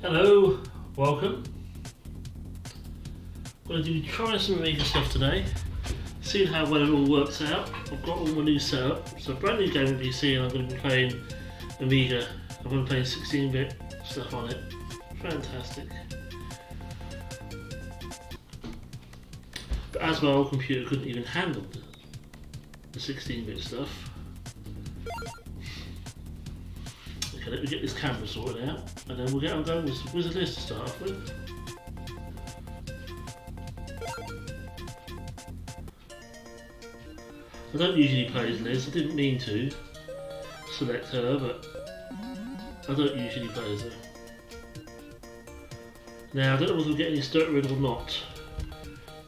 Hello, welcome. I'm going to try some AMIGA stuff today, see how well it all works out. I've got all my new setup, so brand new gaming PC, and I'm going to be playing AMIGA. I'm going to play 16-bit stuff on it. Fantastic. But as my old computer couldn't even handle the 16-bit stuff. Okay, let me get this camera sorted out, and then we'll get on going with Wizard List to start off with. I don't usually play as Liz, I didn't mean to select her, but I don't usually play as her. Now, I don't know whether we'll get any start rid or not,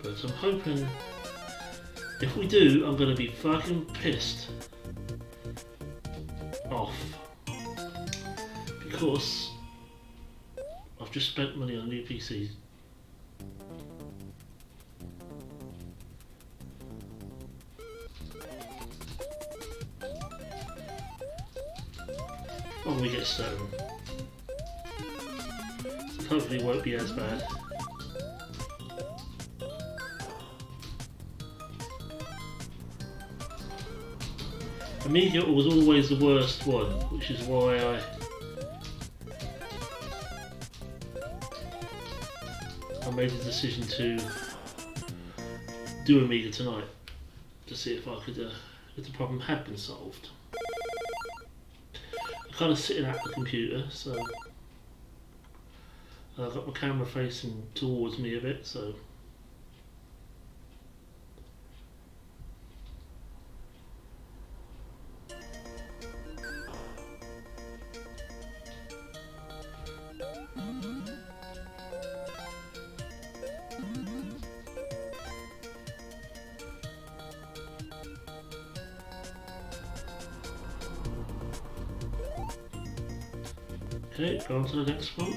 but I'm hoping if we do, I'm going to be fucking pissed off. Because I've just spent money on a new PC. When we get started, hopefully it won't be as bad. AMIGA was always the worst one, which is why I made the decision to do AMIGA tonight to see if I could, if the problem had been solved. I'm kind of sitting at the computer, so I've got my camera facing towards me a bit, so okay, go on to the next one.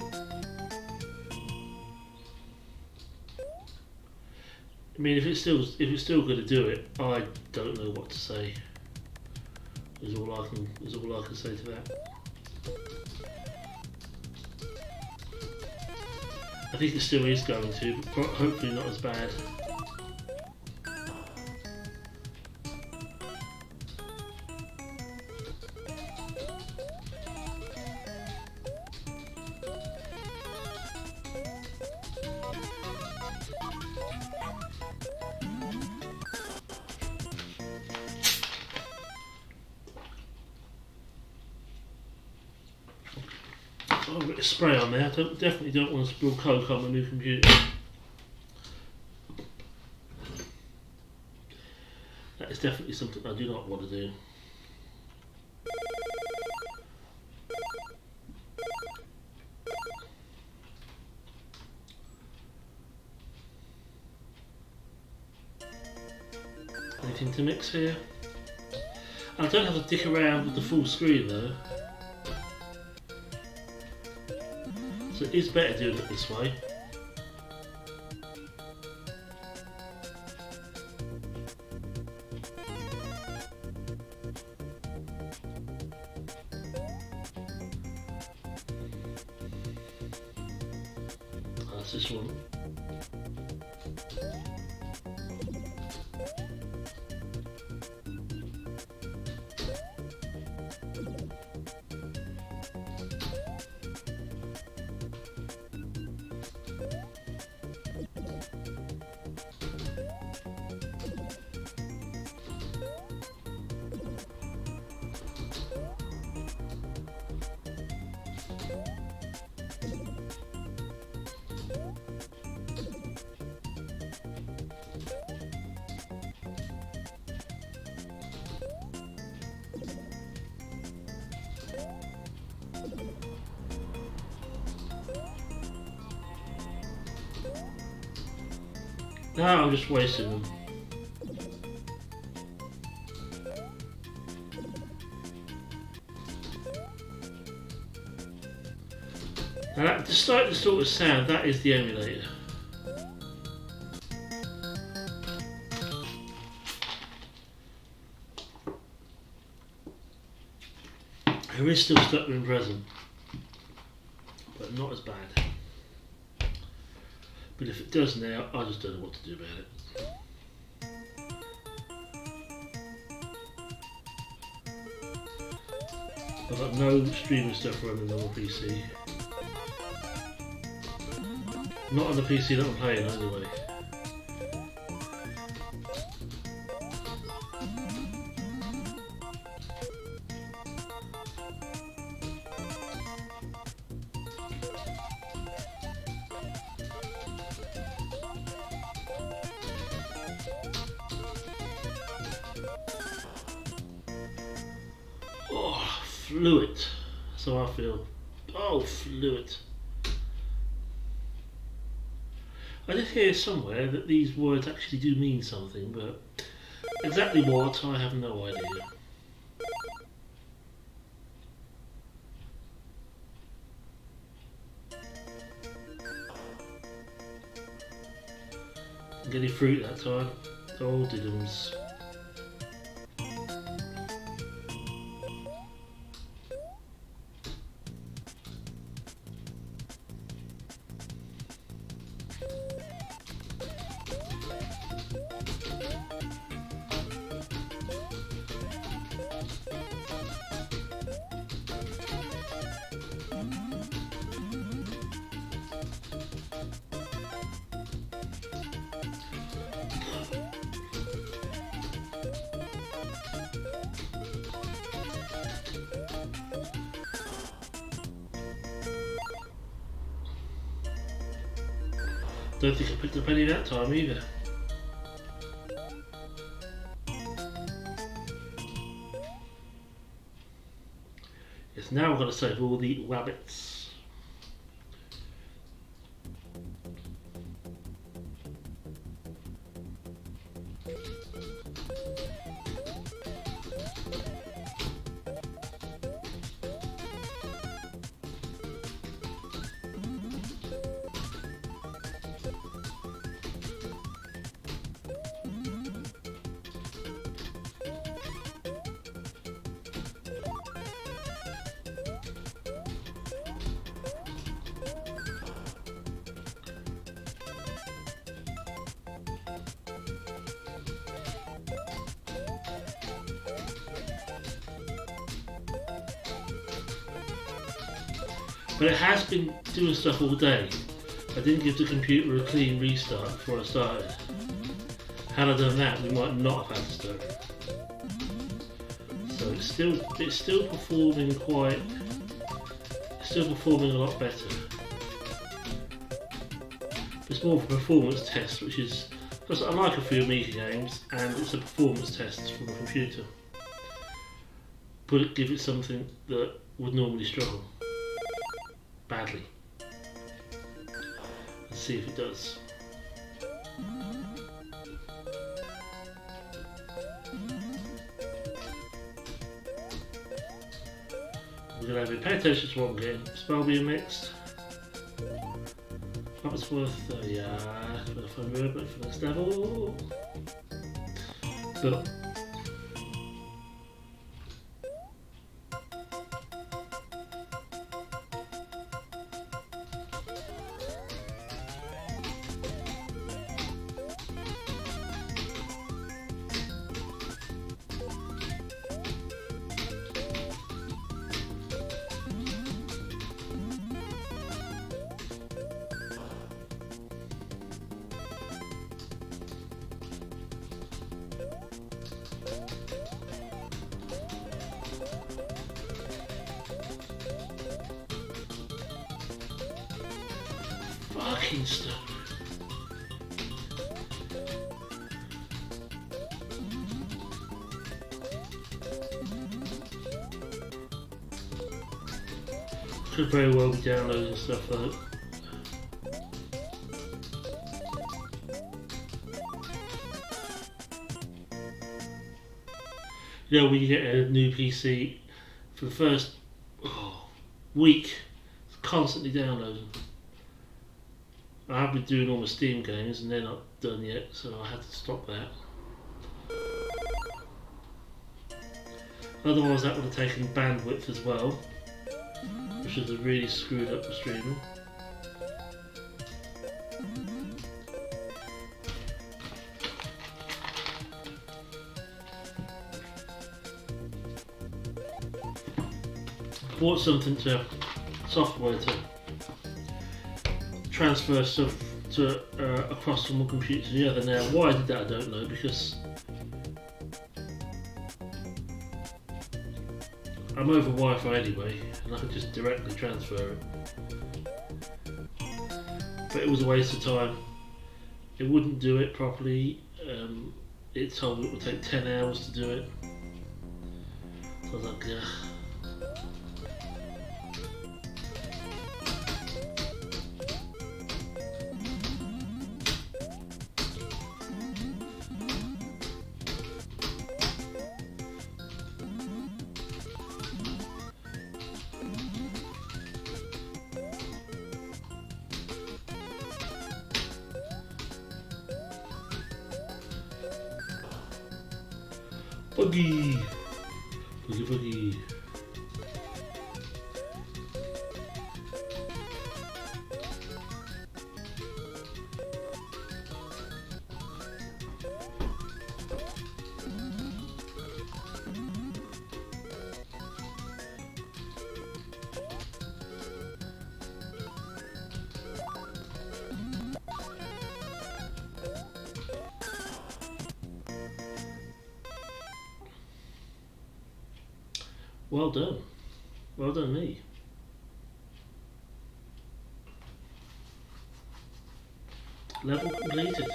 I mean, if it's still going to do it, I don't know what to say. Is all I can say to that. I think it still is going to, but hopefully not as bad. I've got a spray on there. I definitely don't want to spill coke on my new computer. That is definitely something I do not want to do. Anything to mix here? I don't have to dick around with the full screen though. So it is better doing it this way. That's this one. Now I'm just wasting them. Now that, despite the sort of sound, that is the emulator. There is still stuck in present, but not as bad. But if it does now, I just don't know what to do about it. I've got no streaming stuff running on the PC. Not on the PC that I'm playing anyway. Oh, fluid. So I feel. Oh, fluid. I did hear somewhere that these words actually do mean something, but exactly what, I have no idea. Get any fruit that time. Oh, diddums. Don't think I picked up any that time either. Yes, now I've got to save all the rabbits. But it has been doing stuff all day. I didn't give the computer a clean restart before I started. Had I done that, we might not have had to start. So it's still performing a lot better. It's more of a performance test, which is because I like a few AMIGA games, and it's a performance test from the computer. Give it something that would normally struggle badly. Let's see if it does. We're going to have pay attention to what I'm getting. Spell being mixed. That's worth got a fun robot for next level. But fucking stuff. Could very well be downloading stuff though. You know, when you get a new PC, for the first week, it's constantly downloading. I have been doing all my Steam games and they're not done yet, so I had to stop that. Otherwise that would have taken bandwidth as well, which would have really screwed up the streaming. Bought something to software to transfer stuff to across from one computer to the other. Now, why I did that I don't know, because I'm over Wi-Fi anyway, and I could just directly transfer it. But it was a waste of time. It wouldn't do it properly. It told me it would take 10 hours to do it. So I was like, yeah. Buggy! Buggy buggy. Well done. Well done me. Level completed.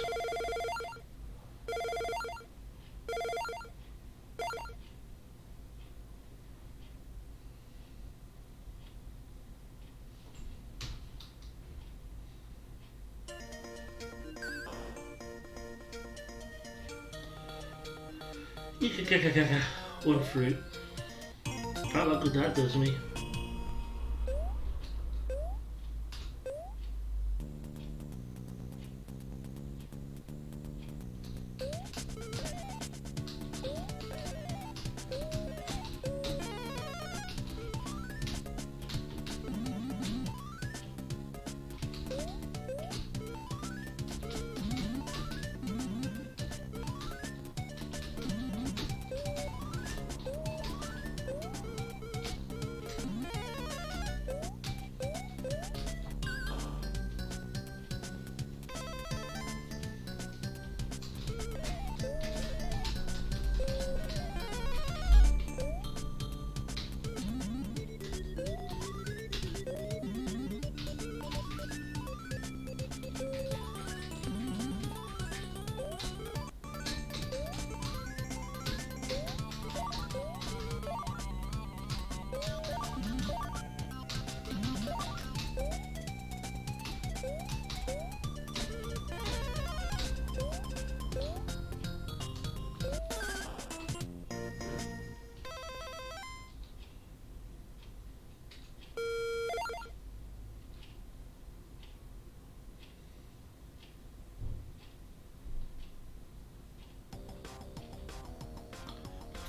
One fruit. How look good that does me.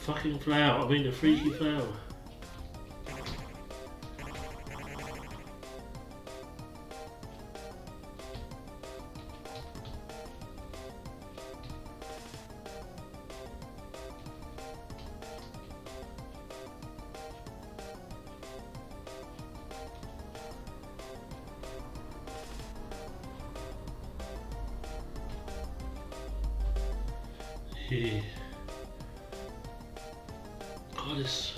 Fucking flower, I mean the freaky flower. Yeah. Goddess.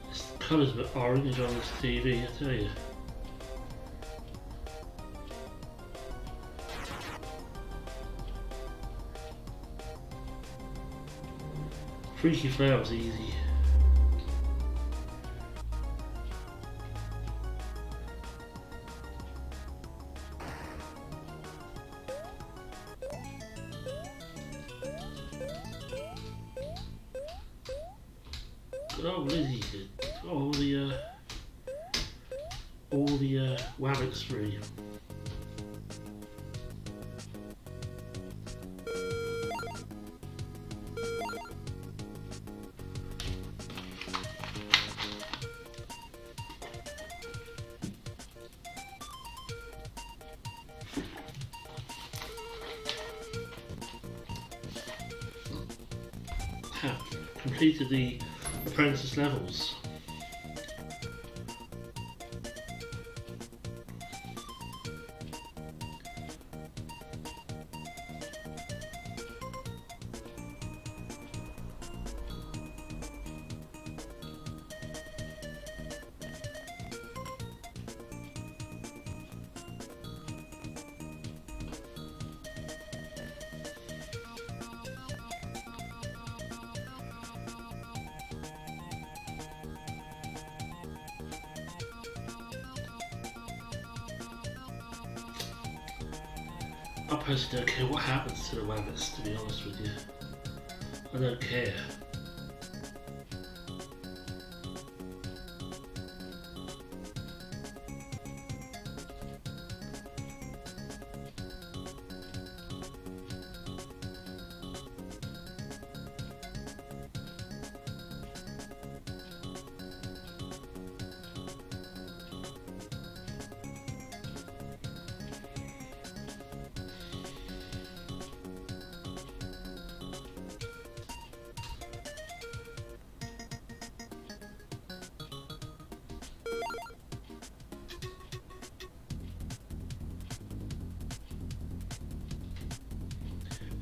This colour's a bit orange on this TV, I tell you. Freaky flower's easy. Oh, really good. Oh, all the rabbits free. Have completed the apprentice levels. I personally don't care what happens to the rabbits, to be honest with you. I don't care.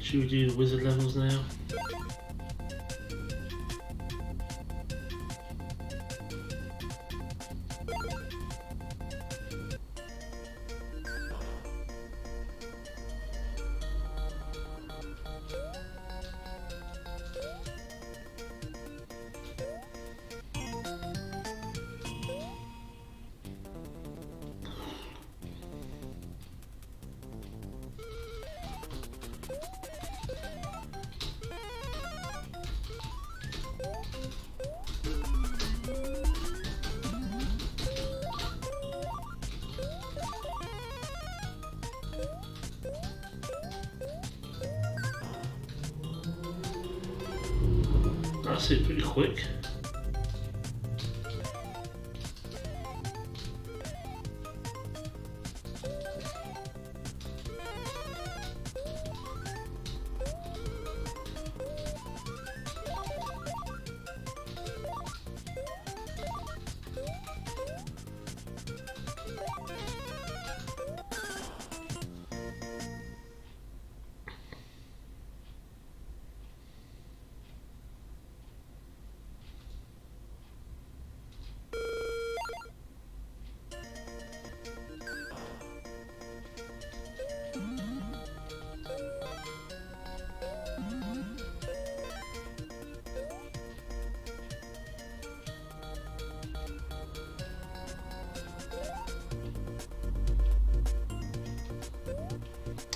Should we do the wizard levels now? That's it, pretty quick.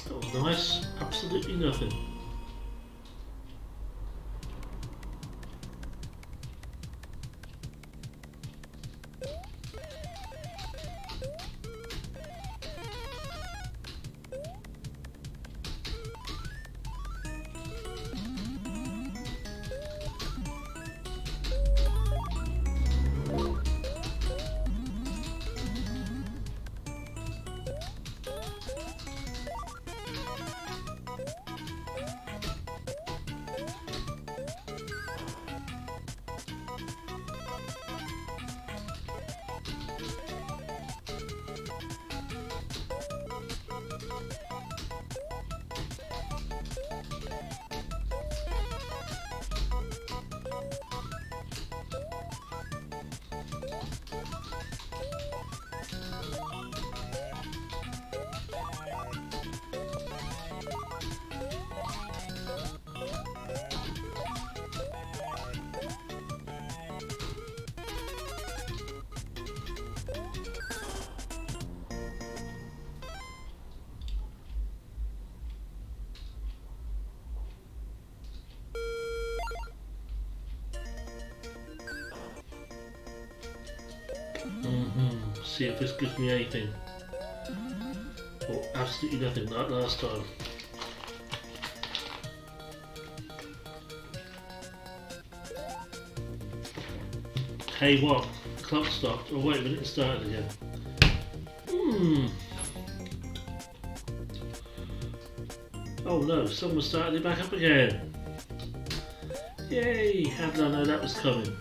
That was nice. Absolutely nothing. see if this gives me anything. Or absolutely nothing like last time. Hey what? The clock stopped. Oh wait a minute, it started again. Oh no, someone started it back up again. Yay! How did I know that was coming?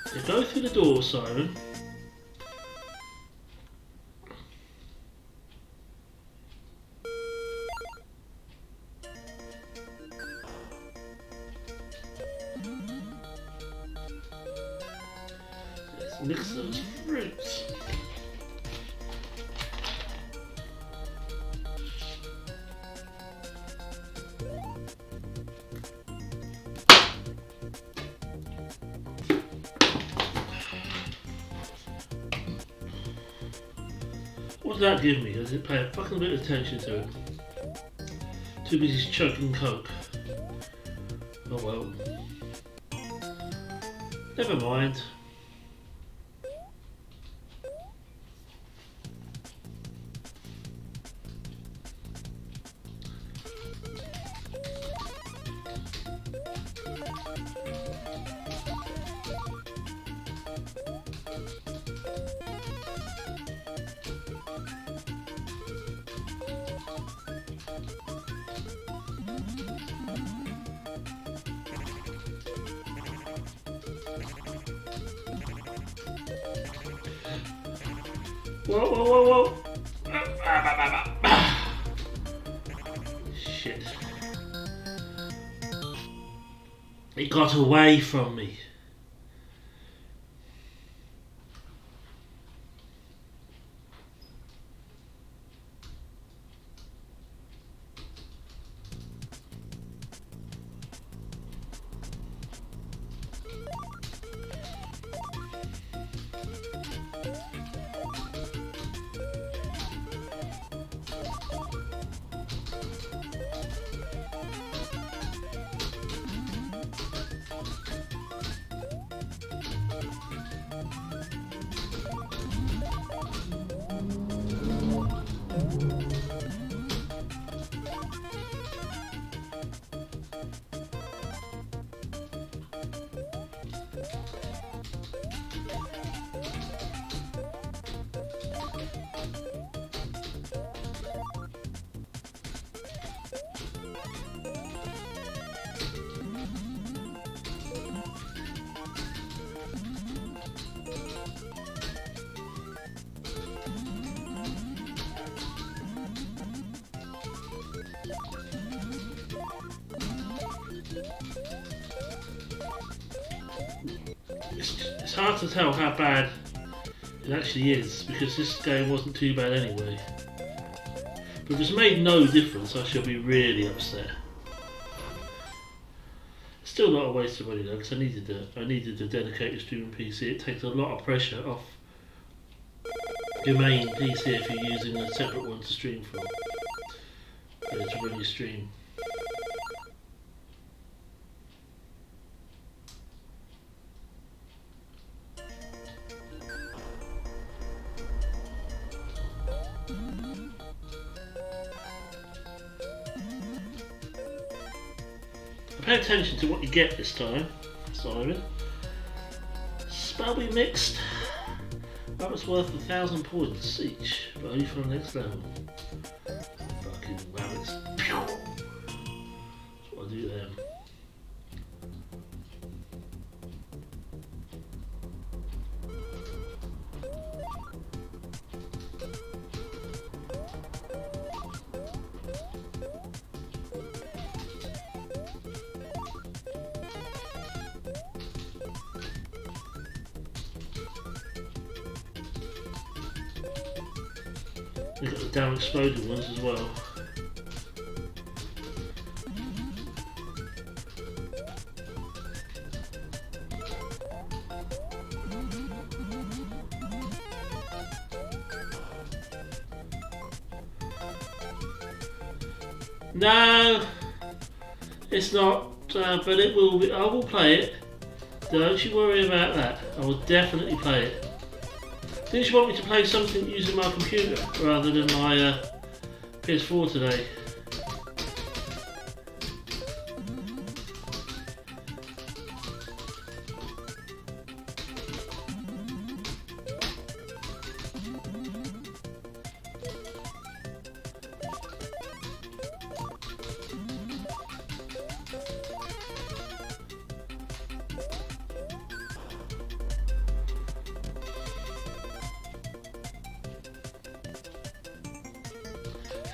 So go through the door, Simon. Let's mix those fruits. What did that give me? Does it pay a fucking bit of attention to it? Too busy chugging coke. Oh well. Never mind. Whoa, whoa, whoa, whoa! Shit. It got away from me. It's hard to tell how bad it actually is because this game wasn't too bad anyway. But if it's made no difference, I shall be really upset. Still not a waste of money though, because I needed a dedicated streaming PC. It takes a lot of pressure off your main PC if you're using a separate one to stream from, to run your stream. pay attention to what you get this time, Simon. Spellby mixed. That was worth 1,000 points each, but only for the next level. Fucking rabbits. That's what I do there. We've got the down exploding ones as well. No, it's not, but it will be. I will play it. Don't you worry about that. I will definitely play it. Didn't you want me to play something using my computer rather than my PS4 today?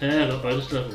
Yeah, I got bonus level.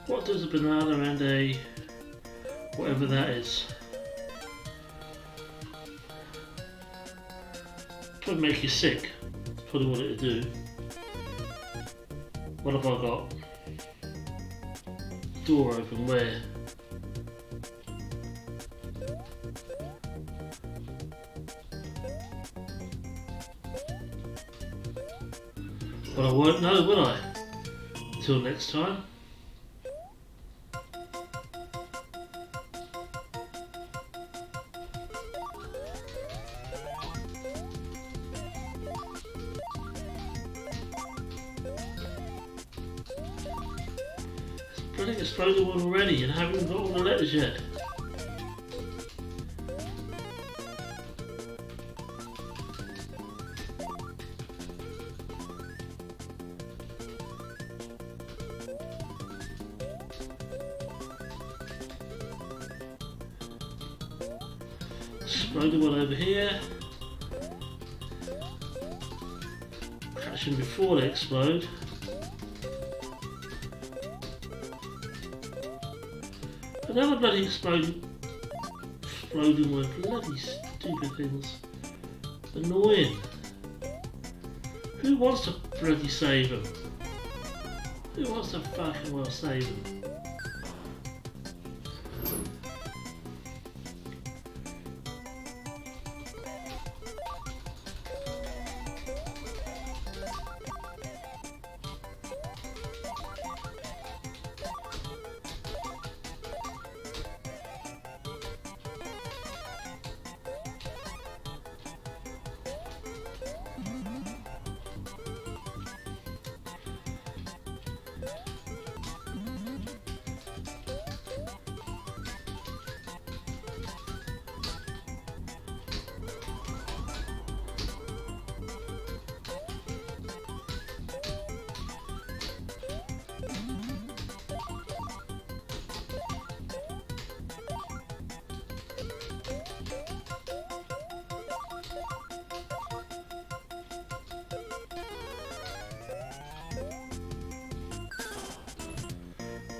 What does a banana and a whatever that is? Probably make you sick. That's probably what it'll do. What have I got? Door open where? Well, I won't know, will I? Until next time. Bloody exploded one already and I haven't even got all the letters yet. Exploded one over here. Catch them before they explode. Another bloody exploding with bloody stupid things. Annoying. Who wants to bloody save them? Who wants to fucking well save them?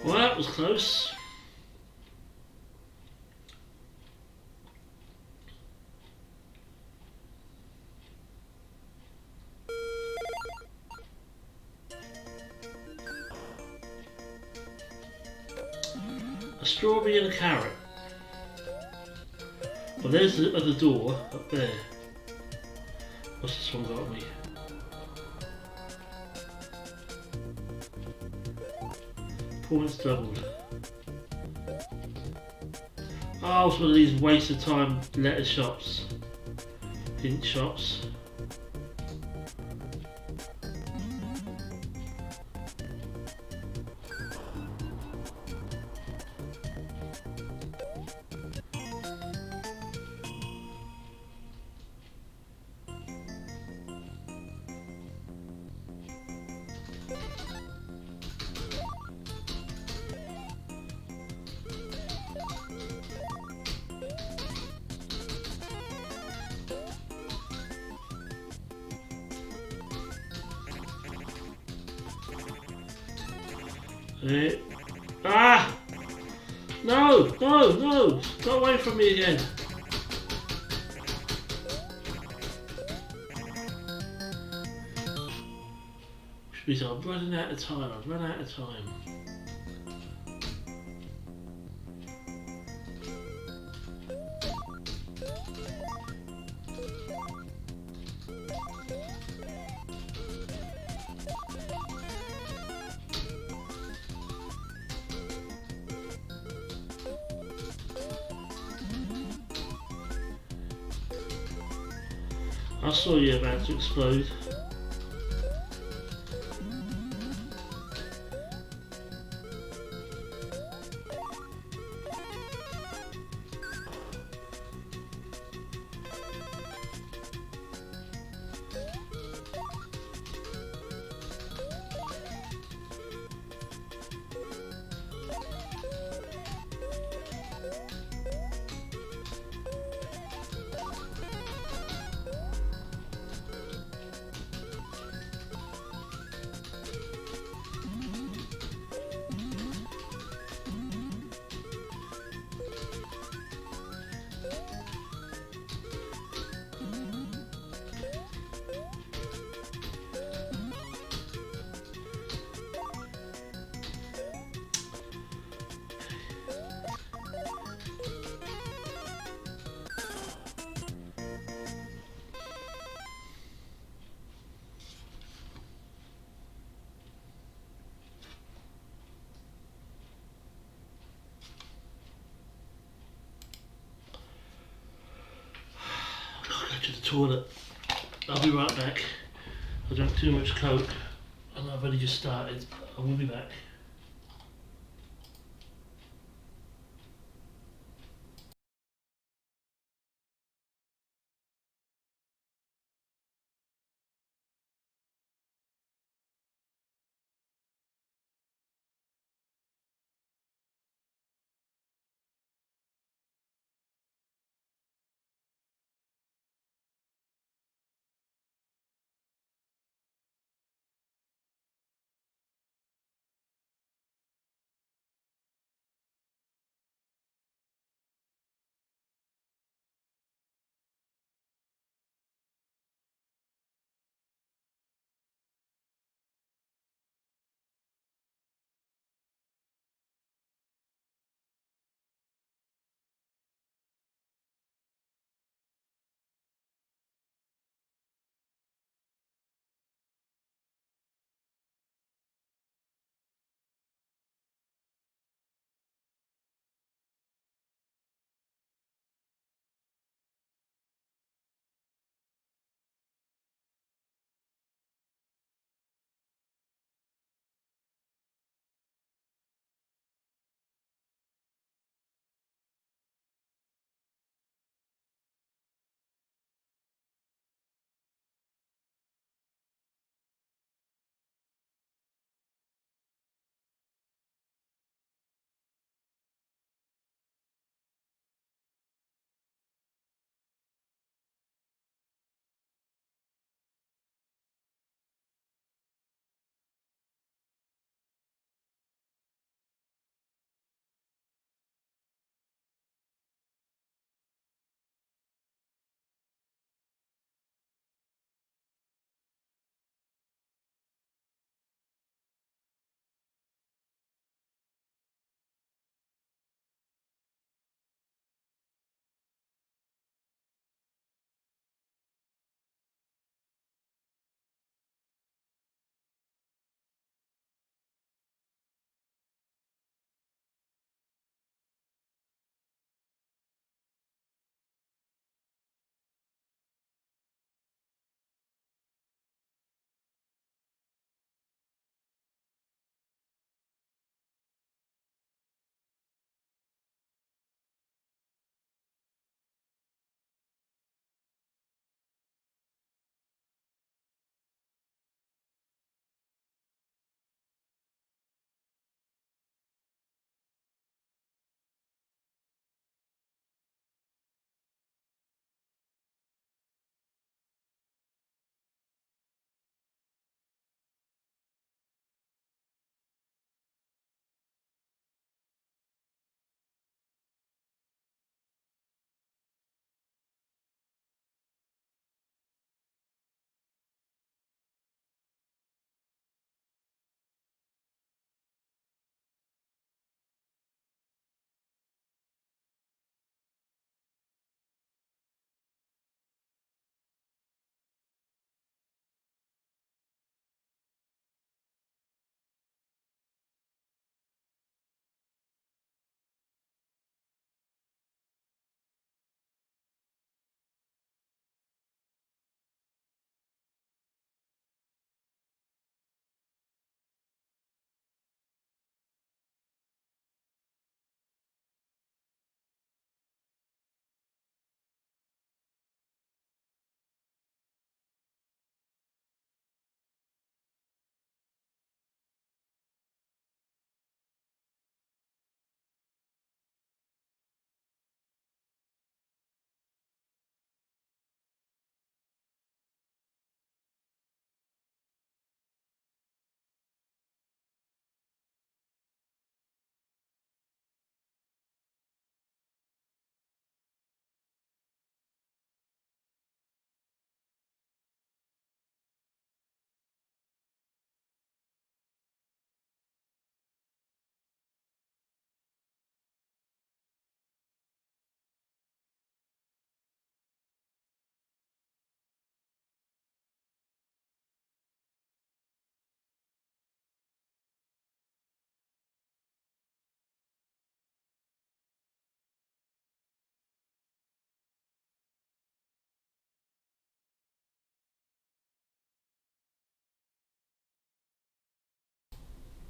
Well, that was close. A strawberry and a carrot. Well, there's the other door up there. What's this one got me? Points doubled. Oh, it's one of these waste of time letter shops. Hint shops. Ah! No! No! No! Go away from me again! Which means I'm running out of time. I've run out of time. I saw you about to explode. To the toilet. I'll be right back. I drank too much Coke and I've only just started. I will be back.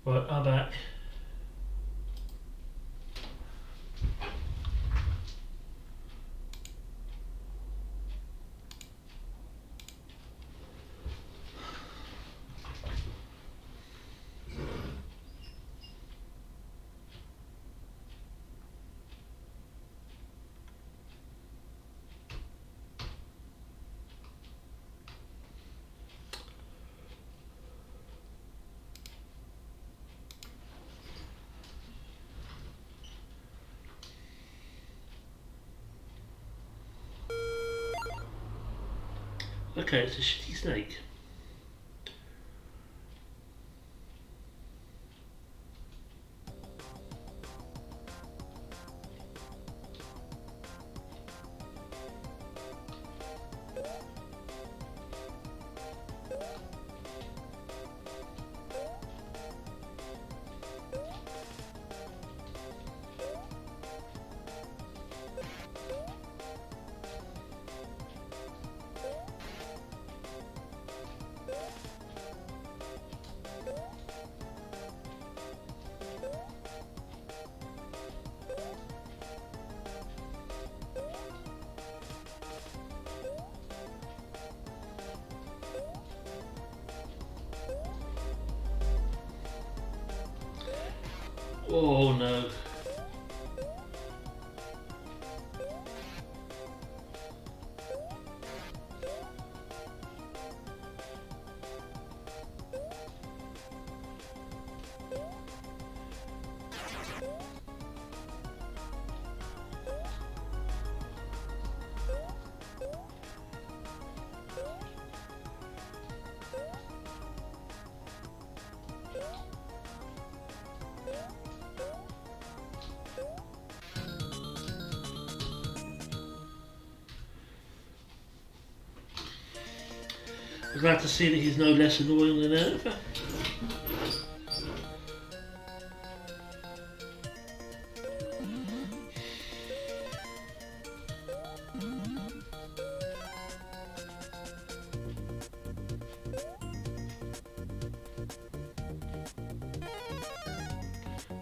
Right, I'm back. Okay, it's a shitty snake. Oh no. I'm glad to see that he's no less annoying than ever.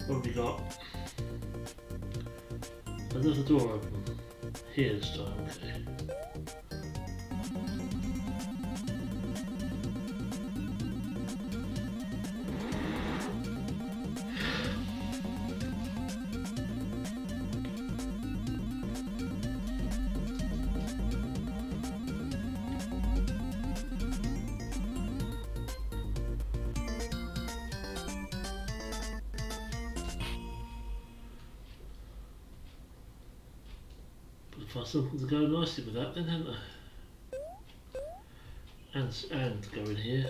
What have we got? Another door open. Here this time, okay. Find something to go nicely with that then, hadn't I? And go in here.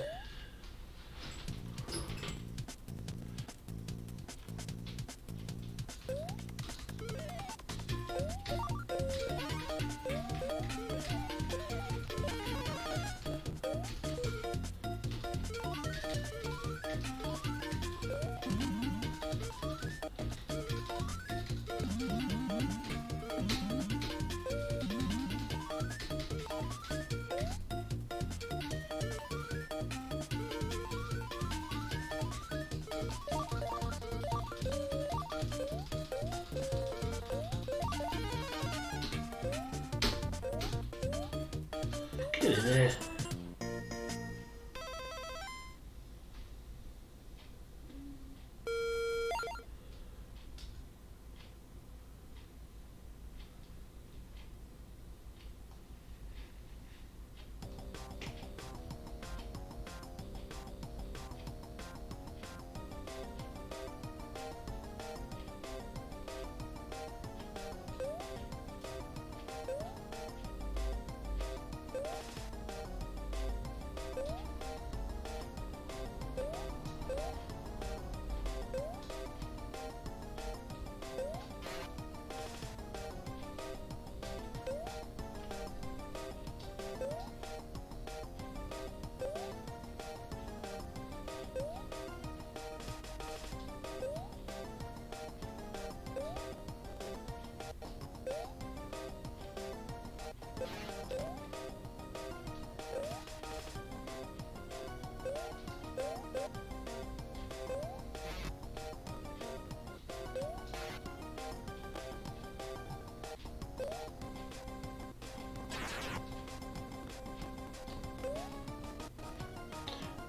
Get in there.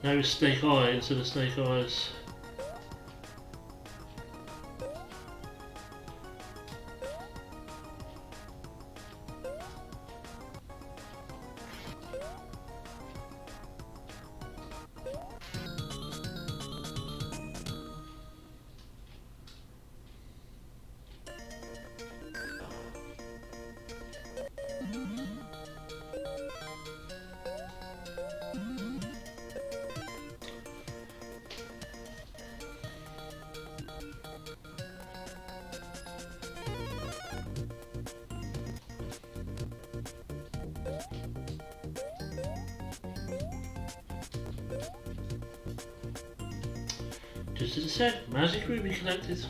Now it's Snake Eye instead of Snake Eyes. Just as I said, Magic Ruby collected.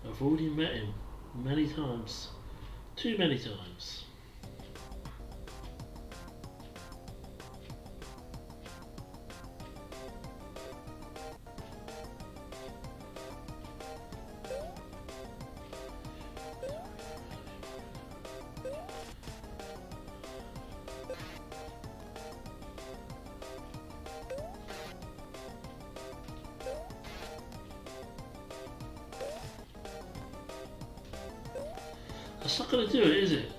I've already met him many times. Too many times. That's not going to do it, is it?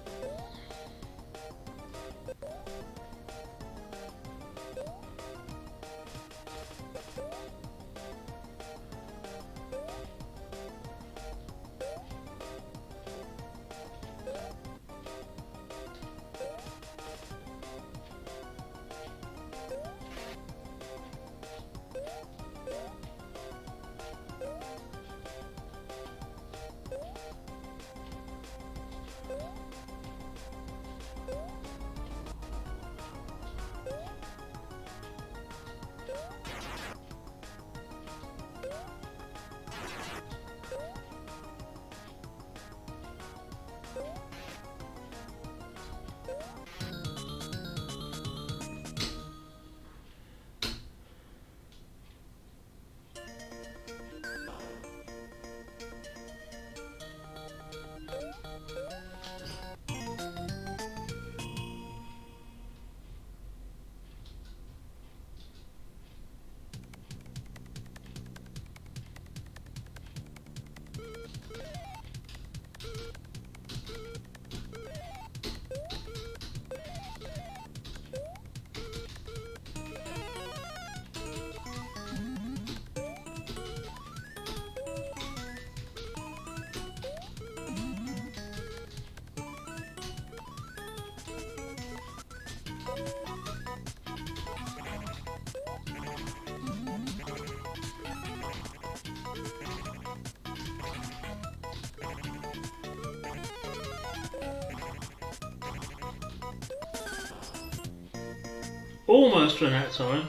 Almost ran out of time.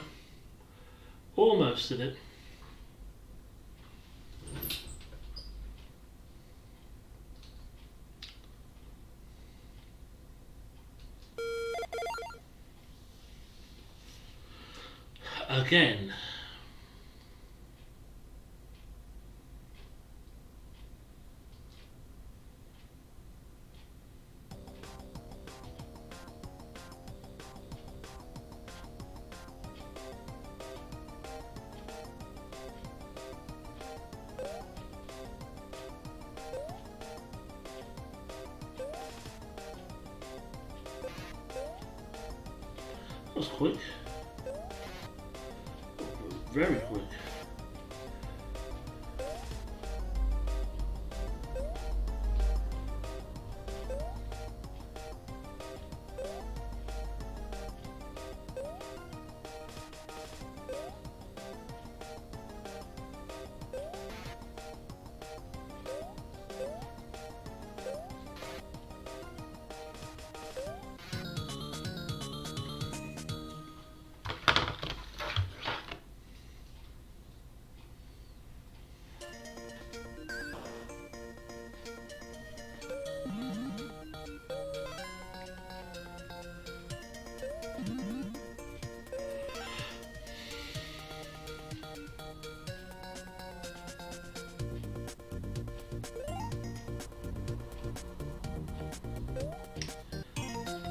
Almost did it. Again. That was quick. Very quick.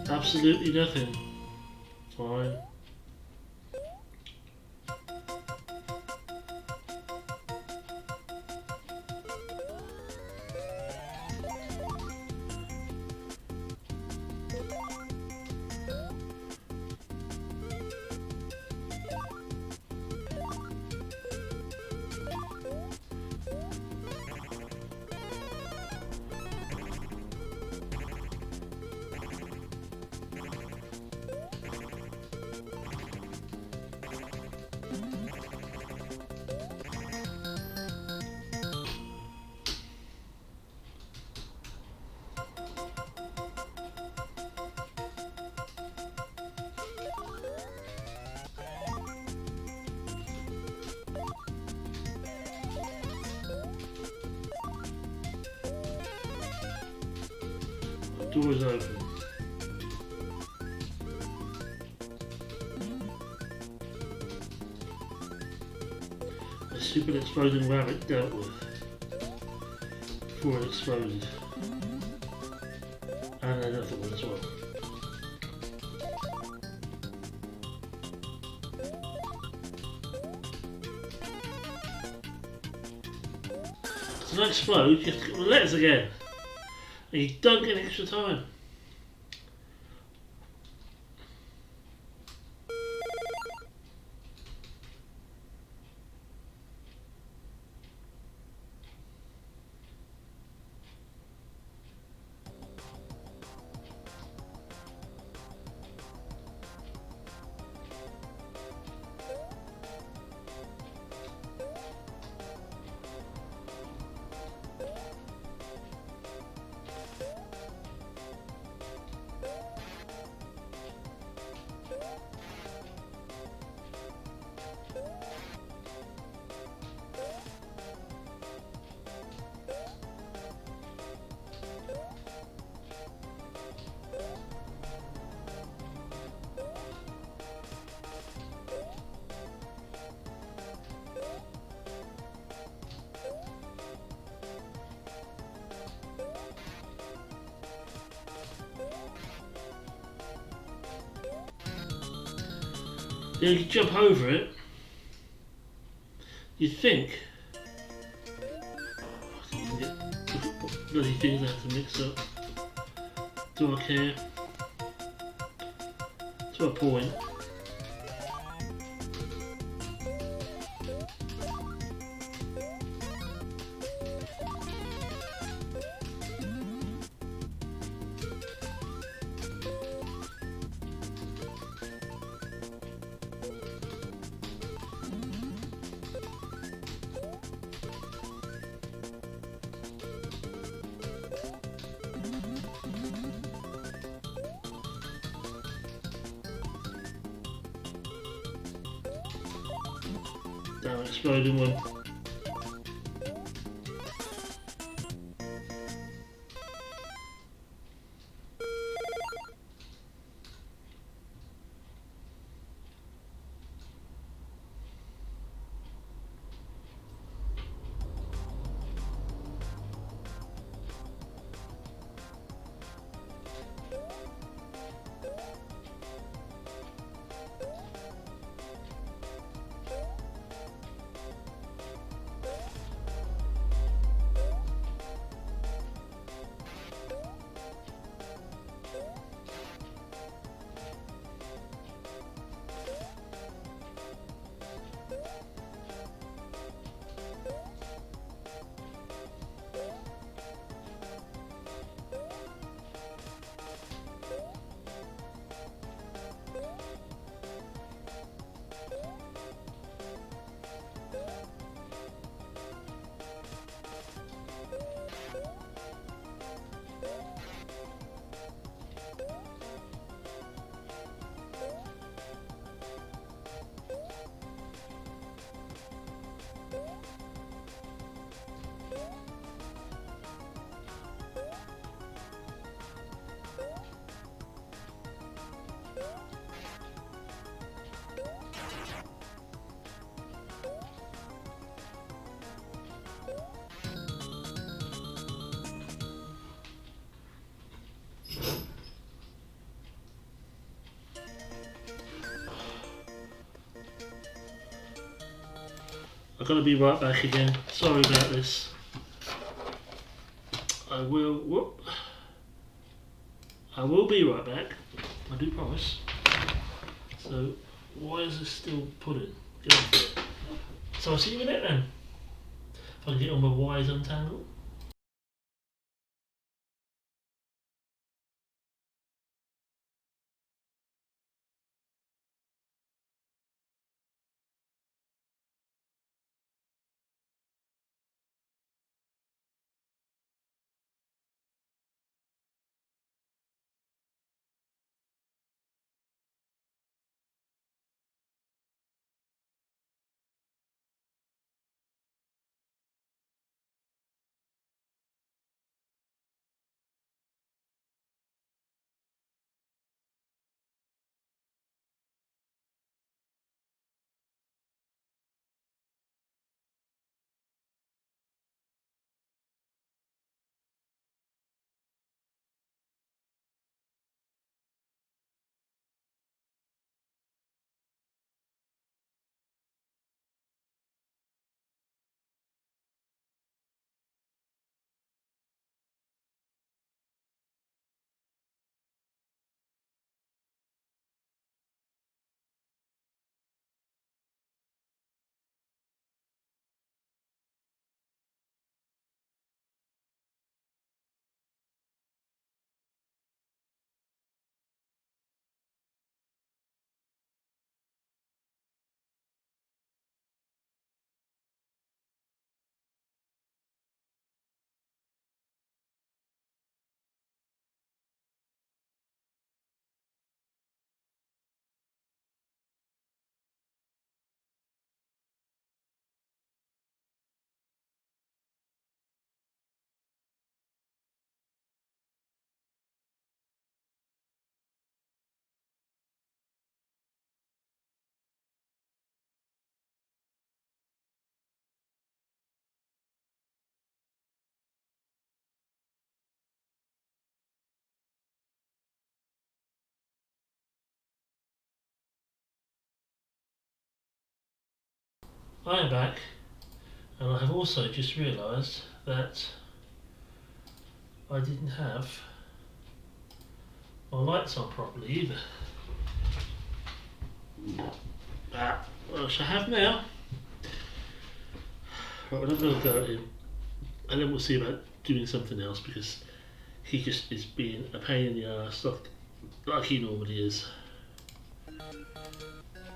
Absolutely nothing. Fine. The door is open. A stupid exploding rabbit dealt with before it exploded. And another one as well. To not explode, you have to get the letters again. And you don't get extra time. You can jump over it. You'd think. What bloody things I have to mix up. Do I care? To a point. Damn, exploding one. I've got to be right back again. Sorry about this. I will be right back. I do promise. So, why is this still pulling? Get off it. So I'll see you in a minute then. If I can get all my wires untangled. I am back, and I have also just realised that I didn't have my lights on properly either. Which I have now. Right, we'll have a little go at him, and then we'll see about doing something else because he just is being a pain in the arse like he normally is.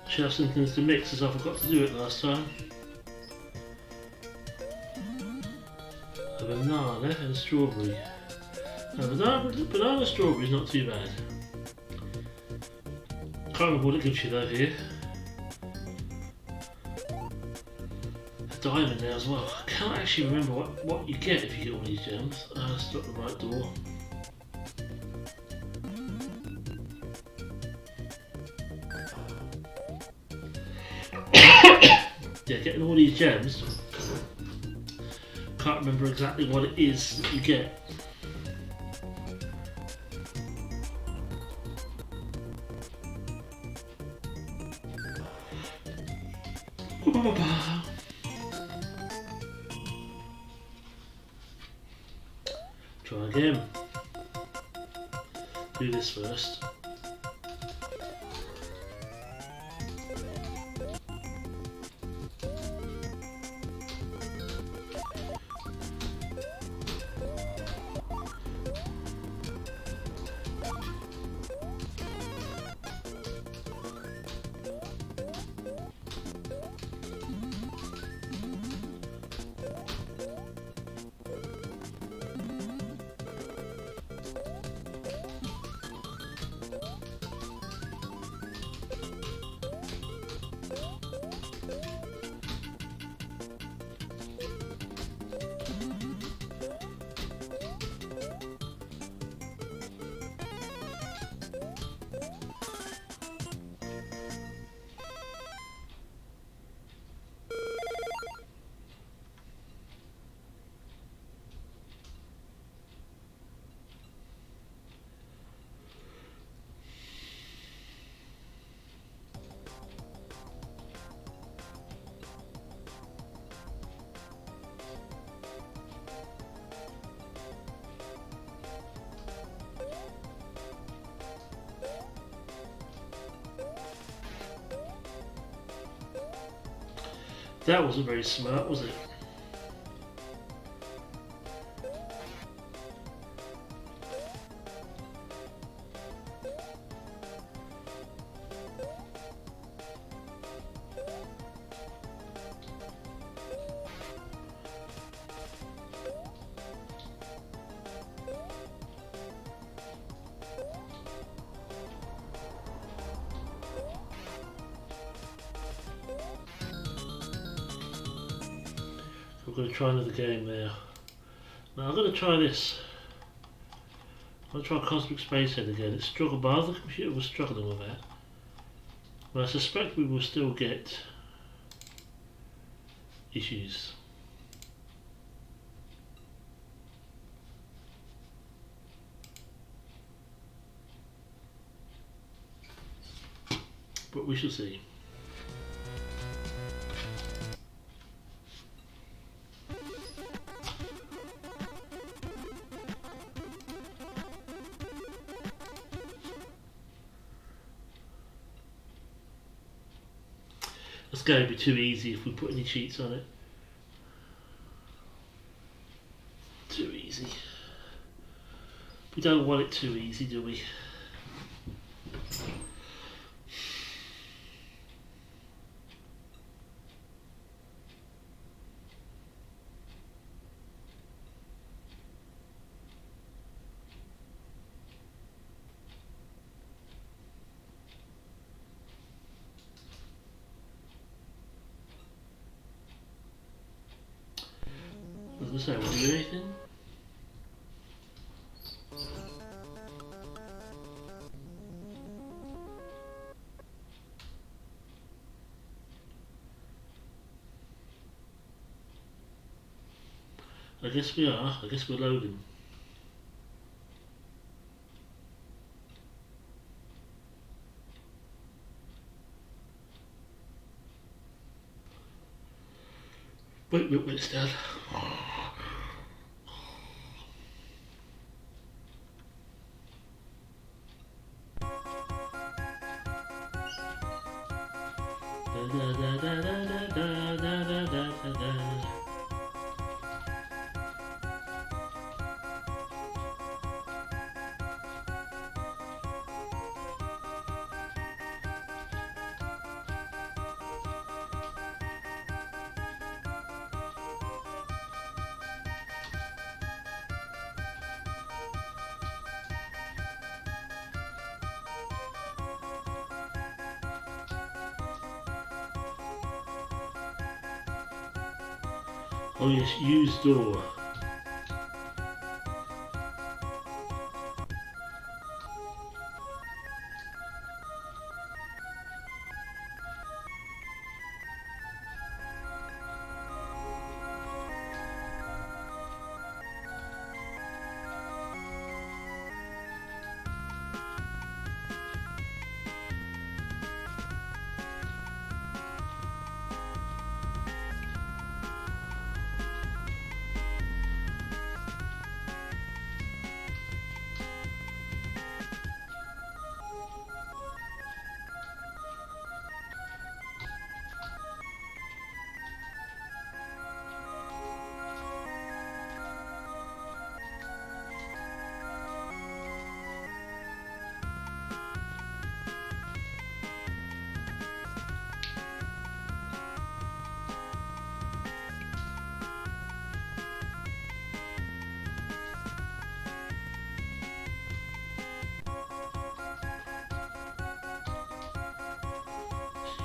Should have some things to mix as I forgot to do it last time. A banana and strawberry. Now, banana strawberry is not too bad. Can't remember what it gives you though here. A diamond now as well. I can't actually remember what you get if you get all these gems. That's not the right door. Yeah, getting all these gems. Can't remember exactly what it is that you get. Try again. Do this first. That wasn't very smart, was it? I'm going to try another game now. Now I'm going to try this. I'm going to try Cosmic Spacehead again. It's struggled, my other computer was struggling with that. But I suspect we will still get issues. But we shall see. It's going to be too easy if we put any cheats on it. Too easy. We don't want it too easy, do we? Doesn't say we'll do anything. I guess we are. I guess we're loading. Wait, it's done. Oh yes, use door.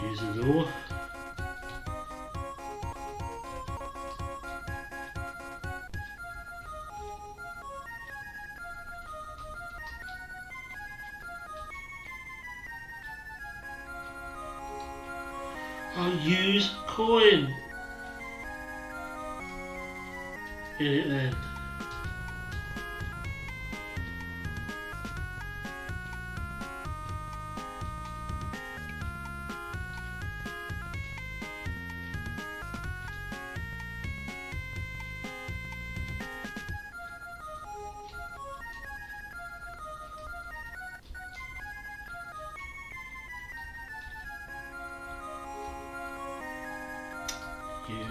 Use the door. I'll use coin in it then.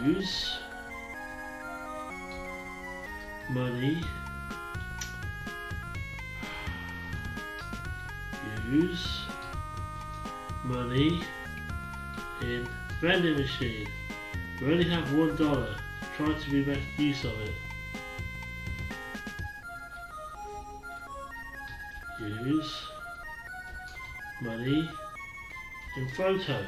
use money, use money in vending machine. We only have $1. Try to be best use of it. Use money in photo.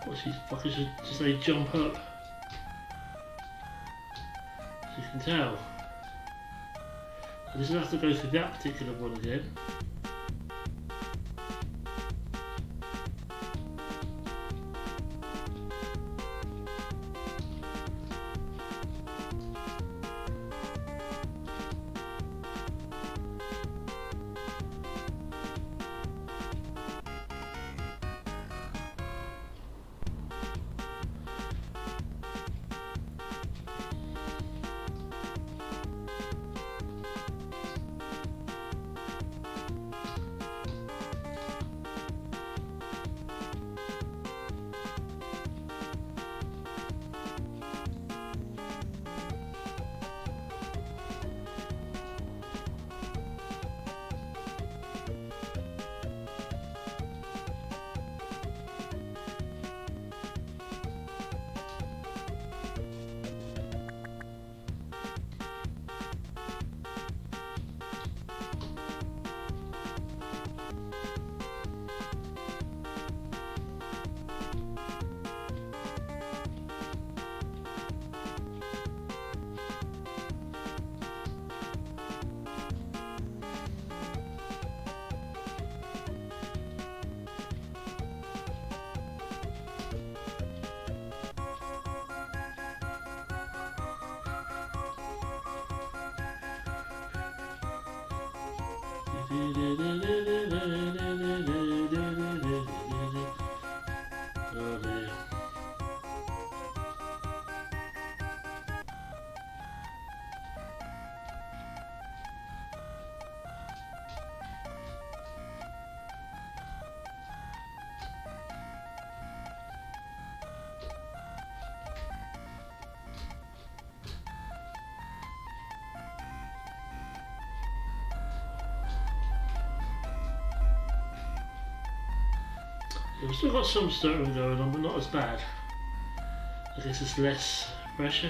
What these fuckers should just say jump up. As you can tell. I just have to go through that particular one again. Oh dear. We've still got some stirring going on, but not as bad. I guess it's less pressure.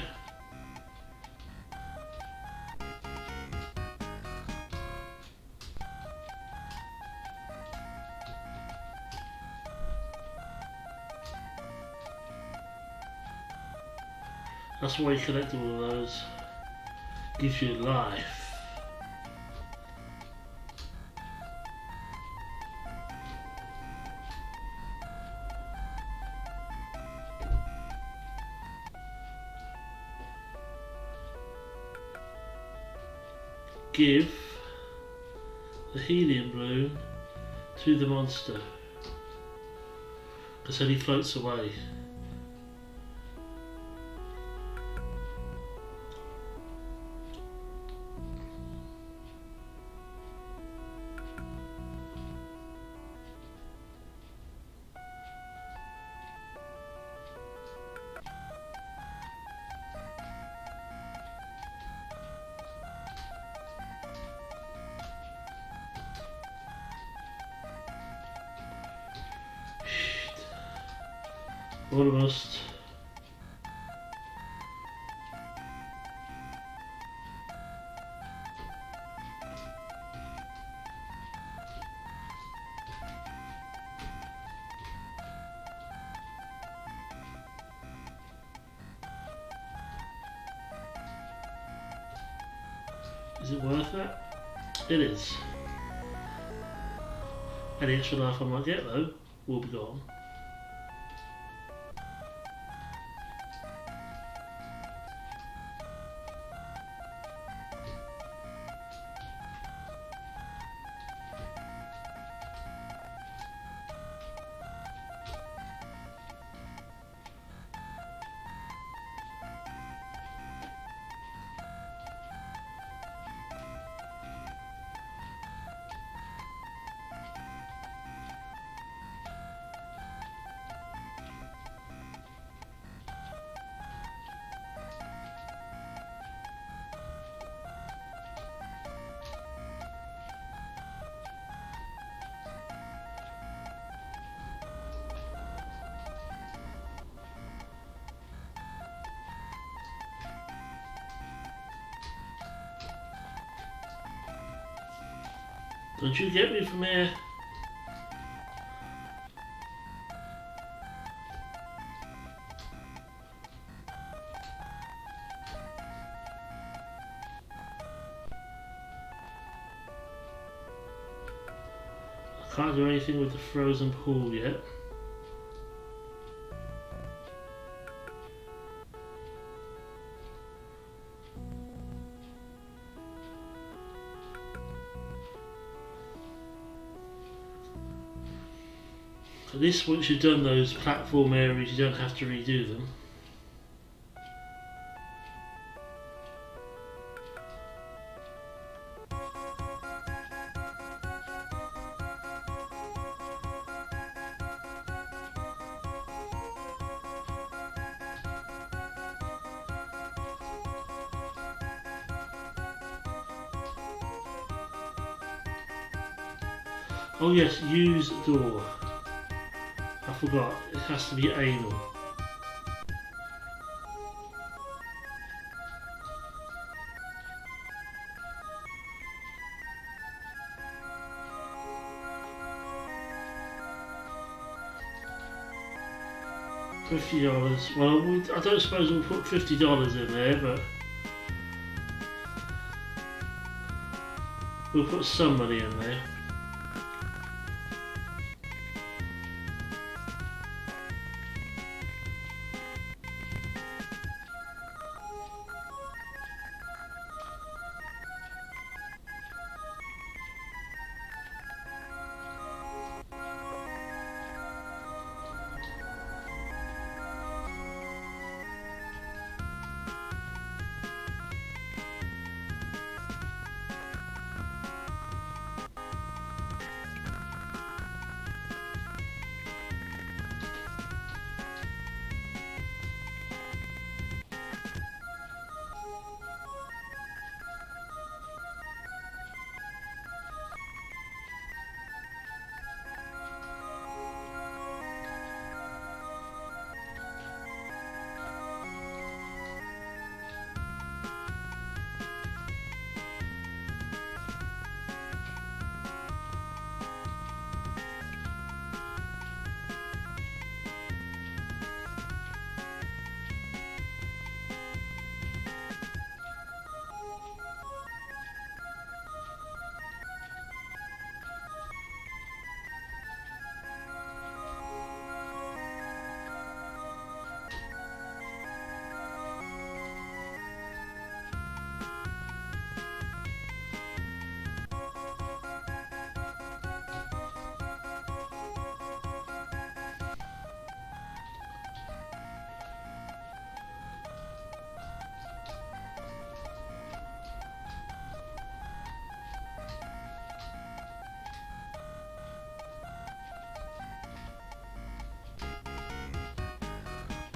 That's why you collect all of those. Gives you life. Give the helium balloon to the monster. Because then he floats away. Almost. Is it worth it? It is. Any extra life I might get though will be gone. Don't you get me from here? I can't do anything with the frozen pool yet. At least once you've done those platform areas, you don't have to redo them. Oh yes, use door. I forgot, it has to be anal. $50. Well, I don't suppose we'll put $50 in there, but we'll put some money in there.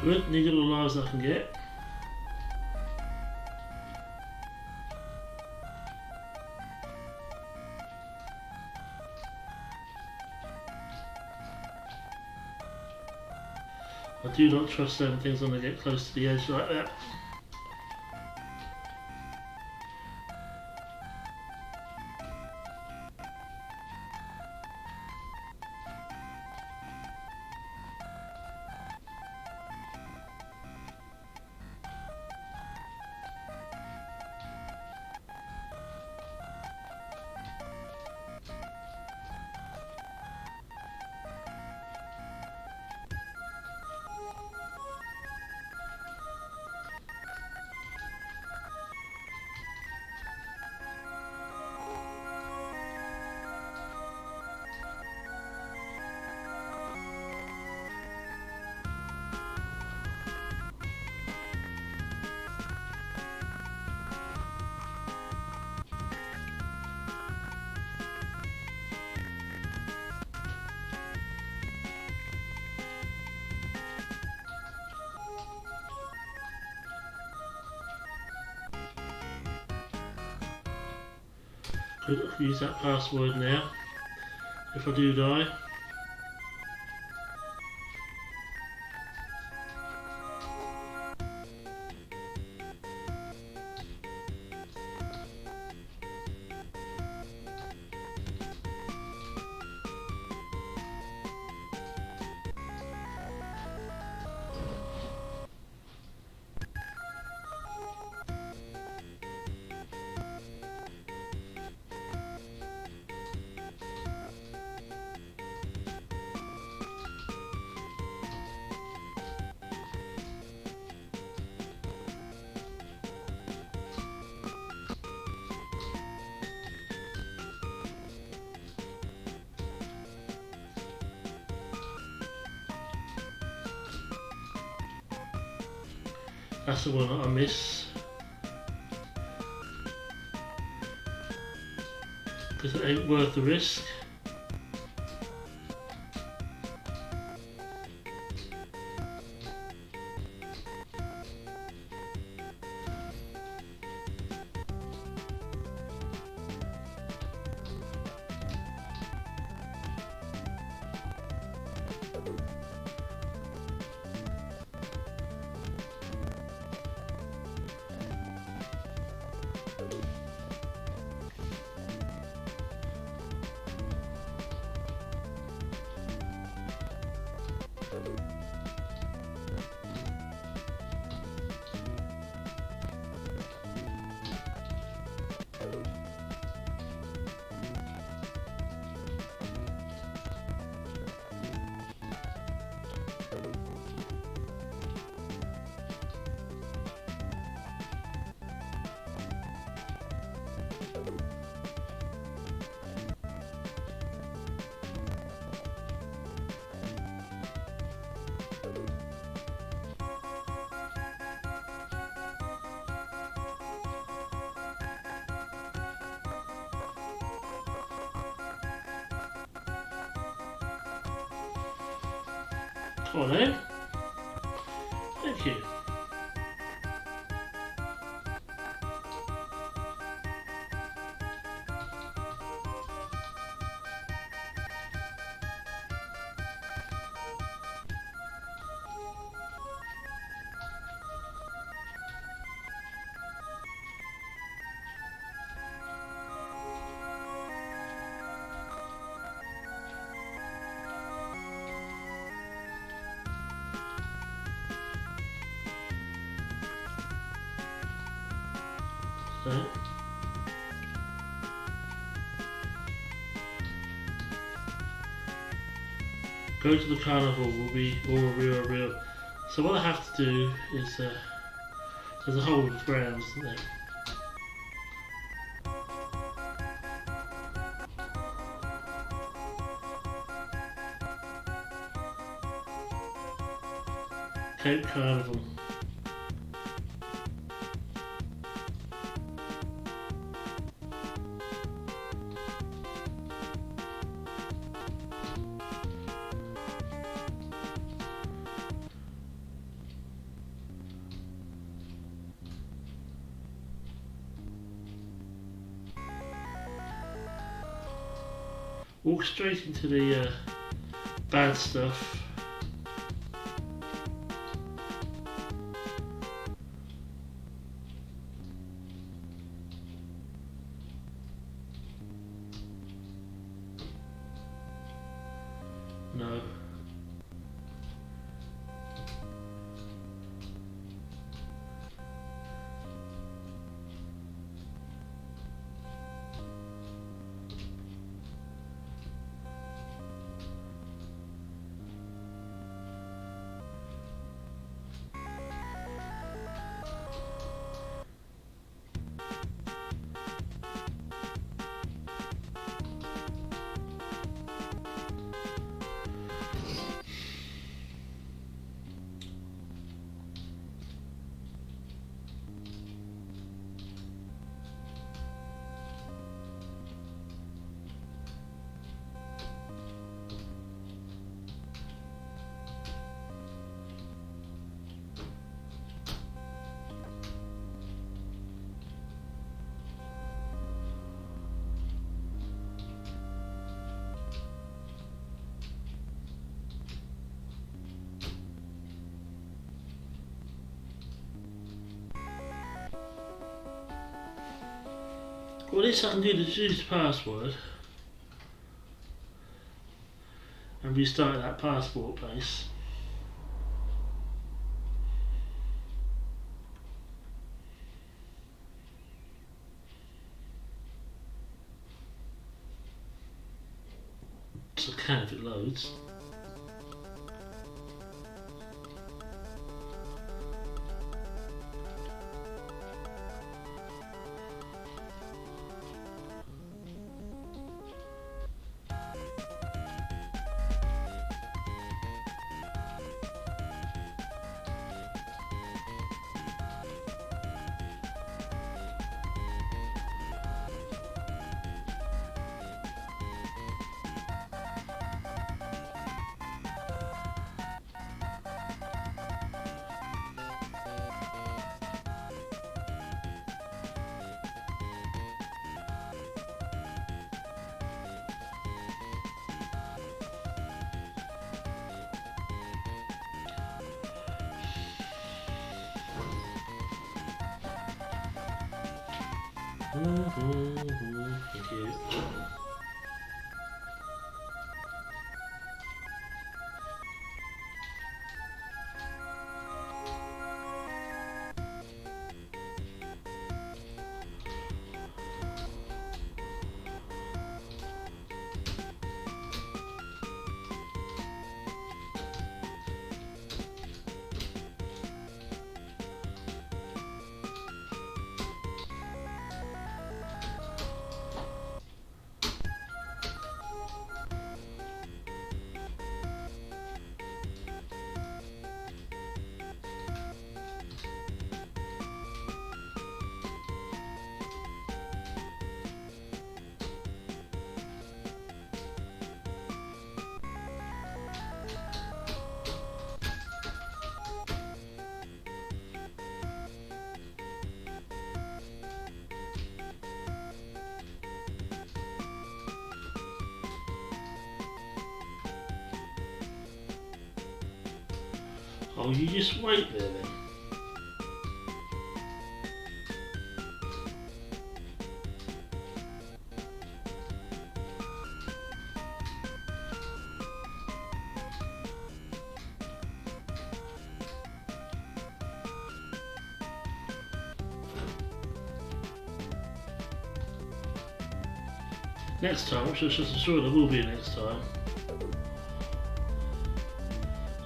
Good, need all the lives I can get. I do not trust them things when they get close to the edge like that. Could use that password now if I do die. That's the one that I miss. Because it ain't worth the risk. Come on then. Thank you. So, go to the carnival will be all real. So what I have to do is there's a hole in the ground, isn't there? Cape Carnival. Walk straight into the bad stuff. No. Well, at least I can do the use password and restart that passport place. So I can if it loads. Thank you. Oh, you just wait there then. Next time, I'm sure there will be a next time.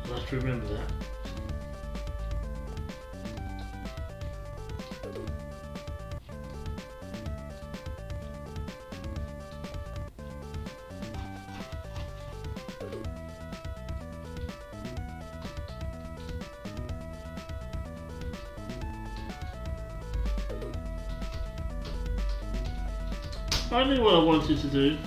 I'll have to remember that. I knew what I wanted to do.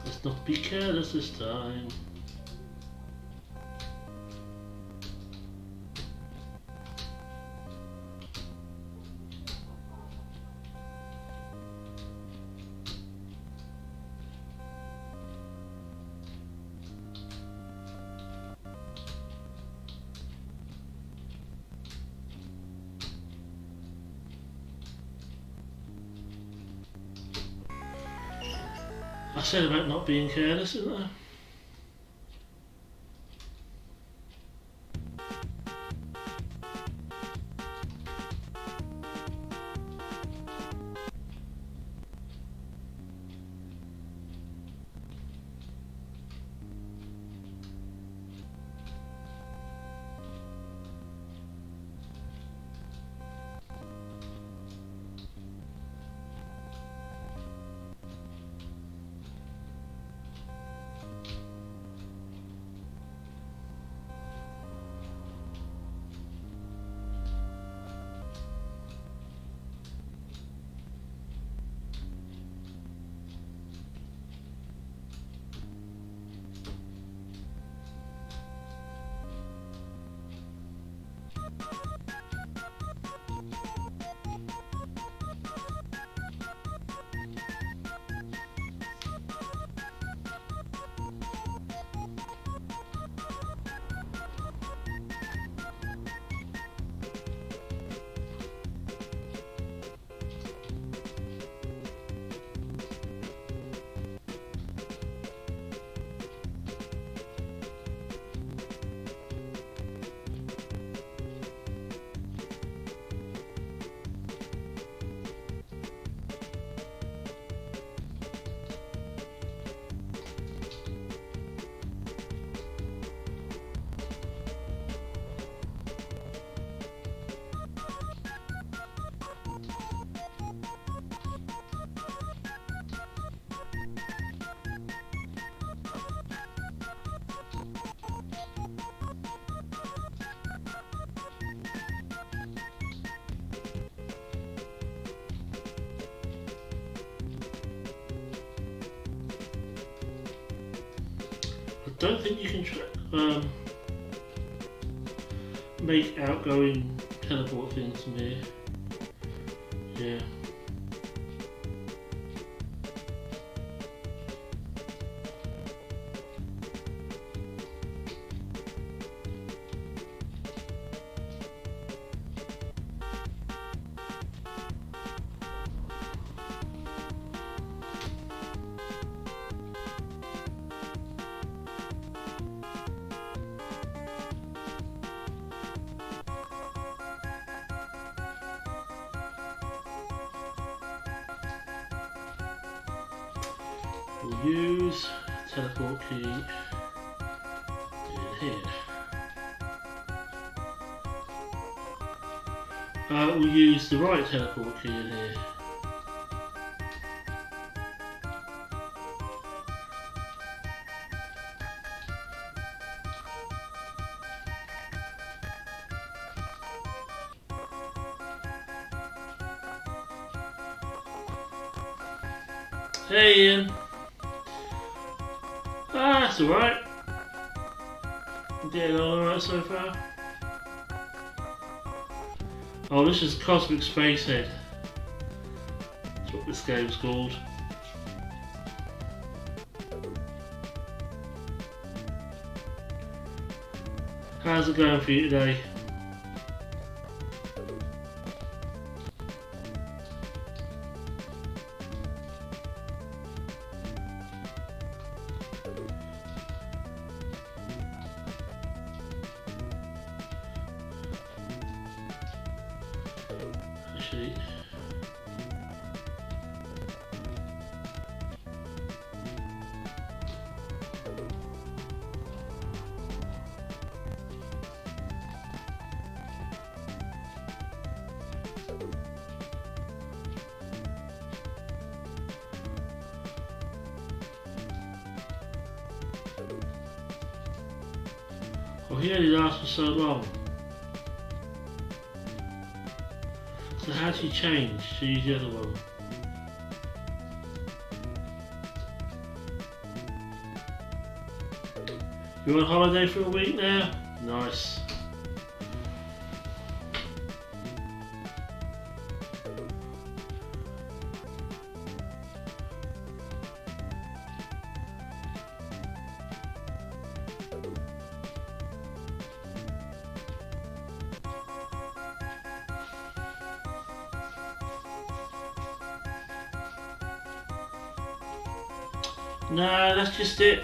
Let's not be careless this time. I said about not being careless, isn't I? I don't think you can make outgoing teleport things from here. Yeah. We'll use teleport key in here. We'll use the right teleport key in here. Hey Ian. Ah, that's alright. Getting on alright so far. Oh, this is Cosmic Spacehead. That's what this game's called. How's it going for you today? Actually, oh, he only lasts for so long. So how do you change to use the other one? You're on holiday for a week now? Nice. No, that's just it.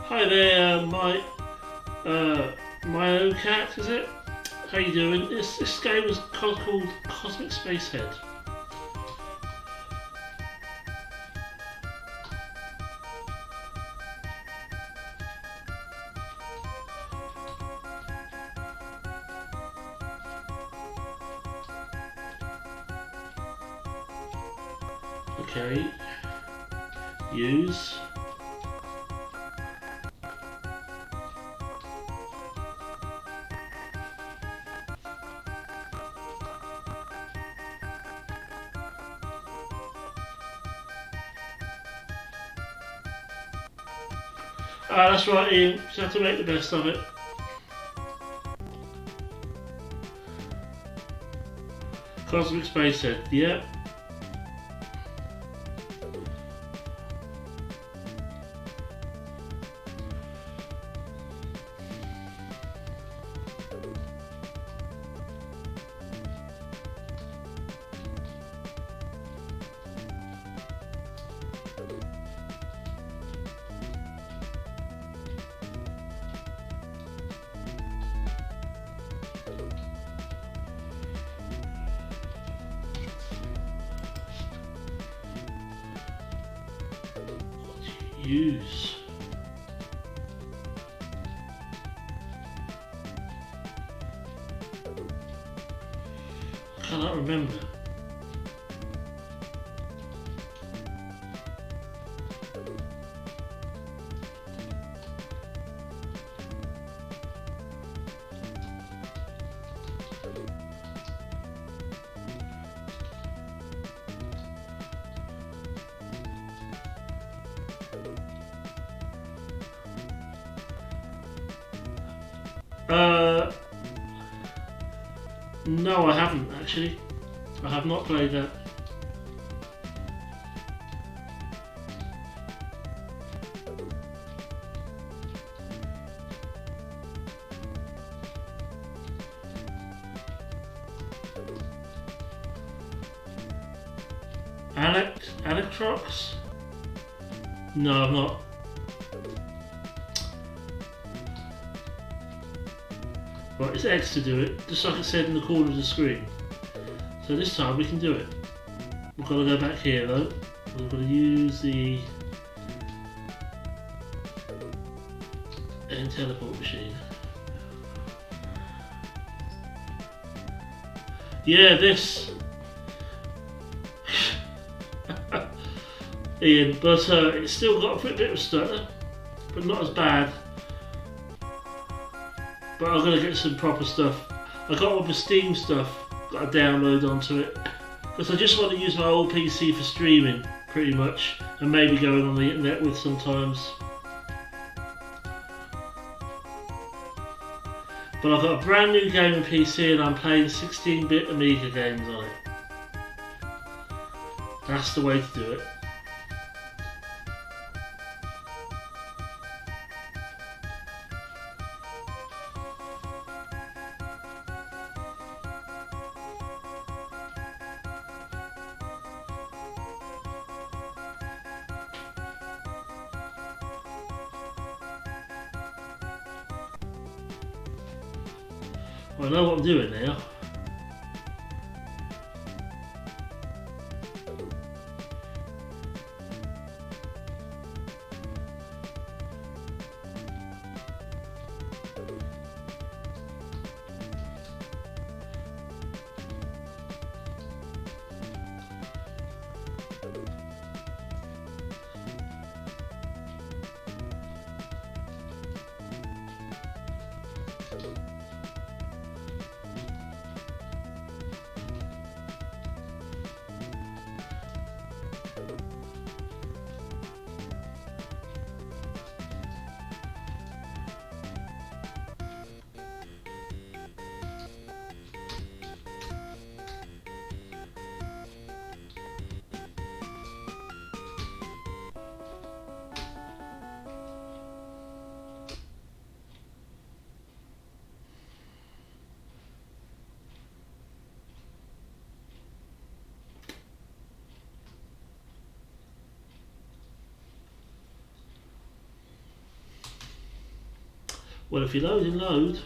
Hi there, my own cat, is it? How you doing? This game is called Cosmic Spacehead. Okay. Use. Ah, that's right, Ian. Just have to make the best of it. Cosmic Spacehead, yeah. Use. I cannot remember. No, I haven't actually. I have not played that. Electrox? No, I'm not. Right, it's X to do it, just like it said in the corner of the screen. So this time we can do it. We've got to go back here though. We've got to use the end teleport machine. Yeah, this. Ian, but it's still got a bit of stutter, but not as bad. But I'm going to get some proper stuff. I got all the Steam stuff, got to download onto it. Because I just want to use my old PC for streaming, pretty much. And maybe going on the internet with sometimes. But I've got a brand new gaming PC and I'm playing 16-bit Amiga games on it. That's the way to do it. Well, I know what I'm doing now. Well, if you load and load.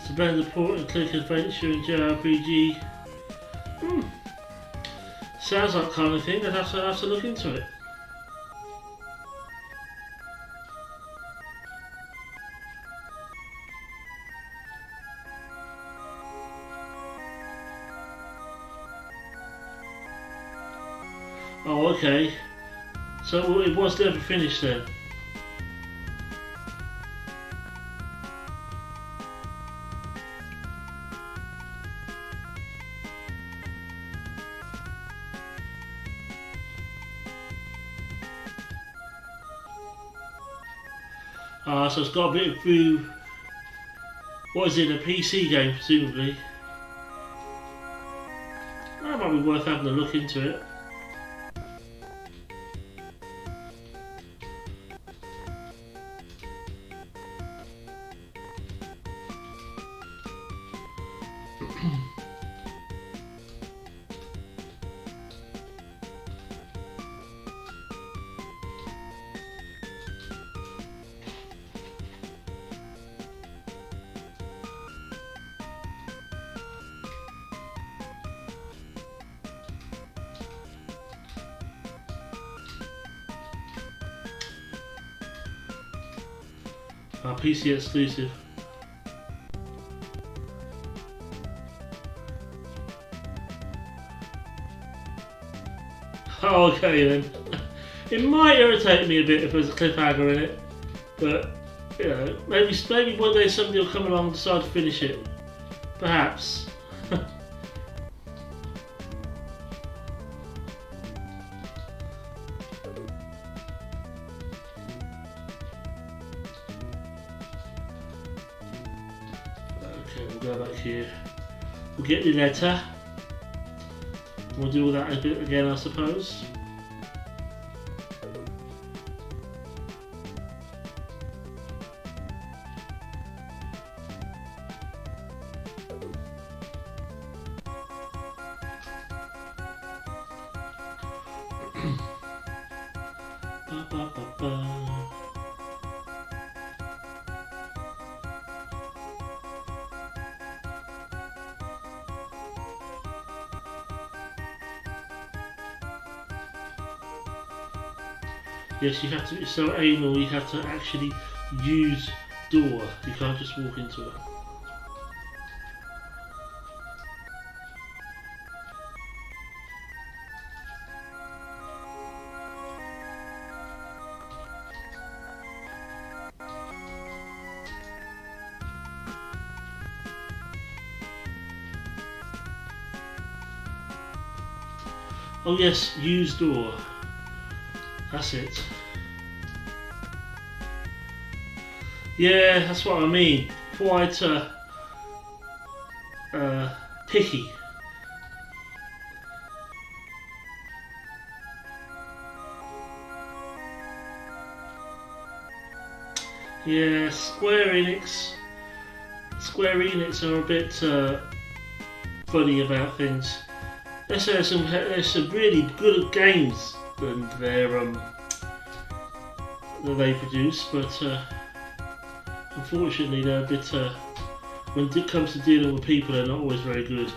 To blend the port and click adventure and JRPG. Sounds like kind of thing. I'd have to look into it. Oh, okay. So it was never finished then. So it's got a bit through. What is it? A PC game, presumably. That might be worth having a look into it. PC exclusive. Oh, okay then. It might irritate me a bit if there's a cliffhanger in it, but you know, maybe one day somebody will come along and decide to finish it. Perhaps. Okay, we'll go back here. We'll get the letter. We'll do all that a bit again, I suppose. Ba, ba, ba, ba. Yes, you have to. It's so anal. You have to actually use door. You can't just walk into it. Oh yes, use door. That's it. Yeah, that's what I mean. Quite picky. Yeah, Square Enix are a bit funny about things. There's some really good games that they produce, but unfortunately they're a bit. When it comes to dealing with people, they're not always very good.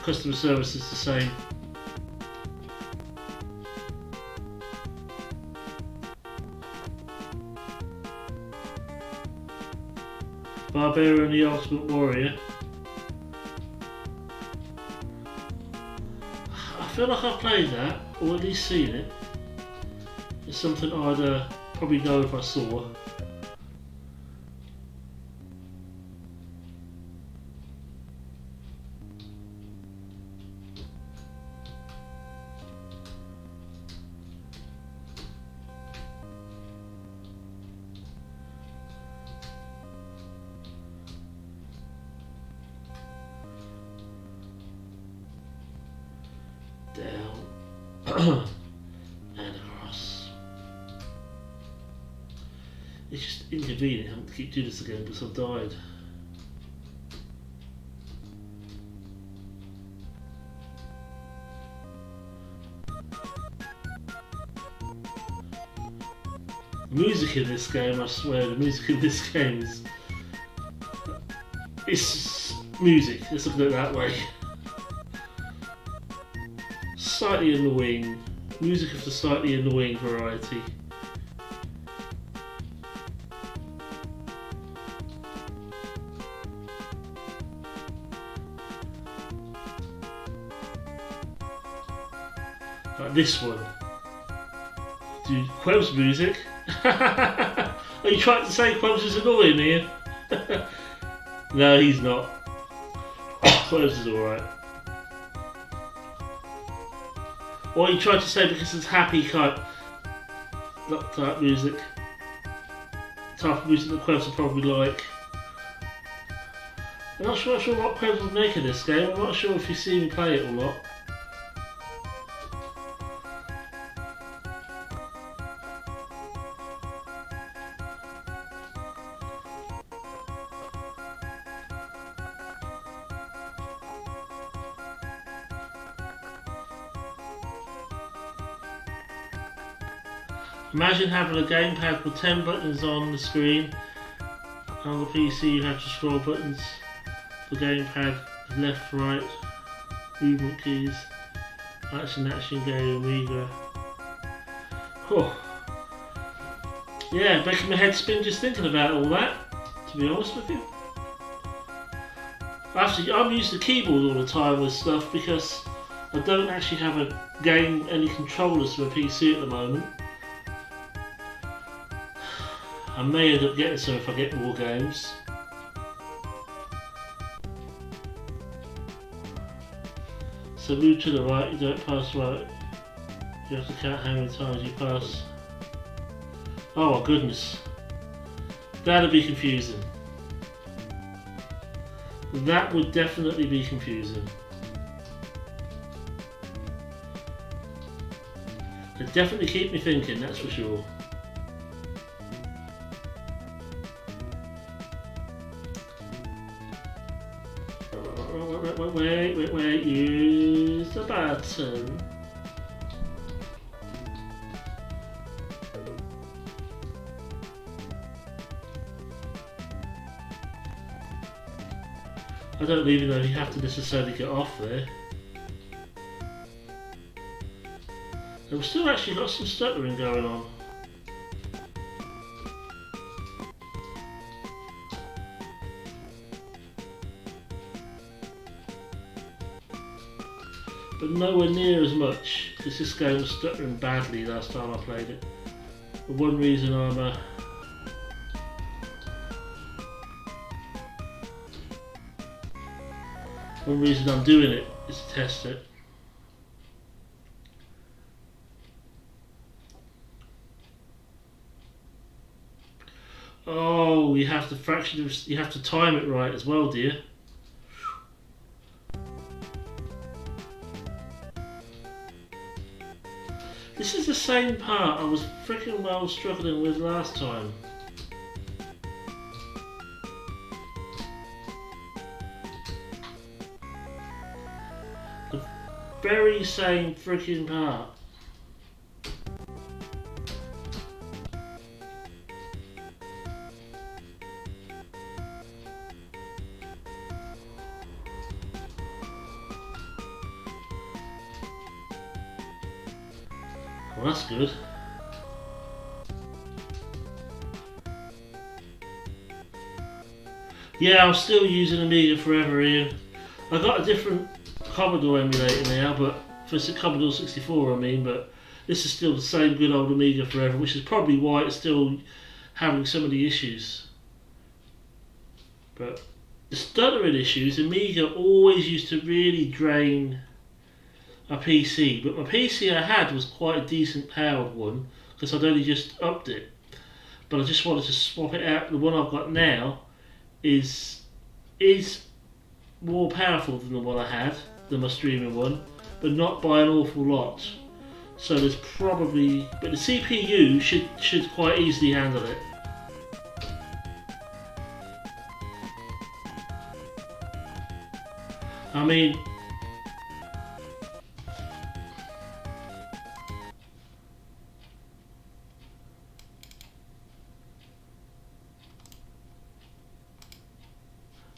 Customer service is the same. Barbarian the Ultimate Warrior. I feel like I've played that, or at least seen it. It's something I'd probably know if I saw. Down and across. It's just inconvenient having to keep doing this again because I've died. The music in this game, I swear, the music in this game is... It's music, let's look at it that way. Slightly annoying. Music of the slightly annoying variety. Like this one. Dude, Queb's music. Are you trying to say Queb's is annoying here? No, he's not. Queb's is alright. Or you tried to say because it's happy type music. Type of music that Quebs would probably like. I'm not sure what Quebs would make of this game. I'm not sure if you've seen me play it or not. Imagine having a gamepad with 10 buttons on the screen. On the PC you have to scroll buttons. The gamepad, left, right, movement keys, action, game, AMIGA. Oh. Yeah, making my head spin just thinking about all that, to be honest with you. Actually, I'm using the keyboard all the time with stuff because I don't actually have any controllers for a PC at the moment. I may end up getting some if I get more games. So move to the right, you don't pass right. You have to count how many times you pass. Oh my goodness. That'd be confusing. That would definitely be confusing. They definitely keep me thinking, that's for sure. Wait, use the button. I don't even know if you have to necessarily get off there. And we've still actually got some stuttering going on. But nowhere near as much, because this game was stuttering badly last time I played it. For one reason I'm doing it is to test it. Oh, you have to you have to time it right as well, dear. This is the same part I was freaking well struggling with last time. The very same freaking part. Well, that's good. Yeah, I'm still using Amiga Forever here. I got a different Commodore emulator now, but for Commodore 64 I mean, but this is still the same good old Amiga Forever, which is probably why it's still having some of the issues. But the stuttering issues, Amiga always used to really drain my PC, but my PC I had was quite a decent powered one because I'd only just upped it, but I just wanted to swap it out. The one I've got now is more powerful than the one I had, than my streaming one, but not by an awful lot. So there's probably, but the CPU should quite easily handle it. I mean,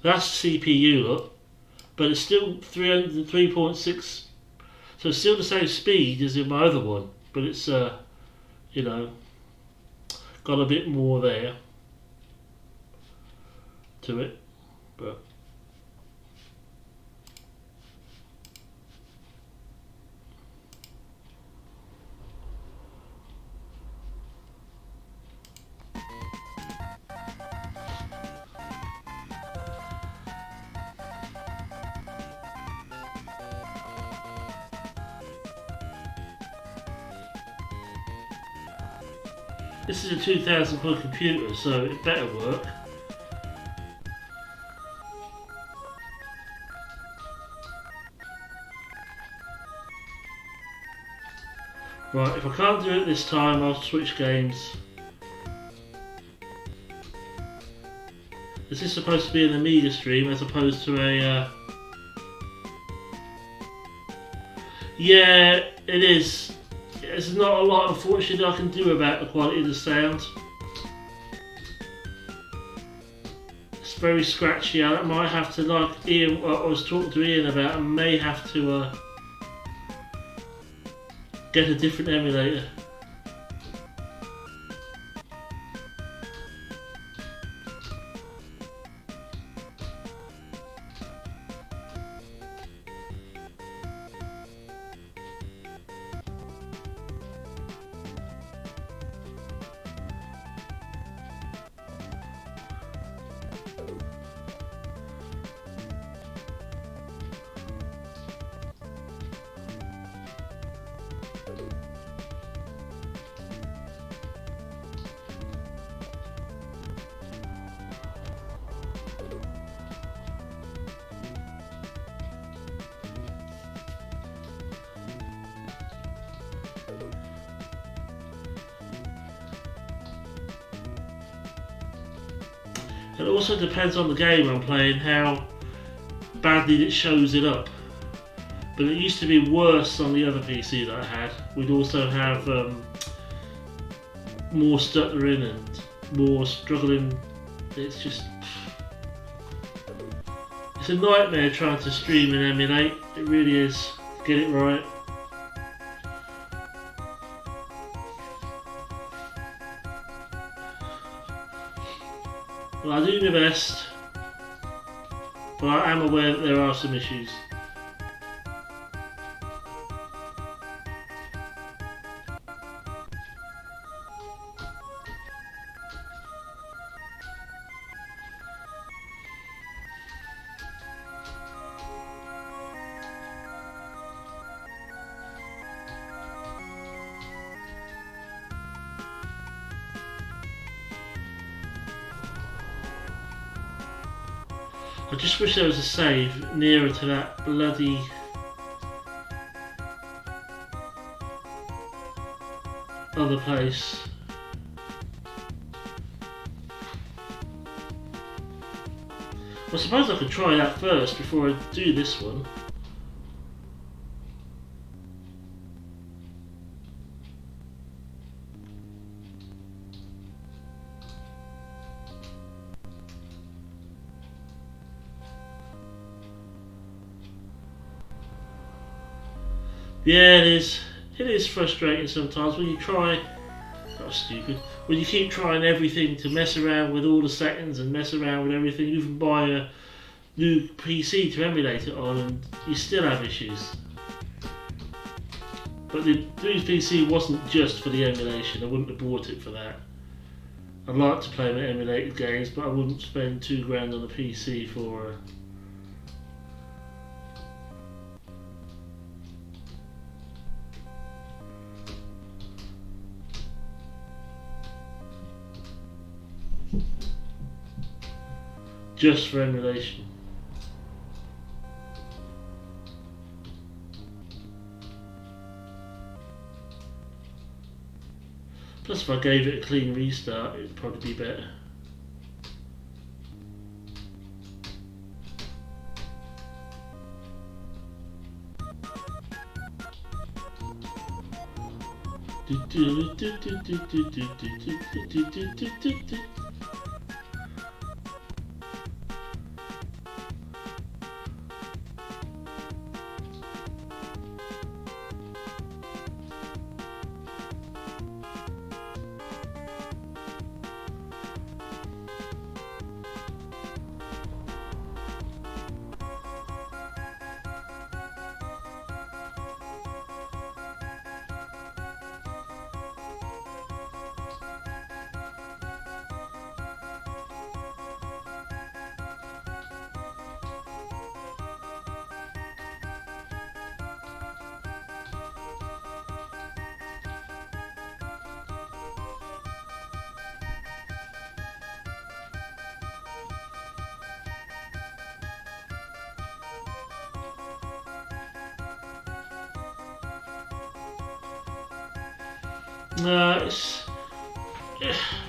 that's CPU, look, but it's still 303.6, so it's still the same speed as in my other one, but it's you know, got a bit more there to it, but this is a 2000 quid computer, so it better work. Right, if I can't do it this time, I'll switch games. This is supposed to be an Amiga stream as opposed to a... Yeah, it is. There's not a lot, unfortunately, I can do about the quality of the sound. It's very scratchy. I might have to, like Ian, I was talking to Ian about, I may have to get a different emulator. It also depends on the game I'm playing how badly it shows it up. But it used to be worse on the other PC that I had. We'd also have more stuttering and more struggling. It's just... It's a nightmare trying to stream and emulate. It really is. Get it right. Well, I do my best, but I am aware that there are some issues. I just wish there was a save nearer to that bloody other place. I suppose I could try that first before I do this one. Yeah, it is. It is frustrating sometimes when you try. That's stupid. When you keep trying everything to mess around with all the settings and mess around with everything, you can buy a new PC to emulate it on, and you still have issues. But the new PC wasn't just for the emulation. I wouldn't have bought it for that. I'd like to play my emulated games, but I wouldn't spend £2 on a PC for. Just for emulation. Plus, if I gave it a clean restart, it'd probably be better.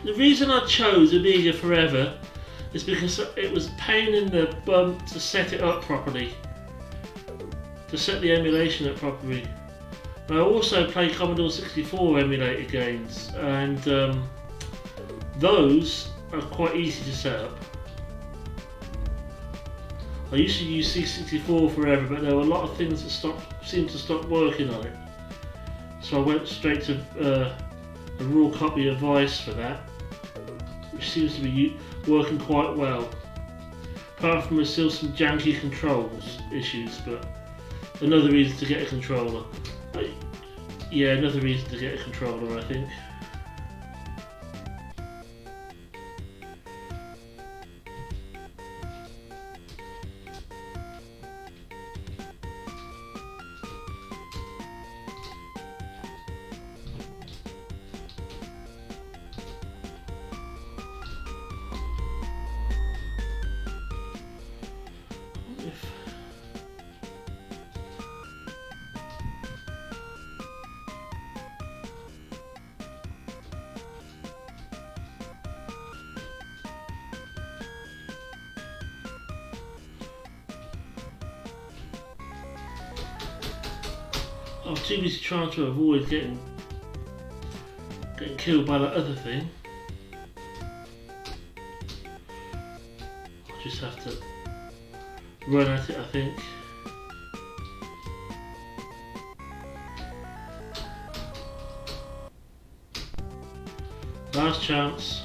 The reason I chose AMIGA Forever is because it was a pain in the bum to set it up properly, to set the emulation up properly. I also play Commodore 64 emulated games, and those are quite easy to set up. I used to use C64 Forever, but there were a lot of things that seemed to stop working on it. So I went straight to a raw copy of Vice for that, which seems to be working quite well. Apart from there's still some janky controls issues, but another reason to get a controller. Yeah, another reason to get a controller, I think. I was too busy trying to avoid getting killed by that other thing. I just have to run at it, I think. Last chance.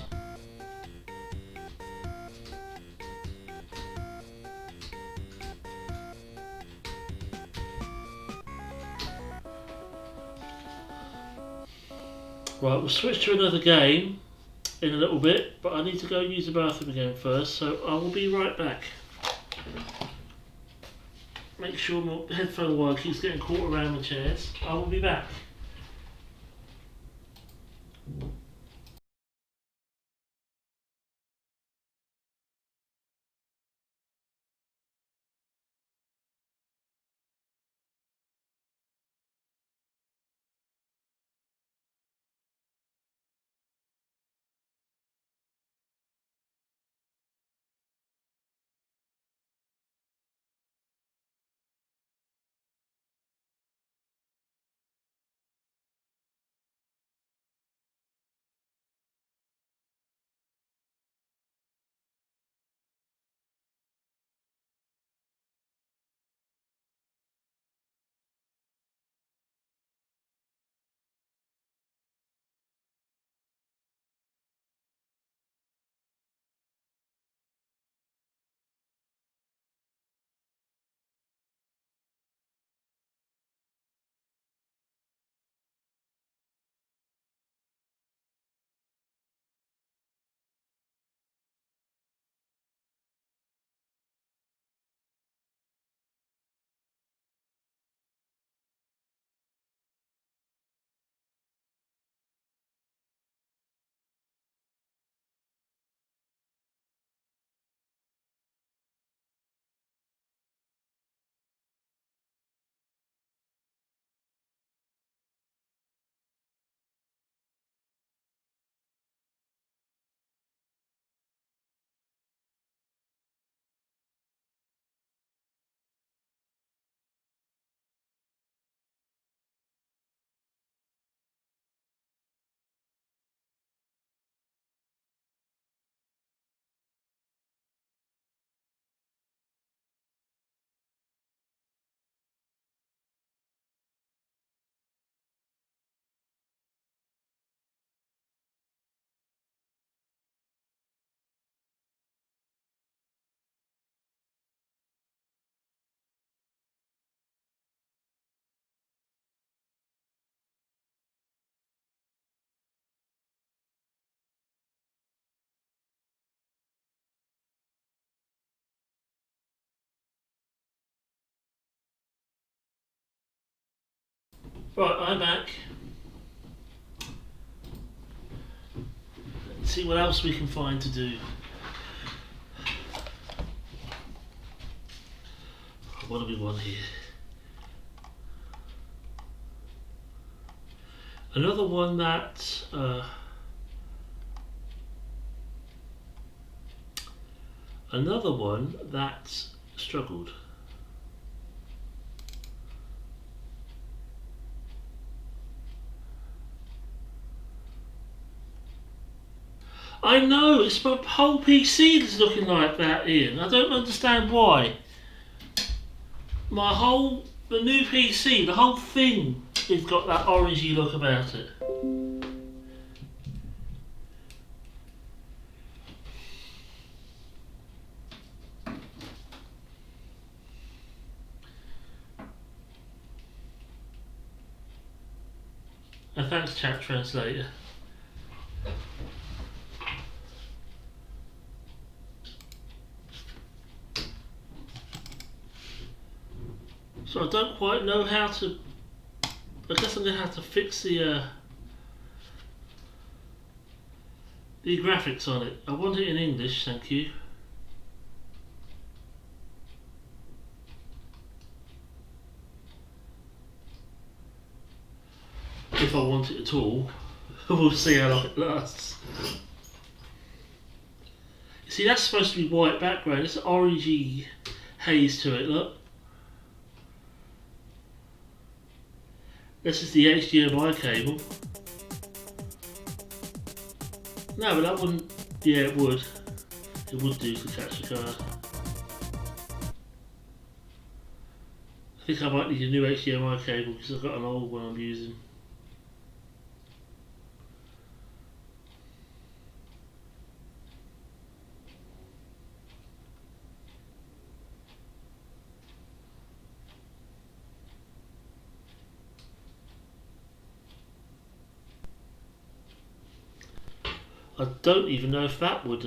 Right, we'll switch to another game in a little bit, but I need to go use the bathroom again first, so I will be right back. Make sure my headphone wire keeps getting caught around the chairs. I will be back. Right, I'm back. Let's see what else we can find to do. What do we want here? Another one that struggled. I know, it's my whole PC that's looking like that, Ian. I don't understand why. The new PC, the whole thing has got that orangey look about it. And thanks, chat translator. So I don't quite know how to. I guess I'm going to have to fix the graphics on it. I want it in English, thank you. If I want it at all. We'll see how long it lasts. You see, that's supposed to be white background. It's an orangey haze to it, look. This is the HDMI cable. No, but that wouldn't. Yeah, it would. It would do to catch the card. I think I might need a new HDMI cable because I've got an old one I'm using. I don't even know if that would.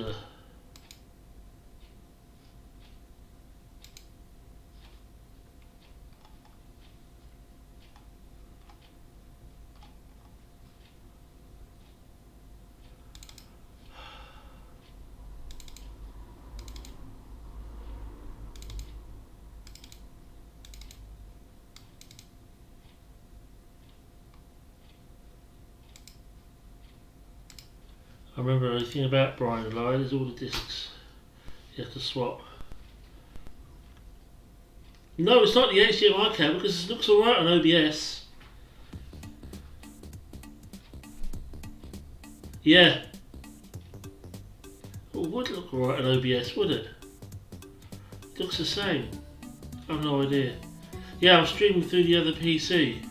I remember anything about Brian and Larry, there's all the discs you have to swap. No, it's not the HDMI cable because it looks alright on OBS. Yeah. It would look alright on OBS, would it? It looks the same. I have no idea. Yeah, I'm streaming through the other PC.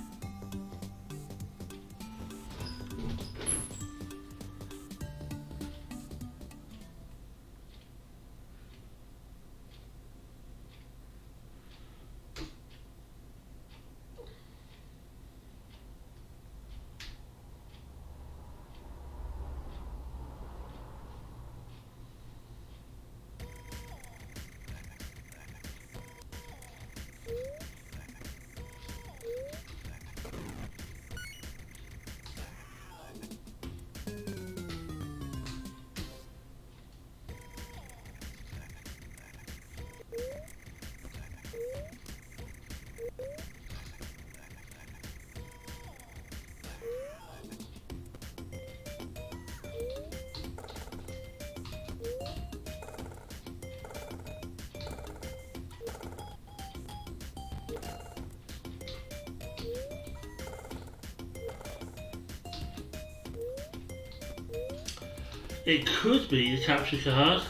It could be the capture card.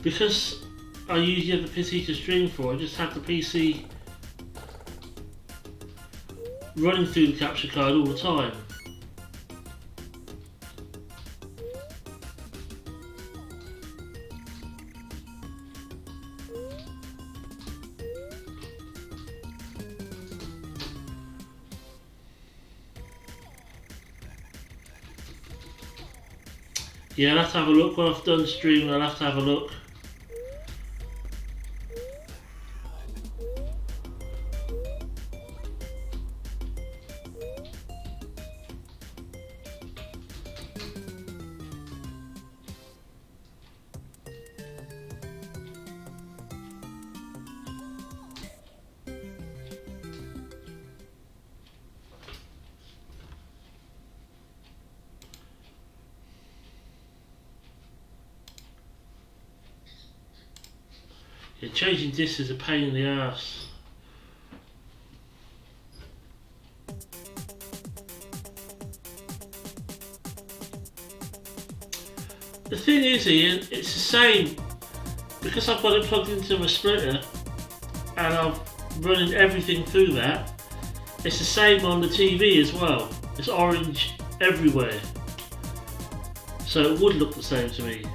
Because I use the other PC to stream for, I just have the PC running through the capture card all the time. Yeah, I'll have to have a look when I've done streaming. I'll have to have a look. Yeah, changing discs is a pain in the ass. The thing is, Ian, it's the same because I've got it plugged into my splitter and I'm running everything through that. It's the same on the TV as well. It's orange everywhere, so it would look the same to me.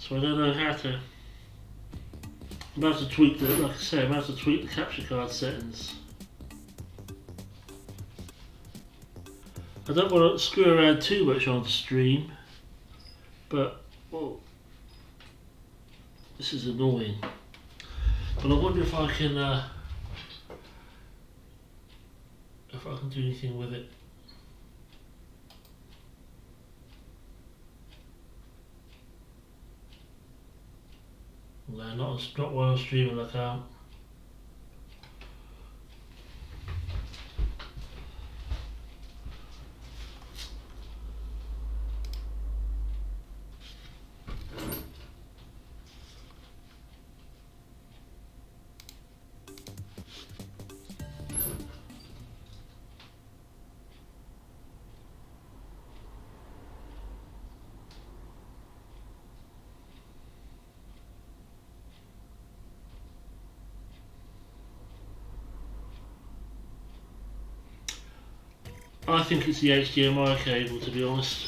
So I don't know how to. I'm about to tweak the, like I say, I'm about to tweak the capture card settings. I don't want to screw around too much on stream, but well, this is annoying. But I wonder if I can do anything with it. No, not while I'm streaming. I can't. I think it's the HDMI cable, to be honest.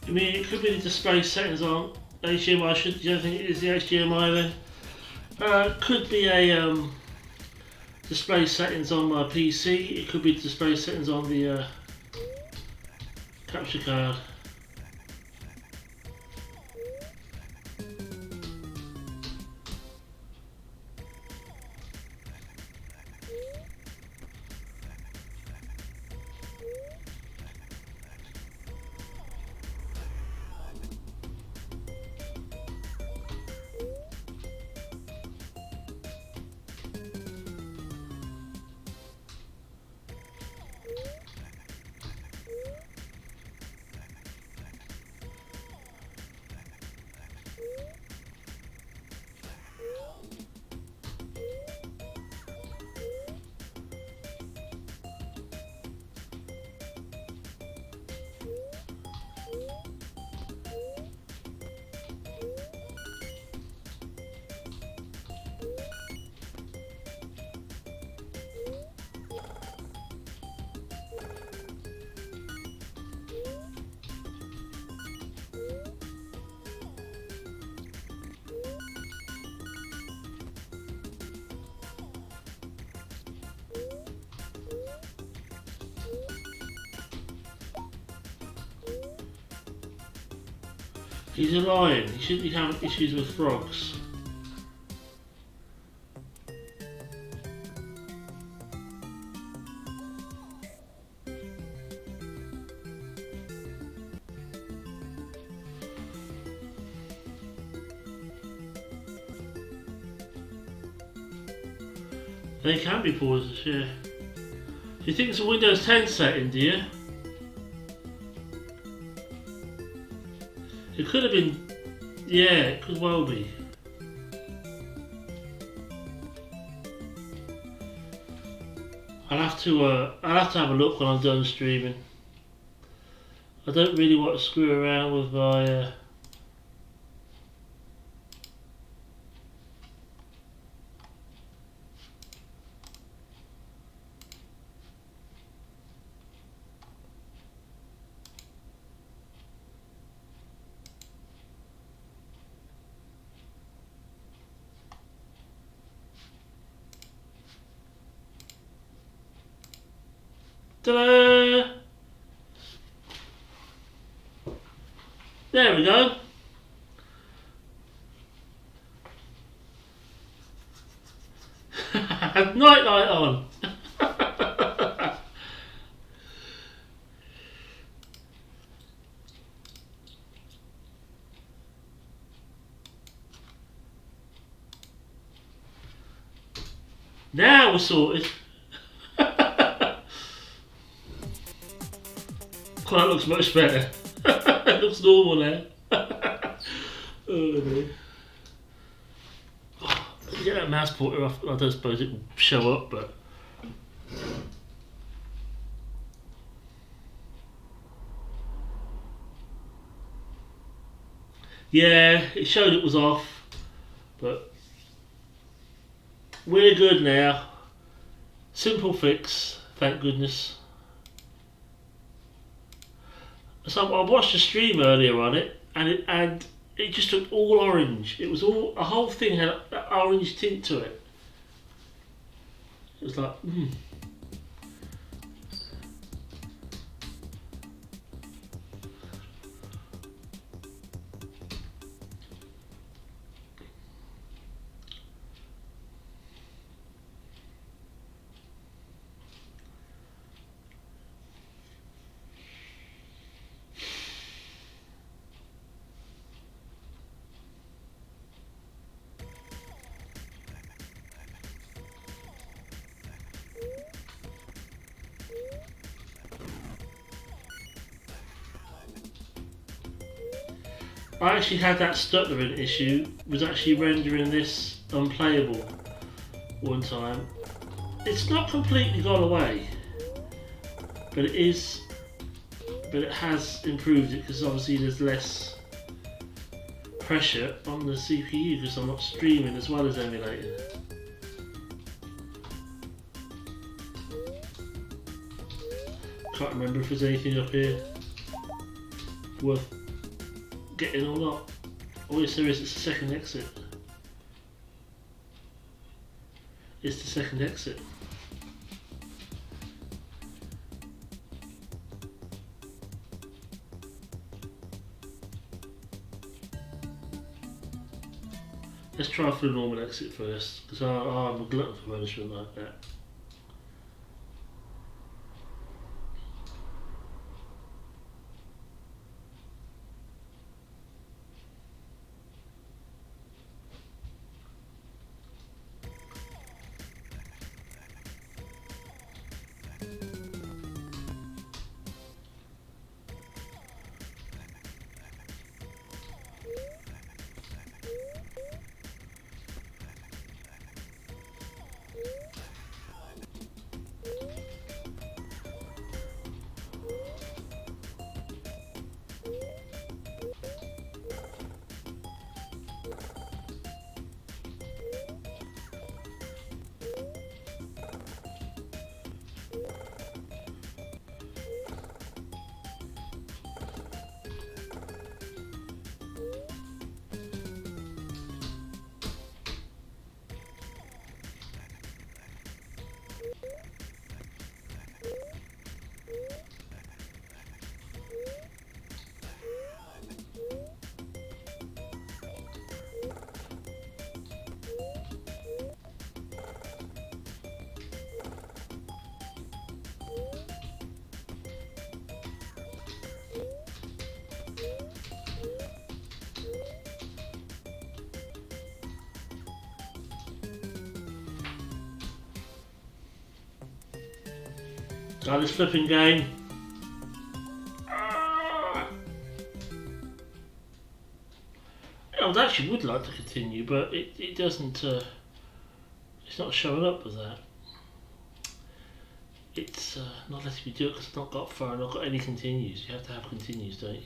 I mean, it could be the display settings on HDMI. You don't think it is the HDMI then? Could be a display settings on my PC. It could be display settings on the capture card. He's a lion. He shouldn't be having issues with frogs. They can be pauses, yeah. Do you think it's a Windows 10 setting, do you? It could have been, yeah, it could well be. I'll have to have a look when I'm done streaming. I don't really want to screw around with my Ta-da! There we go. Night light on. Now we're sorted. Quite looks much better. It looks normal now. Oh dear. Get that mouse pointer off. I don't suppose it will show up, but yeah, it showed it was off, but we're good now. Simple fix, thank goodness. So I watched a stream earlier on it, and it just looked all orange. It was all, the whole thing had an orange tint to it. It was like, I actually had that stuttering issue, was actually rendering this unplayable one time. It's not completely gone away, but it has improved it because obviously there's less pressure on the CPU because I'm not streaming as well as emulating. Can't remember if there's anything up here worth getting or not. Oh yes, there is. It's the second exit. It's the second exit. Let's try for the normal exit first, because I'm a glutton for punishment like that. Got this flipping game. I actually would like to continue, but it doesn't. It's not showing up as that. It's not letting me do it because I've not got far and I've not got any continues. You have to have continues, don't you?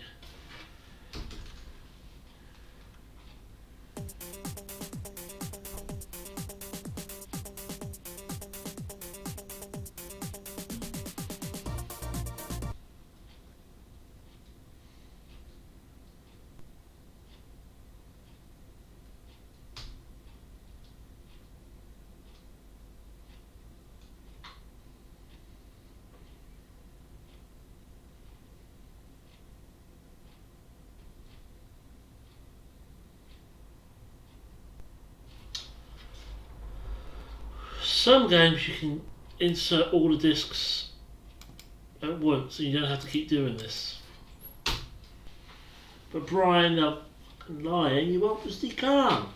Some games you can insert all the discs at once and you don't have to keep doing this. But Brian, I'm lying, you obviously can't.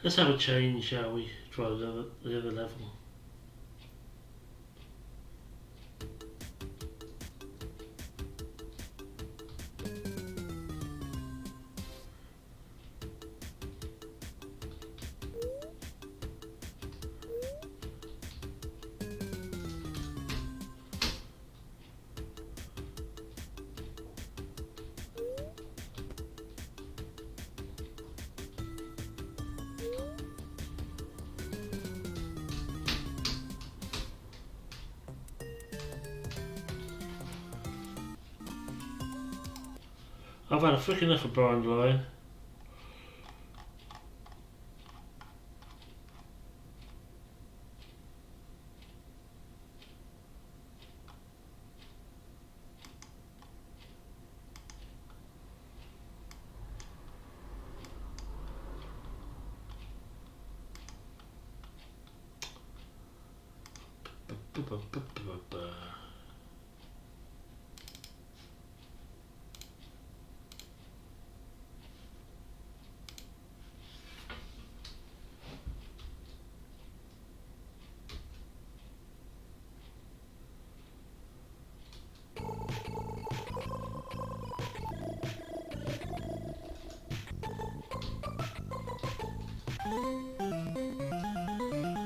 Let's have a change, shall we? Try the other level. I've had a freaking enough of Brian Line.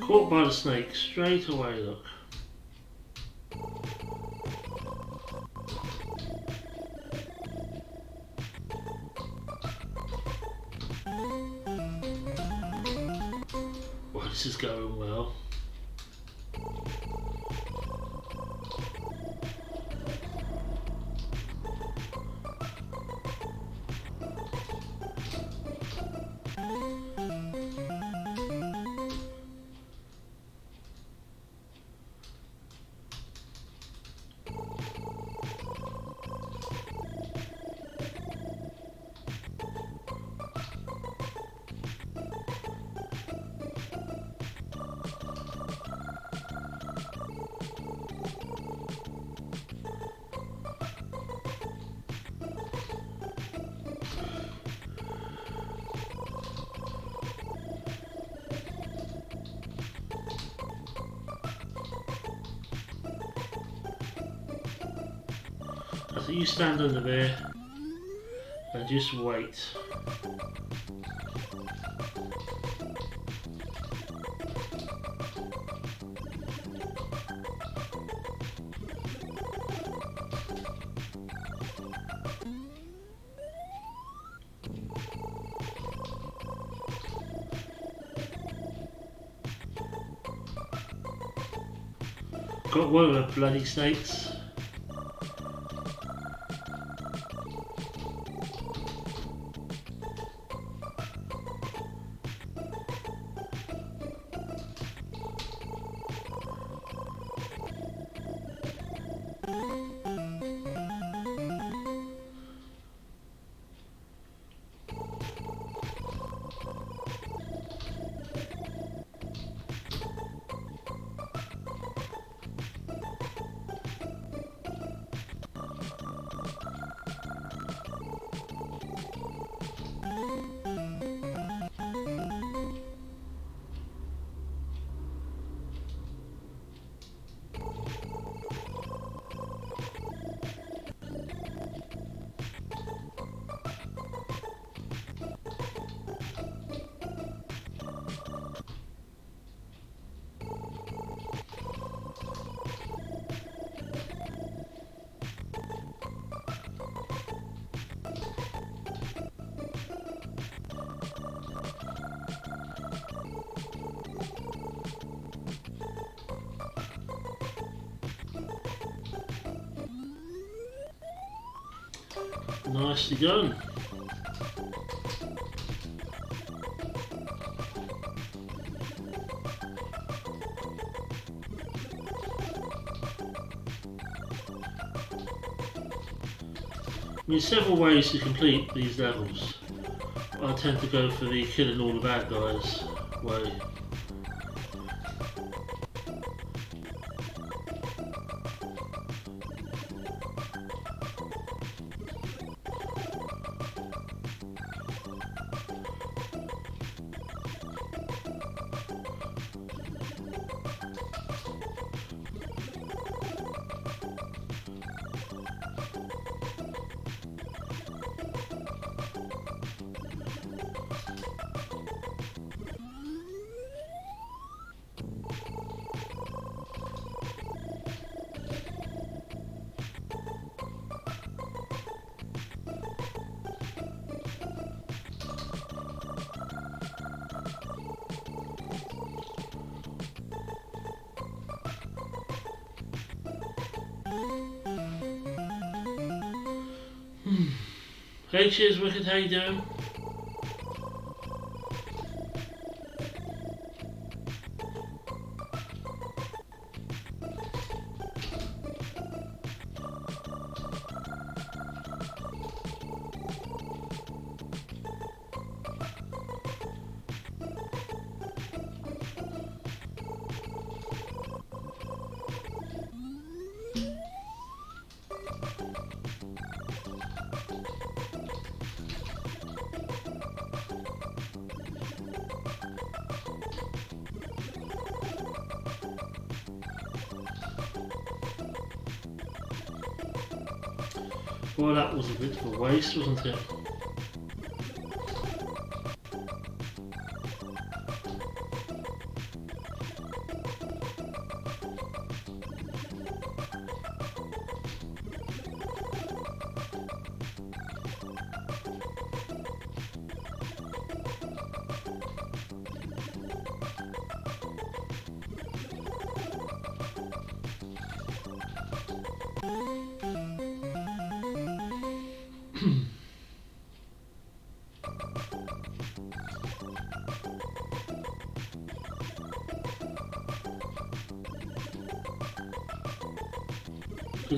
Caught by the snake straight away, look. Well, this is going well. So you stand under there and just wait. Got one of the bloody snakes. Nicely done. I mean, several ways to complete these levels. I tend to go for the killing all the bad guys way. Hey, cheers, Wicked, how you doing? Well, that was a bit of a waste, wasn't it?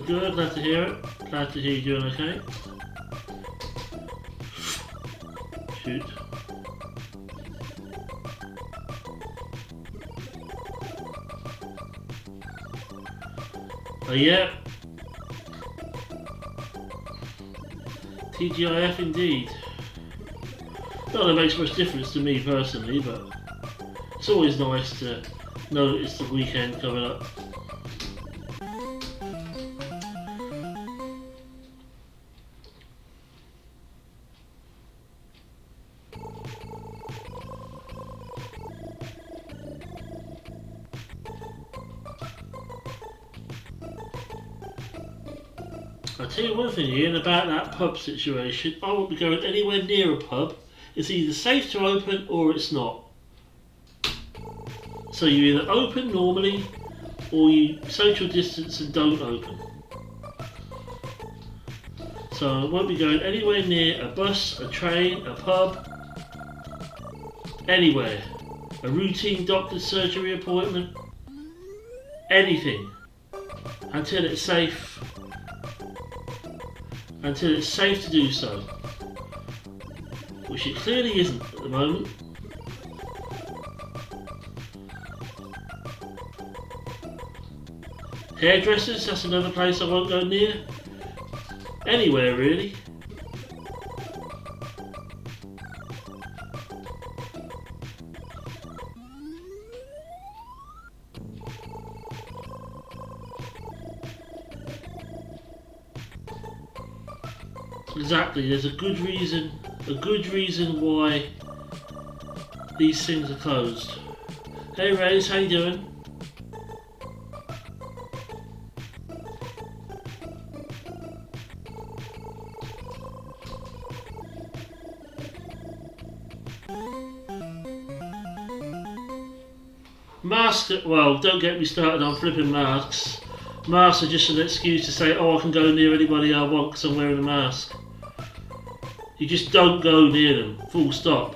Good, glad to hear it. Glad to hear you doing okay. Shoot. Oh yeah. TGIF indeed. Not that it makes much difference to me personally, but it's always nice to know that it's the weekend coming up. I'll tell you one thing, Ian, about that pub situation. I won't be going anywhere near a pub. It's either safe to open or it's not. So you either open normally or you social distance and don't open. So I won't be going anywhere near a bus, a train, a pub, anywhere. A routine doctor's surgery appointment, anything, until it's safe. Until it's safe to do so, which it clearly isn't at the moment. Hairdressers, that's another place I won't go near. Anywhere really. Exactly, there's a good reason why these things are closed. Hey Rays, how you doing? Masks, well, don't get me started on flipping masks. Masks are just an excuse to say, oh, I can go near anybody I want because I'm wearing a mask. You just don't go near them, full stop.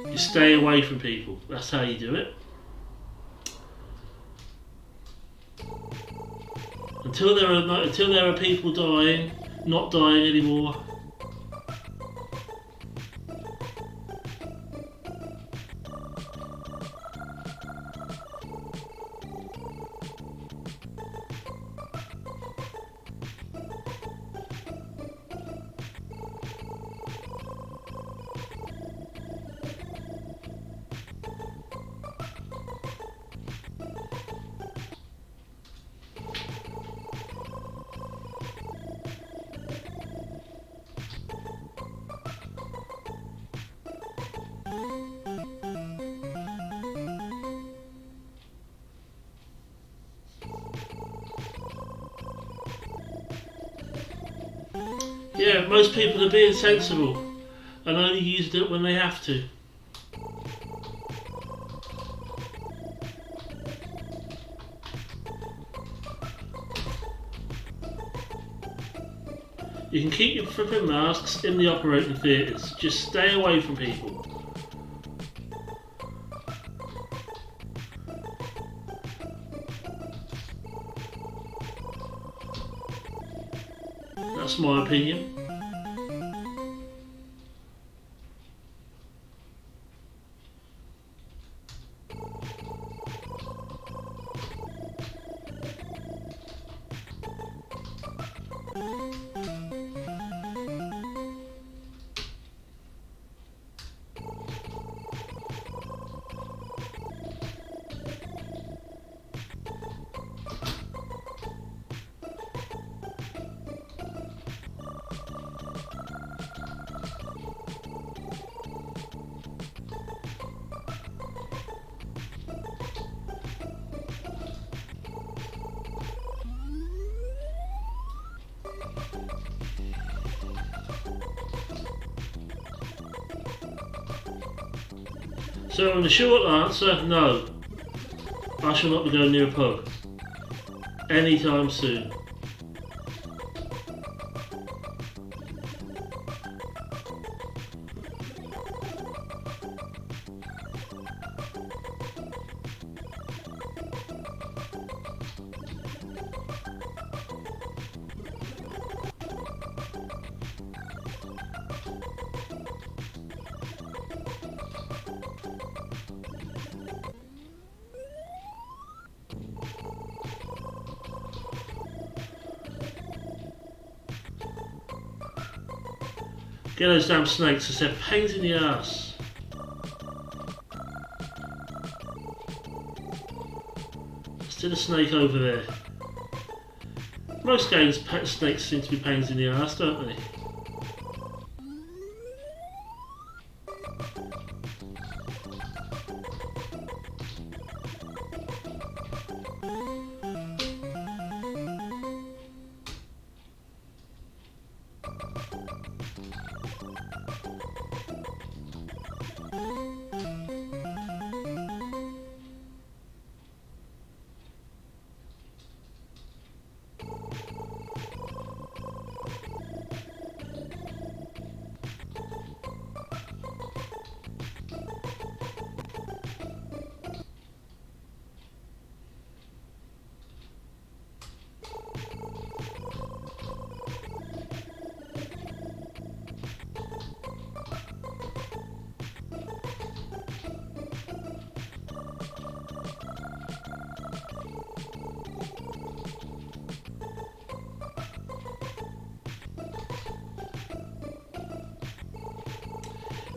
You stay away from people, that's how you do it. Until there are people dying, not dying anymore. Yeah, most people are being sensible and only using it when they have to. You can keep your flipping masks in the operating theatres, just stay away from people. That's my opinion. So in the short answer, no. I shall not be going near a pub anytime soon. Get those damn snakes, I said, pains in the ass. Still a snake over there. Most games, snakes seem to be pains in the ass, don't they?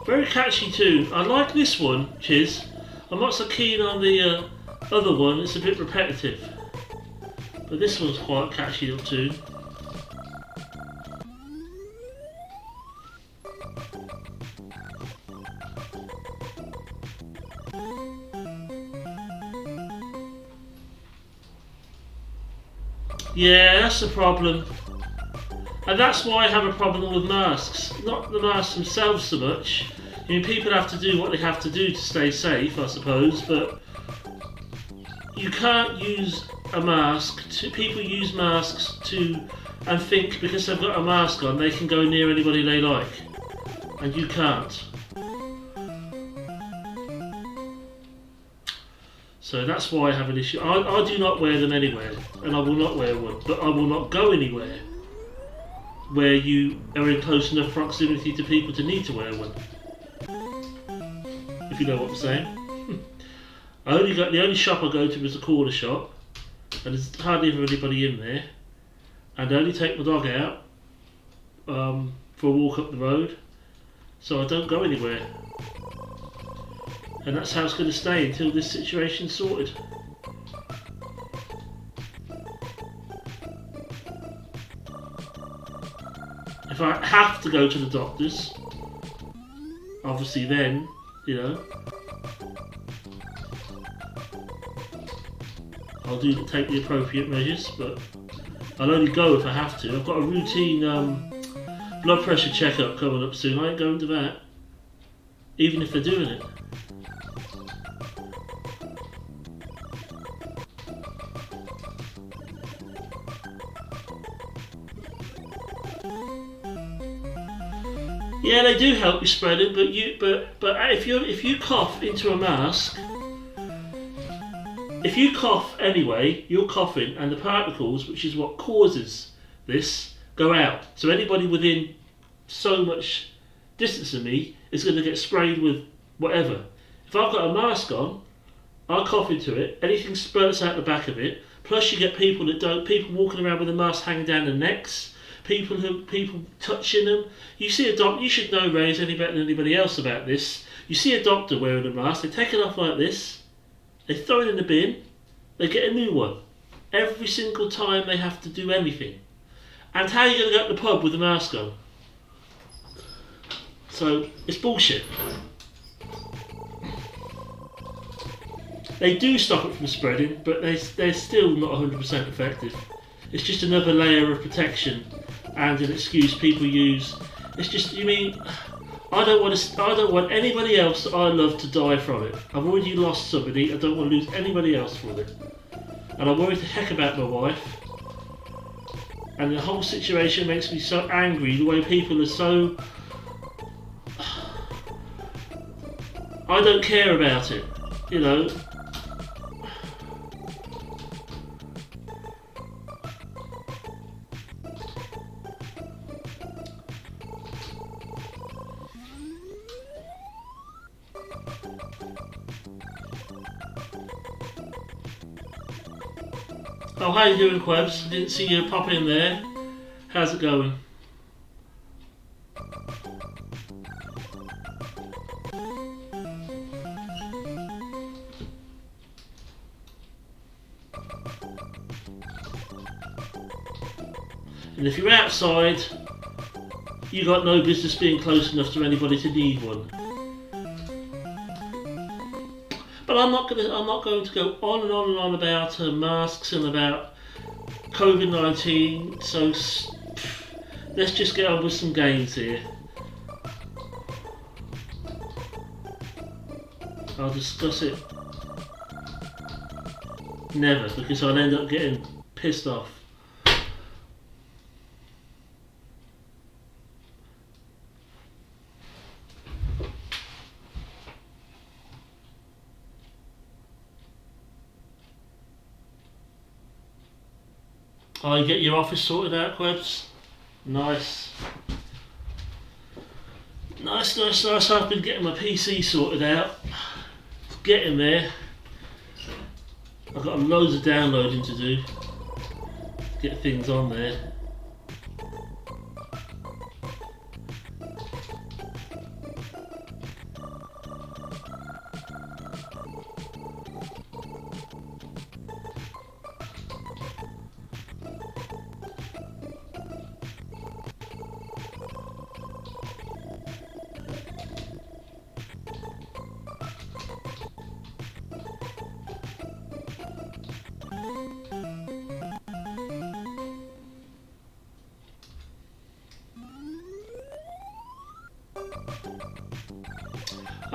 Very catchy tune. I like this one, Chiz. I'm not so keen on the other one, it's a bit repetitive. But this one's quite a catchy little tune. Yeah, that's the problem. And that's why I have a problem with masks. Not the masks themselves so much. I mean, people have to do what they have to do to stay safe, I suppose, but you can't use a mask to... People use masks to... and think because they've got a mask on they can go near anybody they like. And you can't. So that's why I have an issue. I do not wear them anywhere, and I will not wear one. But I will not go anywhere where you are in close enough proximity to people to need to wear one. If you know what I'm saying. The only shop I go to is a corner shop, and there's hardly ever anybody in there. And I only take my dog out for a walk up the road, so I don't go anywhere. And that's how it's going to stay until this situation's sorted. If I have to go to the doctors, obviously then, you know, I'll take the appropriate measures, but I'll only go if I have to. I've got a routine blood pressure checkup coming up soon. I ain't going to that, even if they're doing it. Yeah, they do help you spread it, but if you cough into a mask, if you cough anyway, you're coughing, and the particles, which is what causes this, go out. So anybody within so much distance of me is going to get sprayed with whatever. If I've got a mask on, I cough into it, anything spurts out the back of it. Plus, you get people walking around with a mask hanging down their necks. People touching them. You see a doctor. You should know, Ray, any better than anybody else about this. You see a doctor wearing a mask. They take it off like this. They throw it in the bin. They get a new one every single time they have to do anything. And how are you going to go to the pub with a mask on? So it's bullshit. They do stop it from spreading, but they're still not 100% effective. It's just another layer of protection and an excuse people use. It's just, you mean, I don't want anybody else that I love to die from it. I've already lost somebody. I don't want to lose anybody else from it. And I worry the heck about my wife. And the whole situation makes me so angry. The way people are so... I don't care about it, you know. Oh, how you doing, Quebs? Didn't see you pop in there. How's it going? And if you're outside, you got no business being close enough to anybody to need one. But I'm not going to go on and on and on about masks and about COVID-19. So let's just get on with some games here. I'll discuss it. Never, because I'll end up getting pissed off. Oh, you get your office sorted out, Quebs? Nice. Nice. I've been getting my PC sorted out. It's getting there. I've got loads of downloading to do. Get things on there.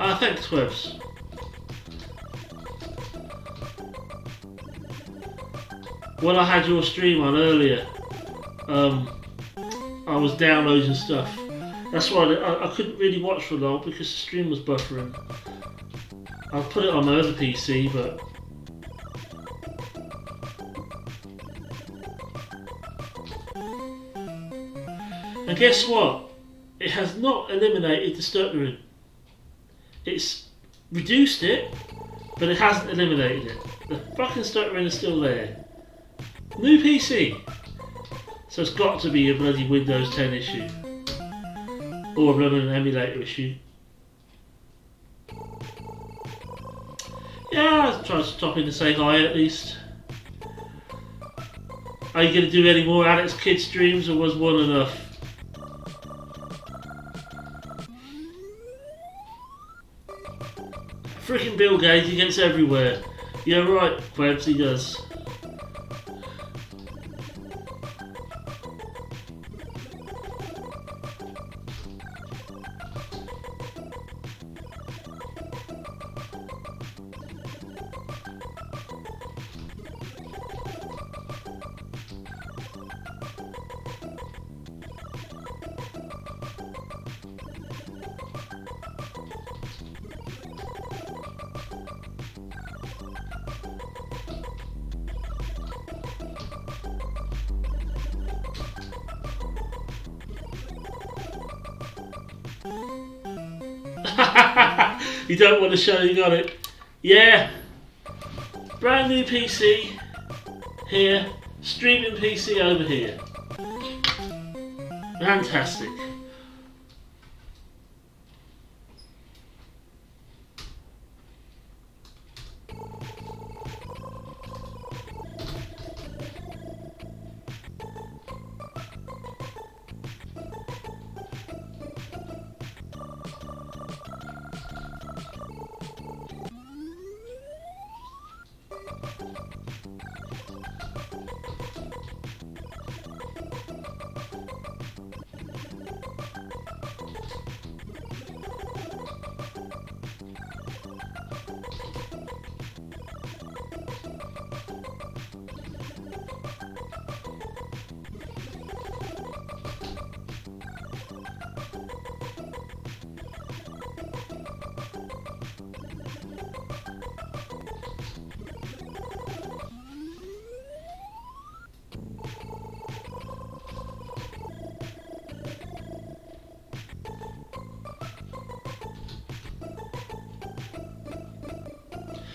Ah, thanks, Webs. When I had your stream on earlier, I was downloading stuff. That's why I couldn't really watch for long because the stream was buffering. I'll put it on my other PC, but and guess what? It has not eliminated the stuttering. It's reduced it, but it hasn't eliminated it. The fucking stuttering is still there. New PC. So it's got to be a bloody Windows 10 issue. Or running an emulator issue. Yeah, I'll try to stop in to say hi at least. Are you going to do any more Alex Kidd streams, or was one enough? Freaking Bill Gates, he gets everywhere. Yeah, right, Webs, he does. You don't want to show you got it. Yeah. Brand new PC here. Streaming PC over here. Fantastic.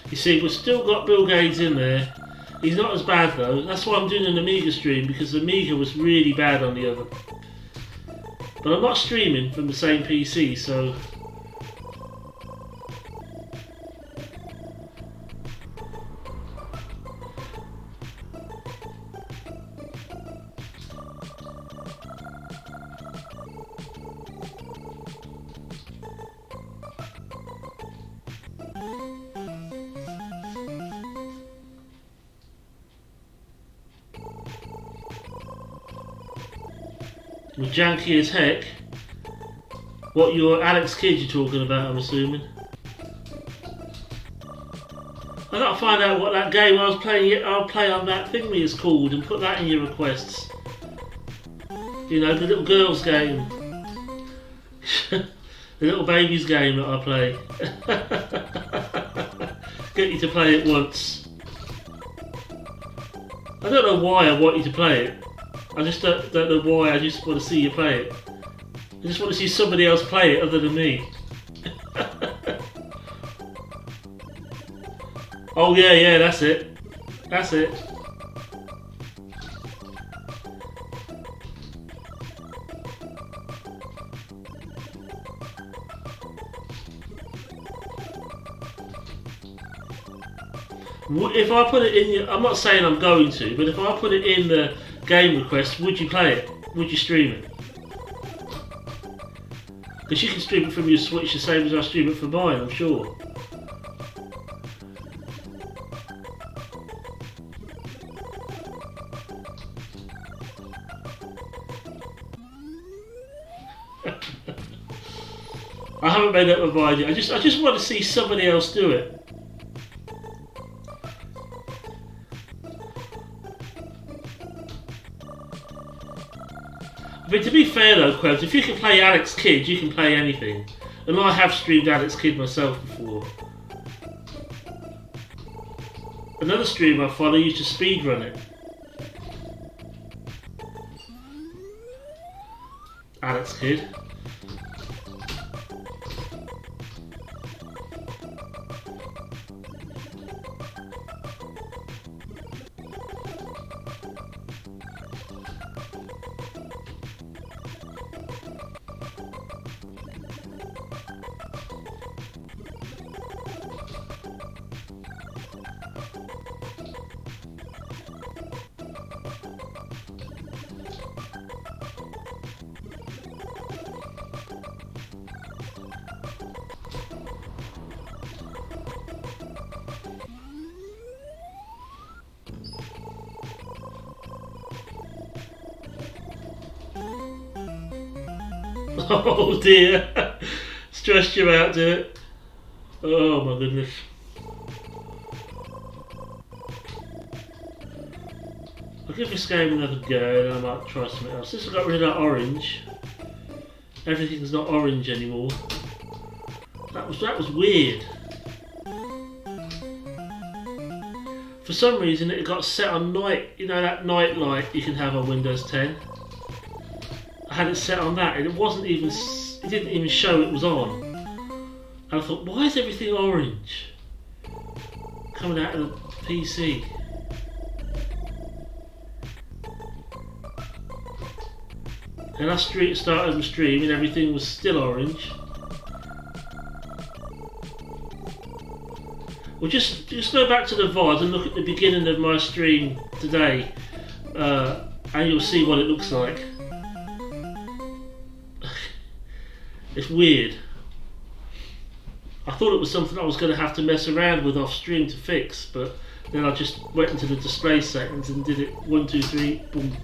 You see, we've still got Bill Gates in there. He's not as bad though. That's why I'm doing an Amiga stream, because the Amiga was really bad on the other. But I'm not streaming from the same PC, so... With janky as heck. What, your Alex Kidd you're talking about, I'm assuming? I gotta find out what that game I was playing. I'll play on that thingy is called and put that in your requests. You know, the little girls game. The little babies game that I play. Get you to play it once. I don't know why I want you to play it. I just don't know why, I just want to see you play it. I just want to see somebody else play it other than me. Oh yeah, that's it. That's it. If I put it in, I'm not saying I'm going to, but if I put it in the game request, would you play it? Would you stream it? Because you can stream it from your Switch the same as I stream it from mine, I'm sure. I haven't made up my mind yet. I just want to see somebody else do it. I mean, to be fair though, Quebs, if you can play Alex Kidd, you can play anything. And I have streamed Alex Kidd myself before. Another streamer I follow used to speedrun it. Alex Kidd. Oh dear. Stressed you out, did it? Oh my goodness. I'll give this game another go and I might try something else. Since I got rid of that orange, everything's not orange anymore. That was weird. For some reason it got set on night, you know that night light you can have on Windows 10. I had it set on that and it didn't even show it was on. And I thought, why is everything orange coming out of the PC? And I started the stream and everything was still orange. Well, just go back to the VOD and look at the beginning of my stream today, and you'll see what it looks like. It's weird. I thought it was something I was going to have to mess around with off stream to fix, but then I just went into the display settings and did it 1, 2, 3, boom.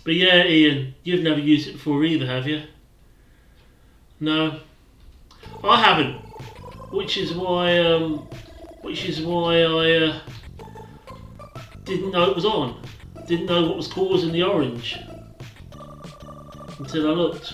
But yeah, Ian, you've never used it before either, have you? No, I haven't. Which is why I didn't know it was on. Didn't know what was causing the orange until I looked.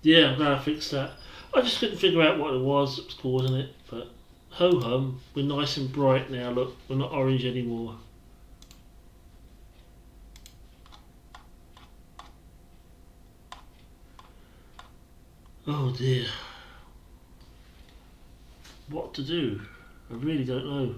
Yeah, I'm glad I fixed that. I just couldn't figure out what it was that was causing it, but ho hum, we're nice and bright now, look, we're not orange anymore. Oh dear. what to do. I really don't know.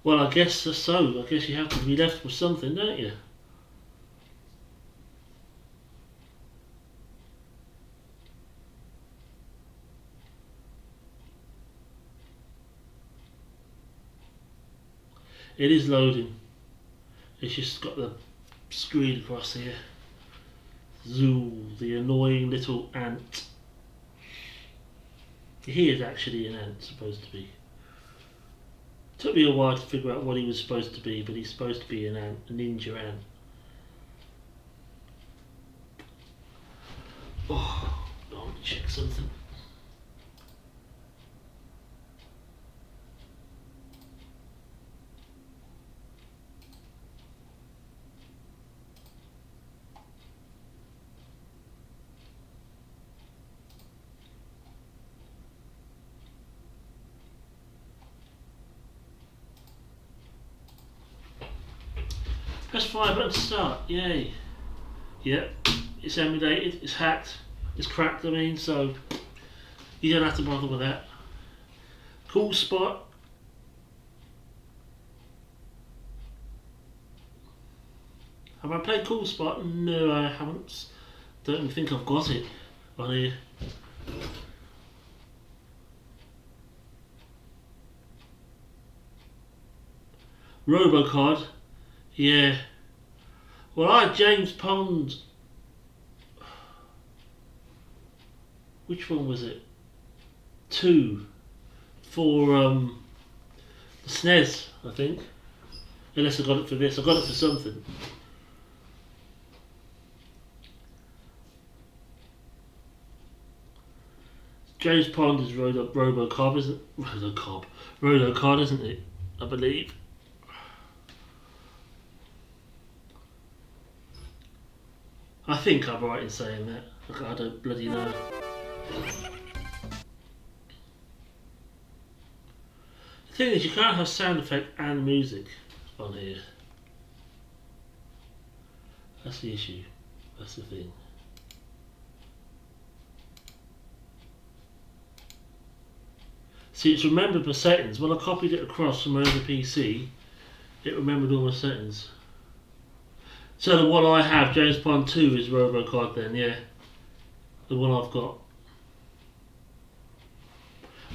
Well, I guess so. I guess you have to be left with something, don't you? It is loading. It's just got the screen across here. Zool, the annoying little ant. He is actually an ant, supposed to be. Took me a while to figure out what he was supposed to be, but he's supposed to be an ant, a ninja ant. Oh, I want to check something. Press 5 button to start, yay. Yep, it's emulated, it's hacked, it's cracked I mean, so you don't have to bother with that. Cool spot. Have I played Cool Spot? No, I haven't. Don't even think I've got it on here. Robocod. Yeah. Well, I had James Pond. Which one was it? 2 for the SNES, I think. Unless I got it for this. I got it for something. James Pond is Robocop, isn't it? Robocod, isn't it? I believe. I think I'm right in saying that. I don't bloody know. The thing is, you can't have sound effect and music on here. That's the issue. That's the thing. See, it's remembered my settings. When I copied it across from my other PC, it remembered all my settings. So the one I have, James Bond 2, is Robocod then, yeah. The one I've got.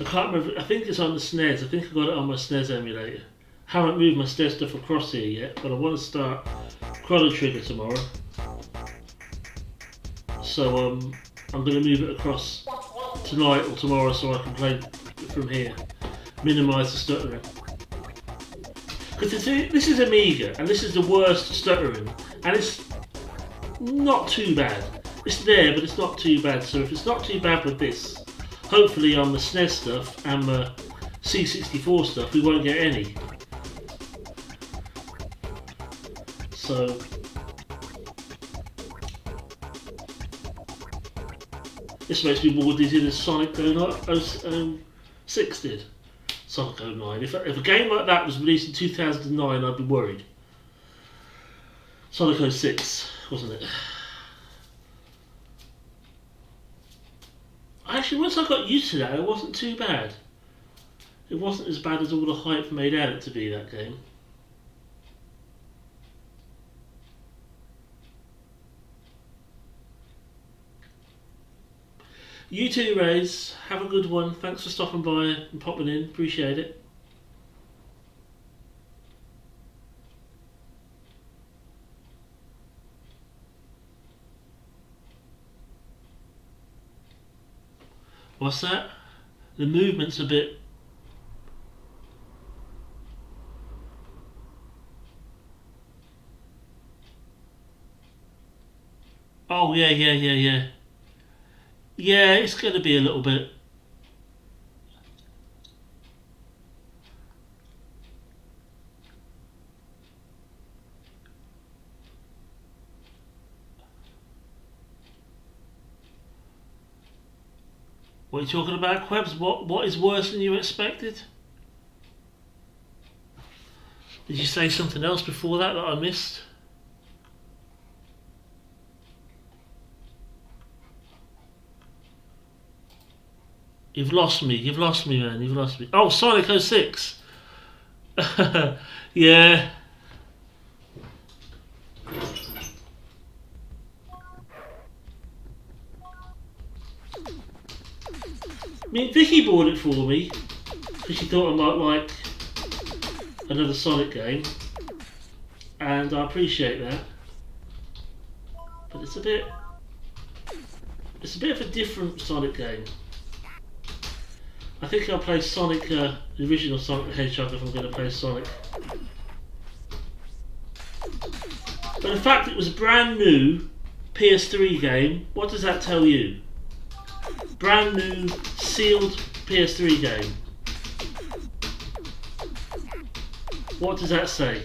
I can't remember, I think it's on the SNES. I think I got it on my SNES emulator. Haven't moved my SNES stuff across here yet, but I want to start Chrono Trigger tomorrow. So I'm going to move it across tonight or tomorrow so I can play it from here. Minimise the stuttering. Because this is Amiga, and this is the worst stuttering, and it's not too bad. It's there, but it's not too bad. So if it's not too bad with this, hopefully on the SNES stuff and the C64 stuff, we won't get any. So this makes me more dizzy than Sonic 06 did. Sonic 09. If a game like that was released in 2009, I'd be worried. Sonic 06, wasn't it? Actually, once I got used to that, it wasn't too bad. It wasn't as bad as all the hype made out it to be, that game. You too, Rays. Have a good one. Thanks for stopping by and popping in. Appreciate it. What's that? The movement's a bit. Oh yeah, yeah, yeah, yeah. Yeah, it's going to be a little bit. What are you talking about, Quebs? What is worse than you expected? Did you say something else before that I missed? You've lost me. You've lost me, man. You've lost me. Oh, Sonic 06. Yeah. I mean, Vicky bought it for me because she thought I might like another Sonic game, and I appreciate that. But it's a bit of a different Sonic game. I think I'll play Sonic, the original Sonic the Hedgehog, if I'm going to play Sonic. But the fact it was a brand new PS3 game, what does that tell you? Brand new, sealed PS3 game. What does that say?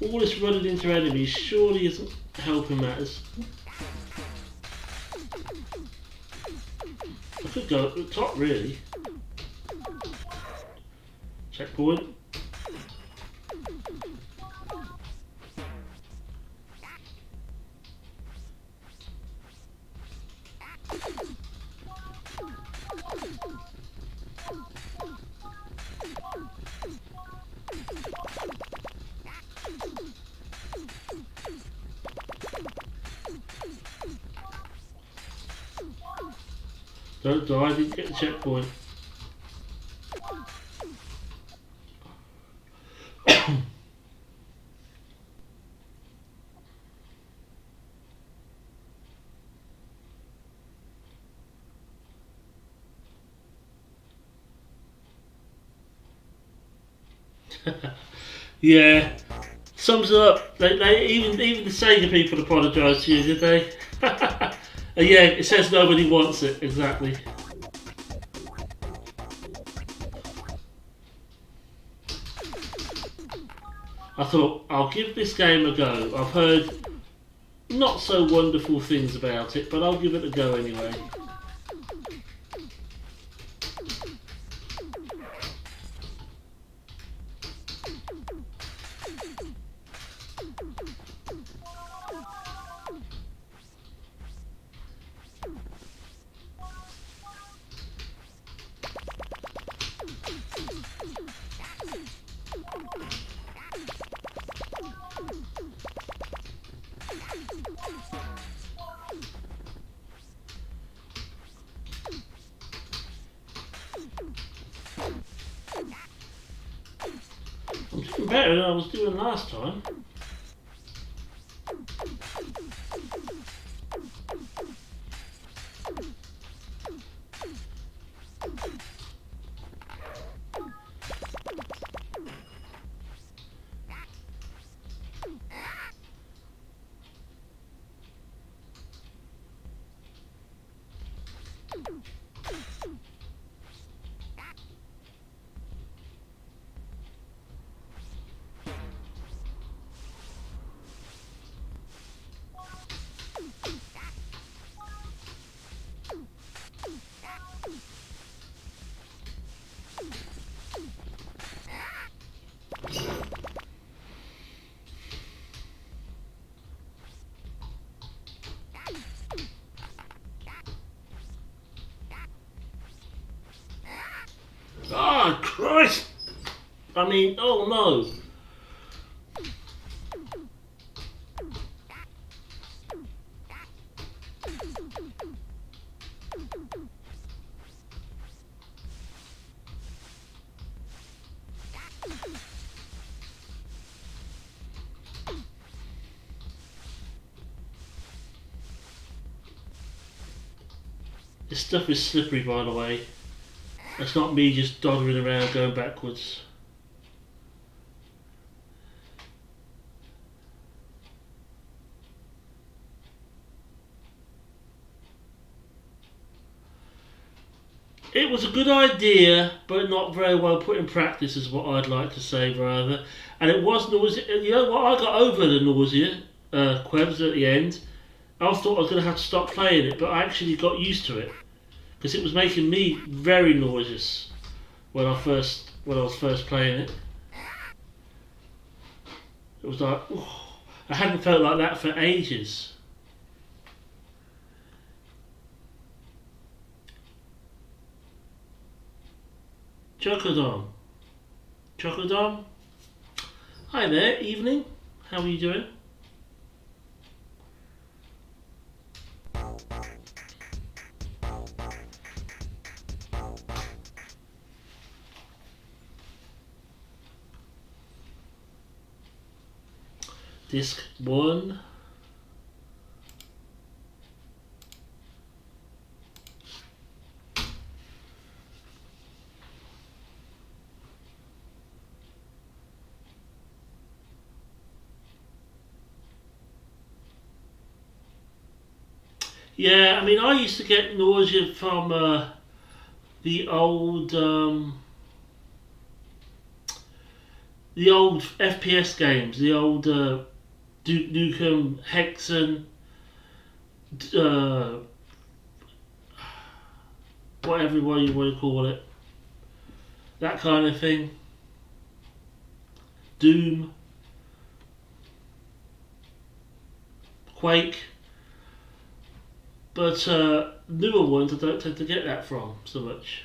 All this running into enemies surely isn't helping matters. I could go at the top, really. Checkpoint. Don't die, I didn't get the checkpoint. Yeah, sums it up. Even the Sega people apologised to you, did they? Yeah, it says nobody wants it, exactly. I thought, I'll give this game a go. I've heard not so wonderful things about it, but I'll give it a go anyway. I'm doing better than I was doing last time. Ah, Christ! I mean, oh no! This stuff is slippery, by the way. That's not me just doddering around going backwards. It was a good idea, but not very well put in practice, is what I'd like to say, rather. And it was nausea. You know what? I got over the nausea, quebs at the end. I thought I was going to have to stop playing it, but I actually got used to it because it was making me very nauseous when I was first playing it. It was like, ooh, I hadn't felt like that for ages. Chocodom. Chocodom? Hi there, evening. How are you doing? Disc 1. Yeah, I mean, I used to get nausea from the old FPS games, the old Duke Nukem, Hexen, uh, whatever you want to call it, that kind of thing. Doom, Quake. But newer ones I don't tend to get that from so much.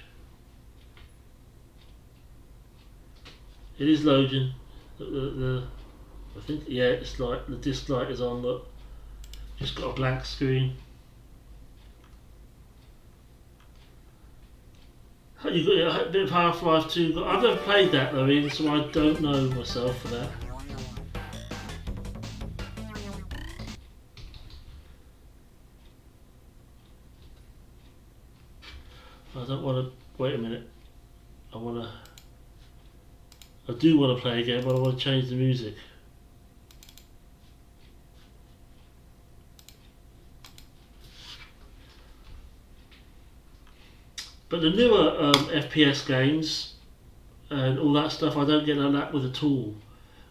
It is loading. I think, yeah, it's like the disc light is on. Look, just got a blank screen. You got a bit of Half-Life 2. I've never played that though, Ian, so I don't know myself for that. I don't want to. Wait a minute. I do want to play again, but I want to change the music. But the newer FPS games and all that stuff, I don't get like that with at all.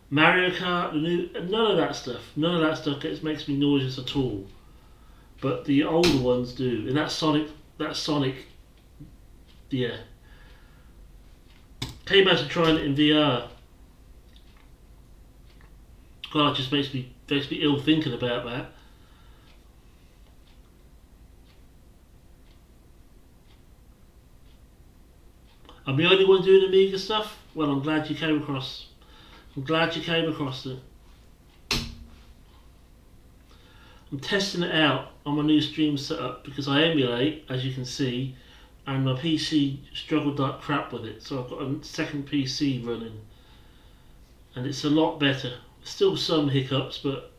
Mario Kart, none of that stuff. None of that stuff makes me nauseous at all. But the older ones do, and that Sonic, yeah. Can you imagine trying it in VR? God, it just makes me ill thinking about that. I'm the only one doing Amiga stuff? Well, I'm glad you came across. I'm glad you came across it. I'm testing it out on my new stream setup because I emulate, as you can see, and my PC struggled like crap with it, so I've got a second PC running, and it's a lot better. Still some hiccups, but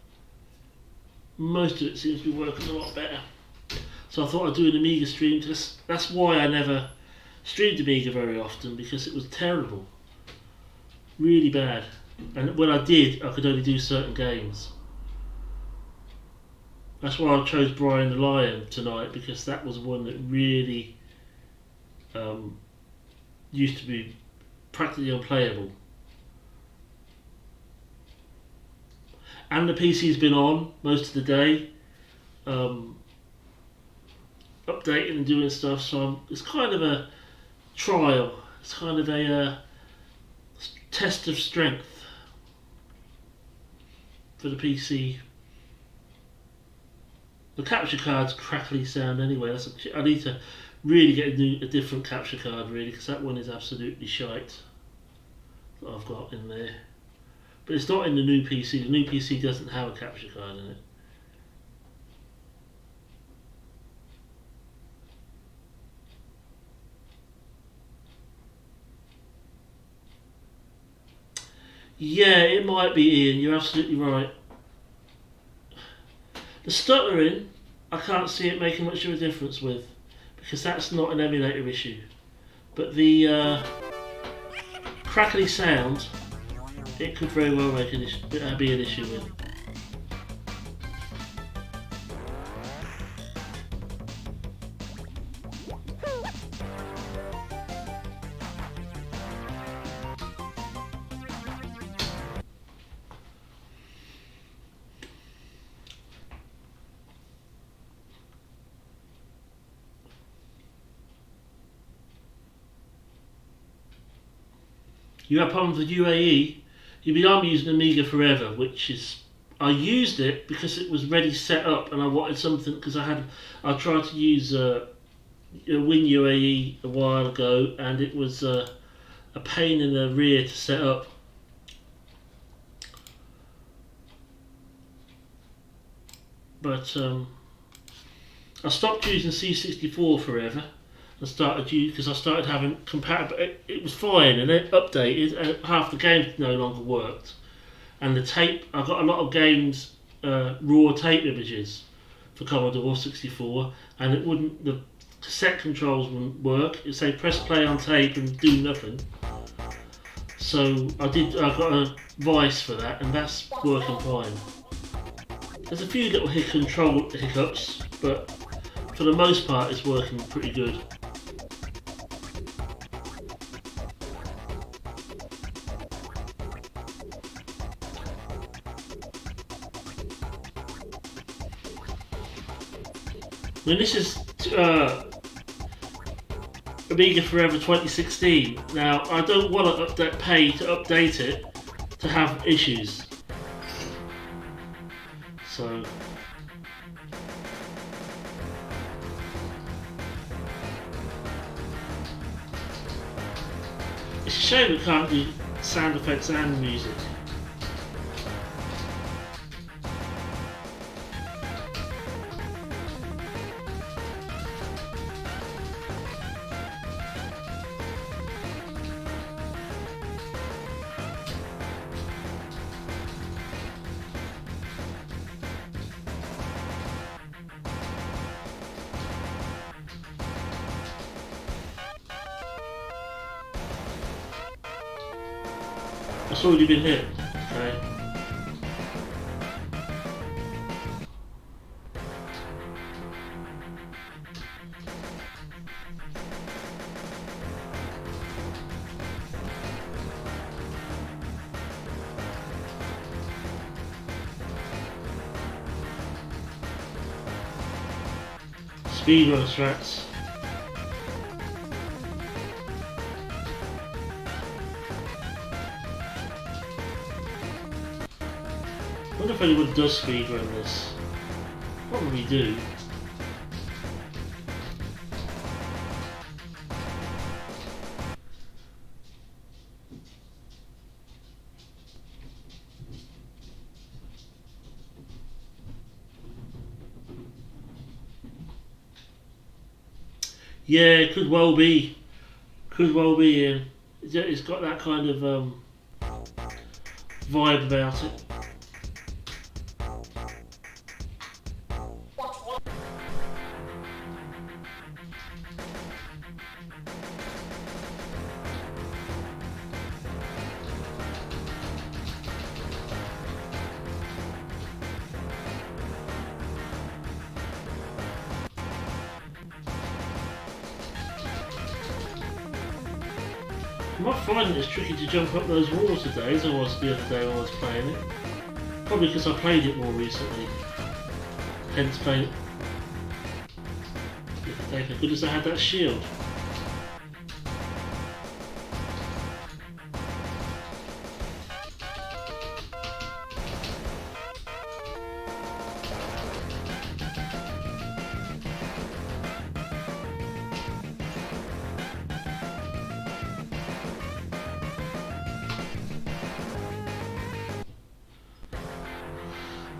most of it seems to be working a lot better. So I thought I'd do an Amiga stream. That's why I never streamed Amiga very often, because it was terrible, really bad. And when I did, I could only do certain games. That's why I chose Brian the Lion tonight, because that was one that really used to be practically unplayable. And the PC's been on most of the day, updating and doing stuff, so it's kind of a trial. It's kind of a test of strength for the PC. The capture card's crackly sound anyway. I need to really get a different capture card, really, because that one is absolutely shite that I've got in there. But it's not in the new PC. The new PC doesn't have a capture card in it. Yeah, it might be, Ian. You're absolutely right. The stuttering, I can't see it making much of a difference with, because that's not an emulator issue. But the crackly sound, it could very well make be an issue with. You have problems with UAE. I'm using Amiga forever, which is I used it because it was ready set up, and I wanted something because I tried to use Win UAE a while ago, and it was a pain in the rear to set up. But I stopped using C64 forever. I started because I started having compatible. It was fine, and it updated, and half the games no longer worked. And the tape, I got a lot of games, raw tape images for Commodore 64, and it wouldn't. The cassette controls wouldn't work. It'd say press play on tape and do nothing. So I got a Vice for that, and that's working fine. There's a few little control hiccups, but for the most part, it's working pretty good. I mean, this is Amiga Forever 2016. Now, I don't want to pay to update it to have issues. So, it's a shame we can't do sound effects and music. It's already been hit. Okay. Speedrun strats. I wonder if anyone does speedrun this. Probably do. Yeah, it could well be. Could well be, Ian. It's got that kind of vibe about it. I'm not finding it's tricky to jump up those walls today as I was the other day when I was playing it. Probably because I played it more recently. Hence playing it the other day. Thank goodness I had that shield.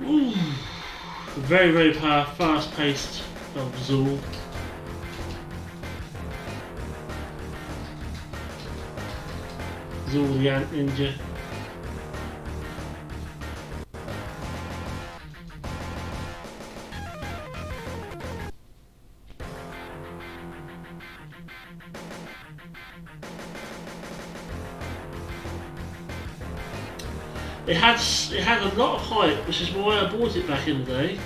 Ooh, very, very fast-paced Zool. Zool the Ant Ninja. It had a lot of hype, which is why I bought it back in the day.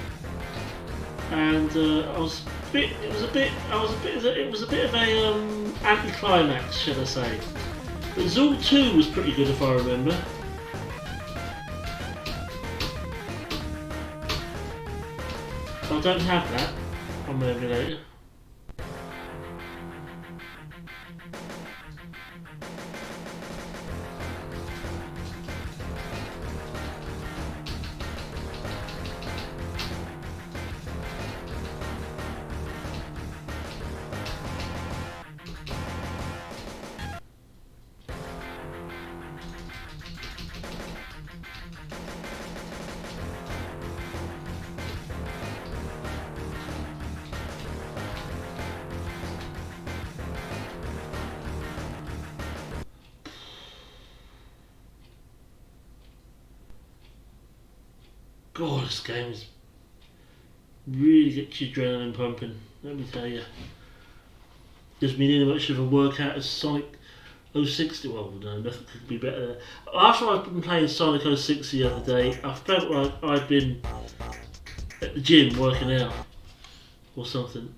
And it was a bit of a anticlimax, should I say? But Zool 2 was pretty good, if I remember. I don't have that on my emulator. God, this game is really gets your adrenaline pumping, let me tell you. Gives me nearly much of a workout as Sonic 060. Well, no, nothing could be better. After I've been playing Sonic 06 the other day, I felt like I'd been at the gym working out or something.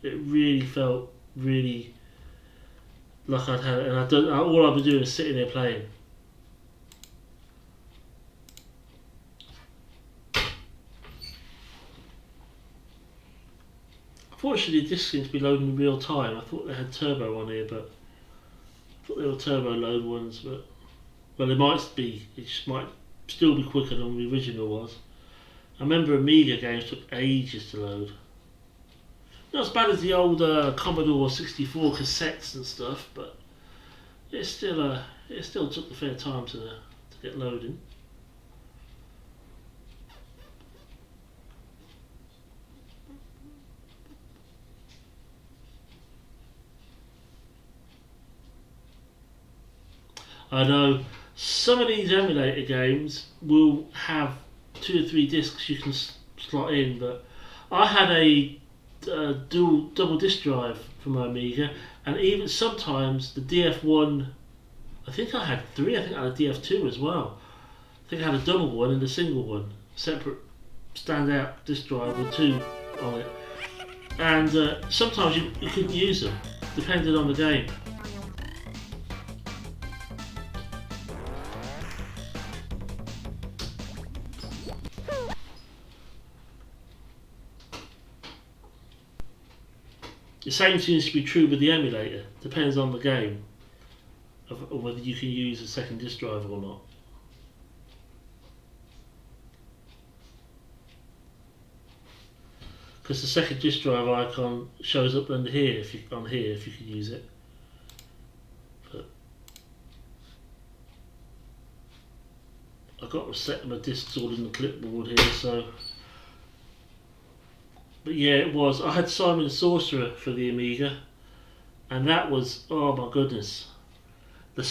It really felt really like I'd had it, and all I've been doing is sitting there playing. Unfortunately, this seems to be loading in real time. I thought they had turbo on here, but I thought they were turbo load ones. But well, they might be. It just might still be quicker than the original was. I remember Amiga games took ages to load. Not as bad as the old Commodore 64 cassettes and stuff, but it still took the fair time to get loading. I know some of these emulator games will have 2 or 3 discs you can slot in, but I had a double disc drive for my Amiga, and even sometimes the DF1, I think I had 3, I think I had a DF2 as well. I think I had a double one and a single one, separate standout disc drive with 2 on it, and sometimes you couldn't use them, depending on the game. The same seems to be true with the emulator. Depends on the game of whether you can use a second disk drive or not. Because the second disk drive icon shows up under here if you can use it. But I've got a set of my discs all in the clipboard here, so. But yeah, it was. I had Simon Sorcerer for the Amiga, and that was, oh my goodness, the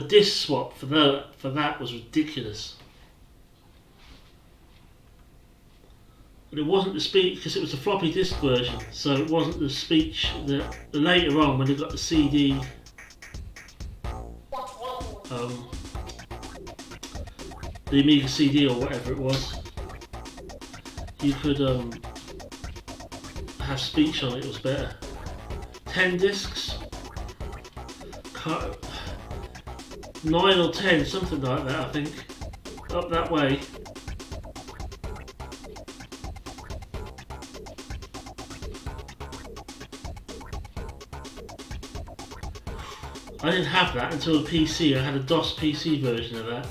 disc swap for that was ridiculous. But it wasn't the speech, because it was a floppy disk version, so it wasn't the speech that later on when they got the CD. The Amiga CD or whatever it was, you could have speech on it. It was better. 10 discs, 9 or 10, something like that. I think up that way. I didn't have that until the PC. I had a DOS PC version of that.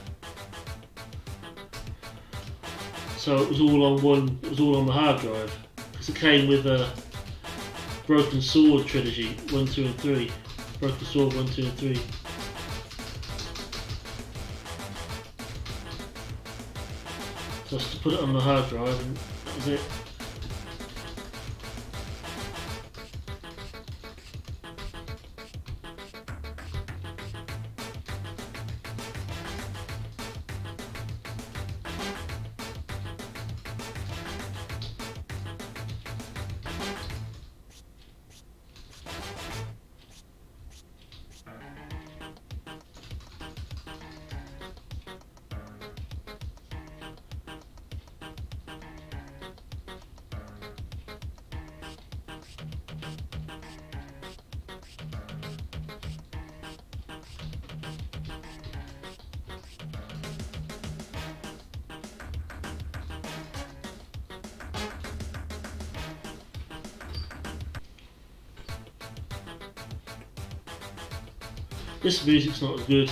So it was all on one. It was all on the hard drive. It came with a Broken Sword trilogy, 1, 2 and 3. Broken Sword 1, 2 and 3. Just to put it on the hard drive, and that was it. This music's not as good.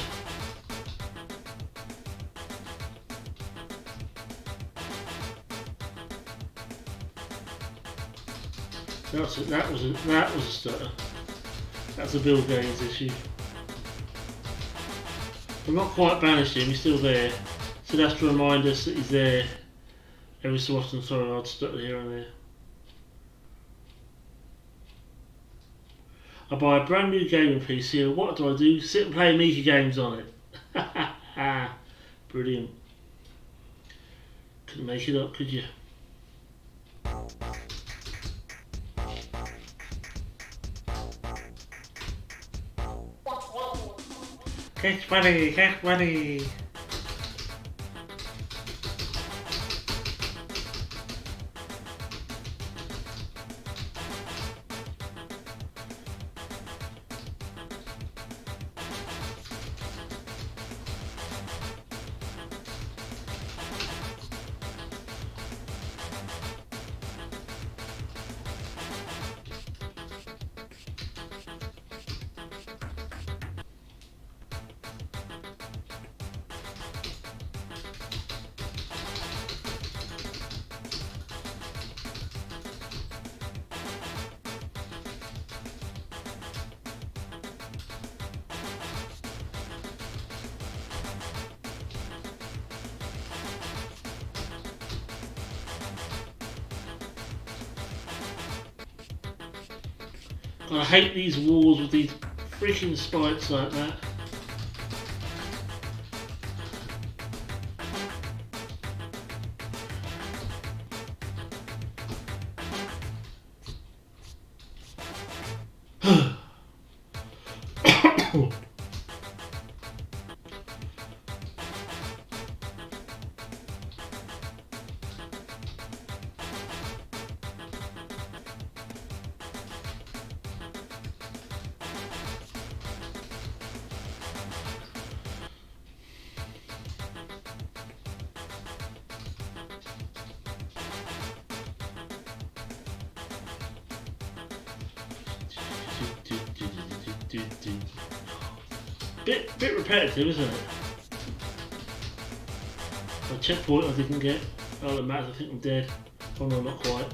That was a stutter. That's a Bill Gaines issue. I'm not quite banished him, he's still there. So that's to remind us that he's there every so often. Sorry, I'd stutter here and there. I buy a brand new gaming PC and what do I do? Sit and play AMIGA games on it. Brilliant. Couldn't make it up, could you? Catch money, catch money. I hate these walls with these freaking spikes like that. Bit repetitive, isn't it? A checkpoint I didn't get. Oh, the matters, I think I'm dead. Oh no, not quite.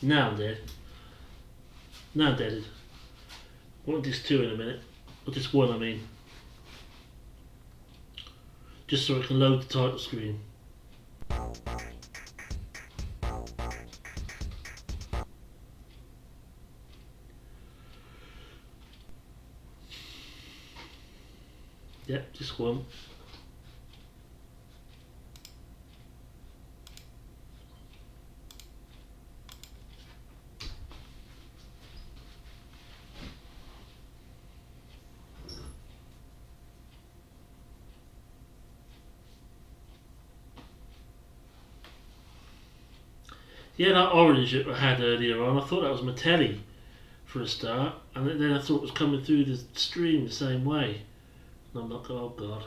Now I'm dead. Now I'm dead. I want this 2 in a minute. Or this 1, I mean. Just so I can load the title screen. Yep, just 1. Yeah, that orange that I had earlier on, I thought that was my telly for a start, and then I thought it was coming through the stream the same way. And I'm like, oh god.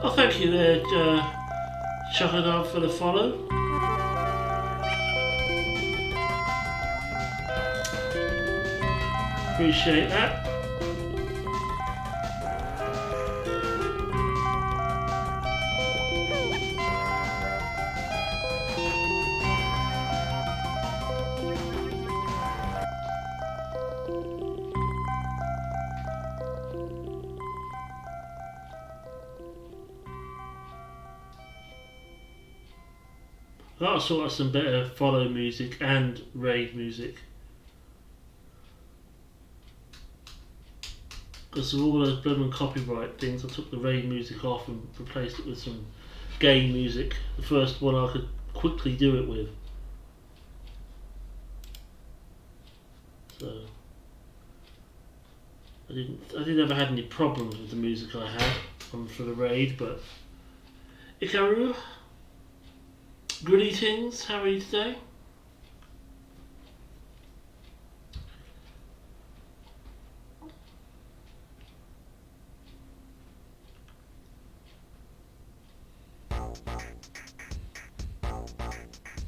Oh, thank you there, Chuckadog, for the follow. Appreciate that. gotta sort out some better follow music and raid music. Because of all those blooming copyright things, I took the raid music off and replaced it with some game music. The first one I could quickly do it with. So I didn't ever have any problems with the music I had for the raid, but Ikaru, greetings, how are you today?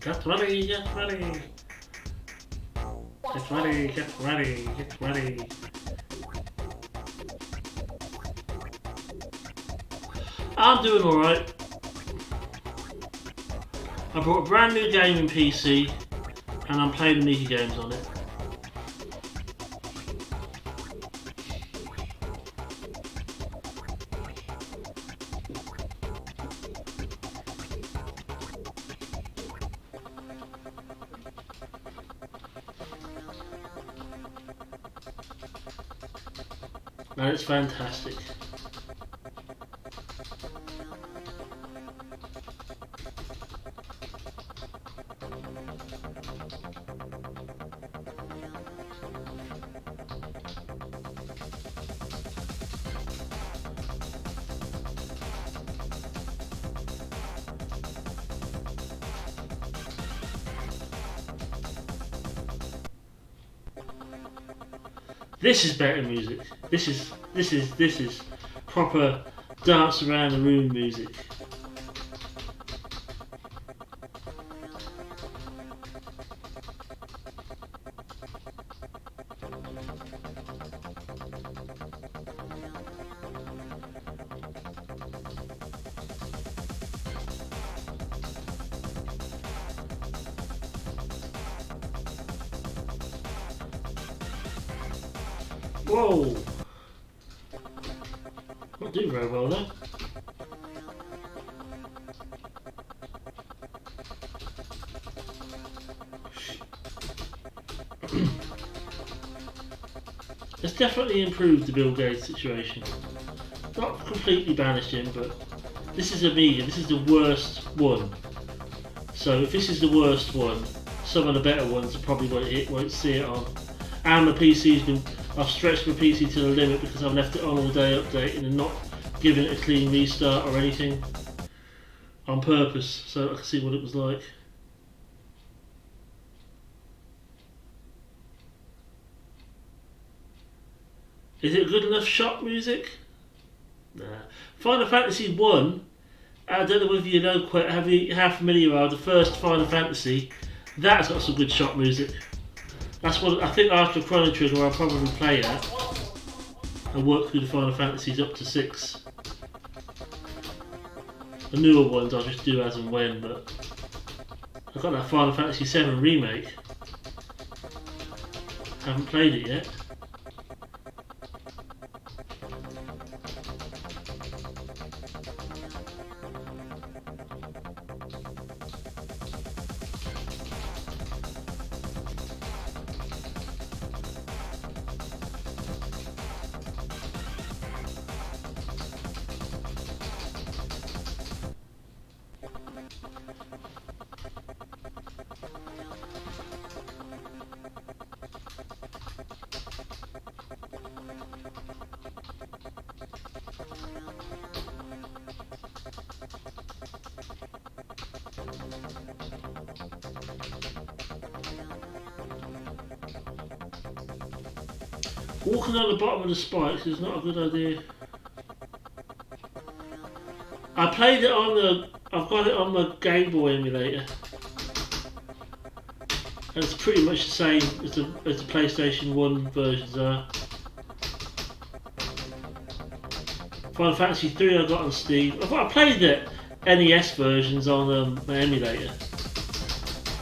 Get ready, get ready. Get ready, get ready, get ready. I'm doing alright. I bought a brand new gaming PC and I'm playing AMIGA games on it. And it's fantastic. This is better music. This is proper dance around the room music. Whoa! Not doing very well there. It's definitely improved the Bill Gates situation. Not completely banished him, but this is AMIGA, this is the worst one. So if this is the worst one, some of the better ones probably won't see it on. And the PC's been, I've stretched my PC to the limit because I've left it on all day updating and not giving it a clean restart or anything on purpose so I could see what it was like. Is it good enough shop music? Nah. Final Fantasy 1, I don't know whether you know quite how familiar you are, the first Final Fantasy, that's got some good shop music. That's what I think after Chrono Trigger I'll probably play that and work through the Final Fantasies up to 6. The newer ones I'll just do as and when, but I've got that Final Fantasy 7 remake. Haven't played it yet. Walking on the bottom of the spikes is not a good idea. I played it on the, I've got it on the Game Boy emulator. And it's pretty much the same as the PlayStation 1 versions are. Final Fantasy 3 I got on Steam. I played the NES versions on my emulator.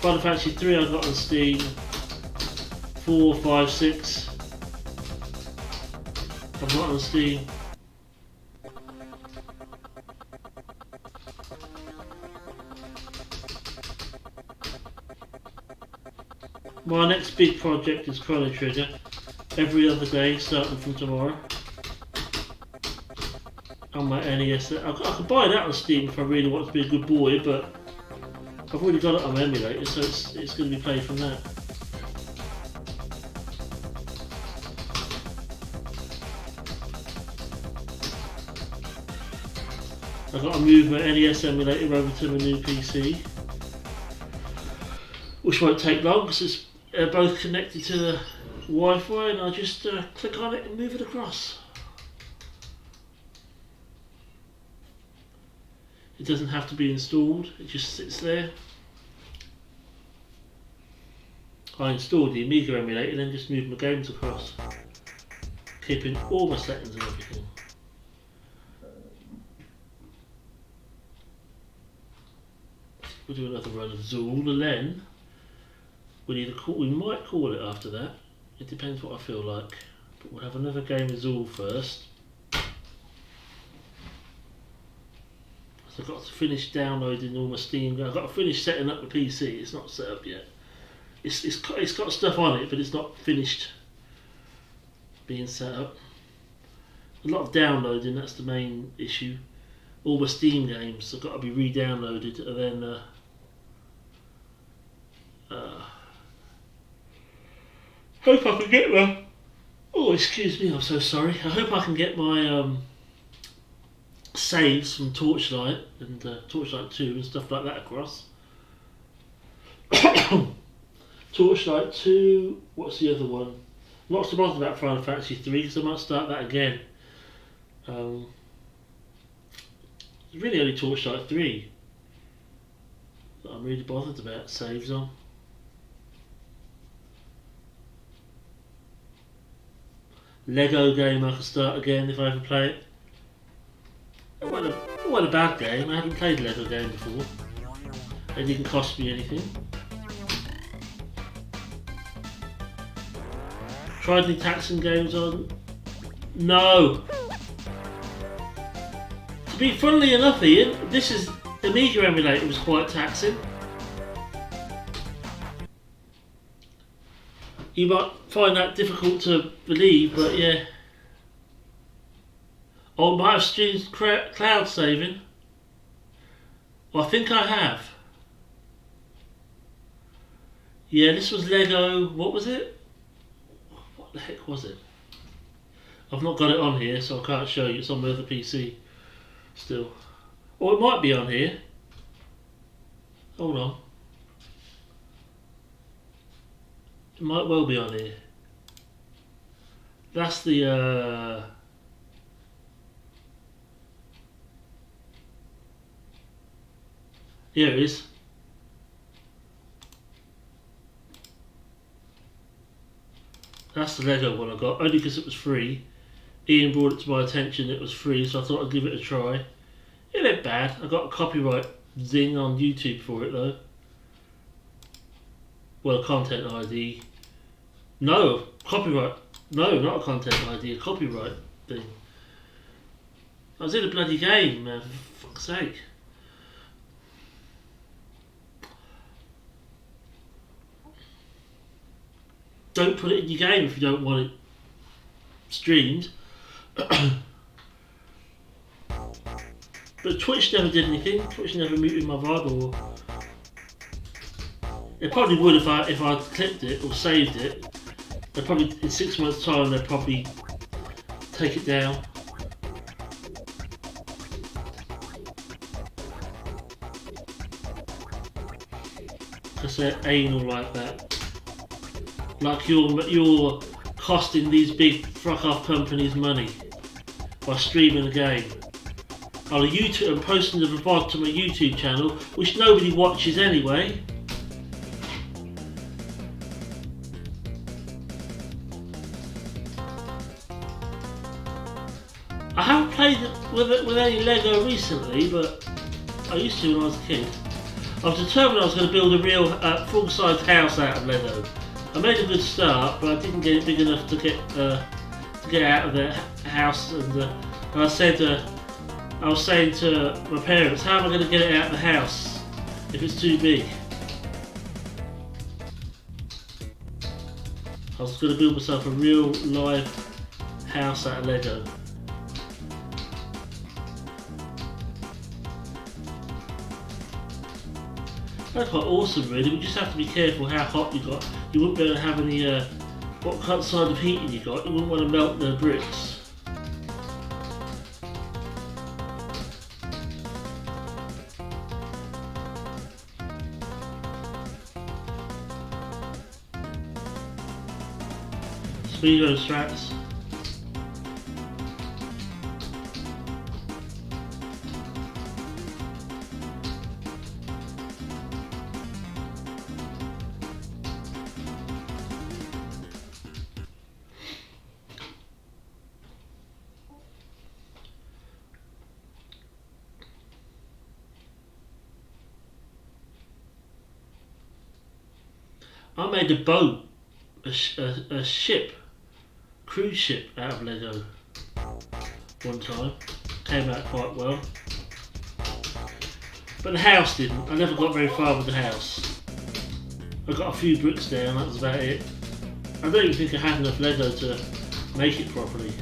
Final Fantasy 3 I got on Steam. 4, 5, 6. I've got on Steam. My next big project is Chrono Trigger. Every other day, starting from tomorrow. On my NES. I could buy that on Steam if I really want to be a good boy, but I've already got it on my emulator, so it's going to be played from that. I've got to move my NES emulator over to my new PC, which won't take long because it's both connected to the Wi-Fi, and I just click on it and move it across. It doesn't have to be installed, it just sits there. I installed the AMIGA emulator and then just moved my games across, keeping all my settings and everything. We'll do another run of Zool, and then we might call it after that. It depends what I feel like. But we'll have another game of Zool first. So I've got to finish downloading all my Steam. I've got to finish setting up the PC. It's not set up yet. It's got stuff on it, but it's not finished being set up. A lot of downloading, that's the main issue. All my Steam games have got to be re-downloaded, and then hope I can get my... Oh, excuse me, I'm so sorry. I hope I can get my saves from Torchlight and Torchlight 2 and stuff like that across. Torchlight 2, what's the other one? I'm not so bothered about Final Fantasy 3 because I might start that again. It's really only Torchlight 3 that I'm really bothered about saves on. Lego game I can start again if I ever play it. It wasn't a bad game, I haven't played a Lego game before. It didn't cost me anything. Tried any taxing games on? No! To be funnily enough, Ian, this is AMIGA emulator was quite taxing. You might find that difficult to believe, but yeah. Oh, I might have streamed cloud saving. Well, I think I have. Yeah, this was Lego. What was it? What the heck was it? I've not got it on here, so I can't show you. It's on my other PC still. Or it might be on here. Hold on. It might well be on here. That's the here it is. That's the Lego one I got, only because it was free. Ian brought it to my attention, it was free, so I thought I'd give it a try. It ain't bad. I got a copyright zing on YouTube for it though. Well, a content ID. No, copyright. No, not a content ID, a copyright thing. I was in a bloody game, man, for fuck's sake. Don't put it in your game if you don't want it streamed. But Twitch never did anything. Twitch never muted my vibe, or it probably would if I clipped it or saved it. They probably in 6 months' time they'd probably take it down. Because they're anal like that. Like you're costing these big fuck off companies money by streaming a game. On a YouTube and posting the VOD to my YouTube channel, which nobody watches anyway. I haven't played with any Lego recently, but I used to when I was a kid. I was determined I was going to build a real full-size house out of Lego. I made a good start, but I didn't get it big enough to get out of the house. And I said, I was saying to my parents, how am I going to get it out of the house if it's too big? I was going to build myself a real live house out of Lego. That's quite awesome really, but you just have to be careful how hot you got. You wouldn't be able to have any, what kind of heating you got, you wouldn't want to melt the bricks. Speedo strats. I made a boat, a ship, cruise ship out of Lego one time. Came out quite well. But the house didn't. I never got very far with the house. I got a few bricks down, that was about it. I don't even think I had enough Lego to make it properly.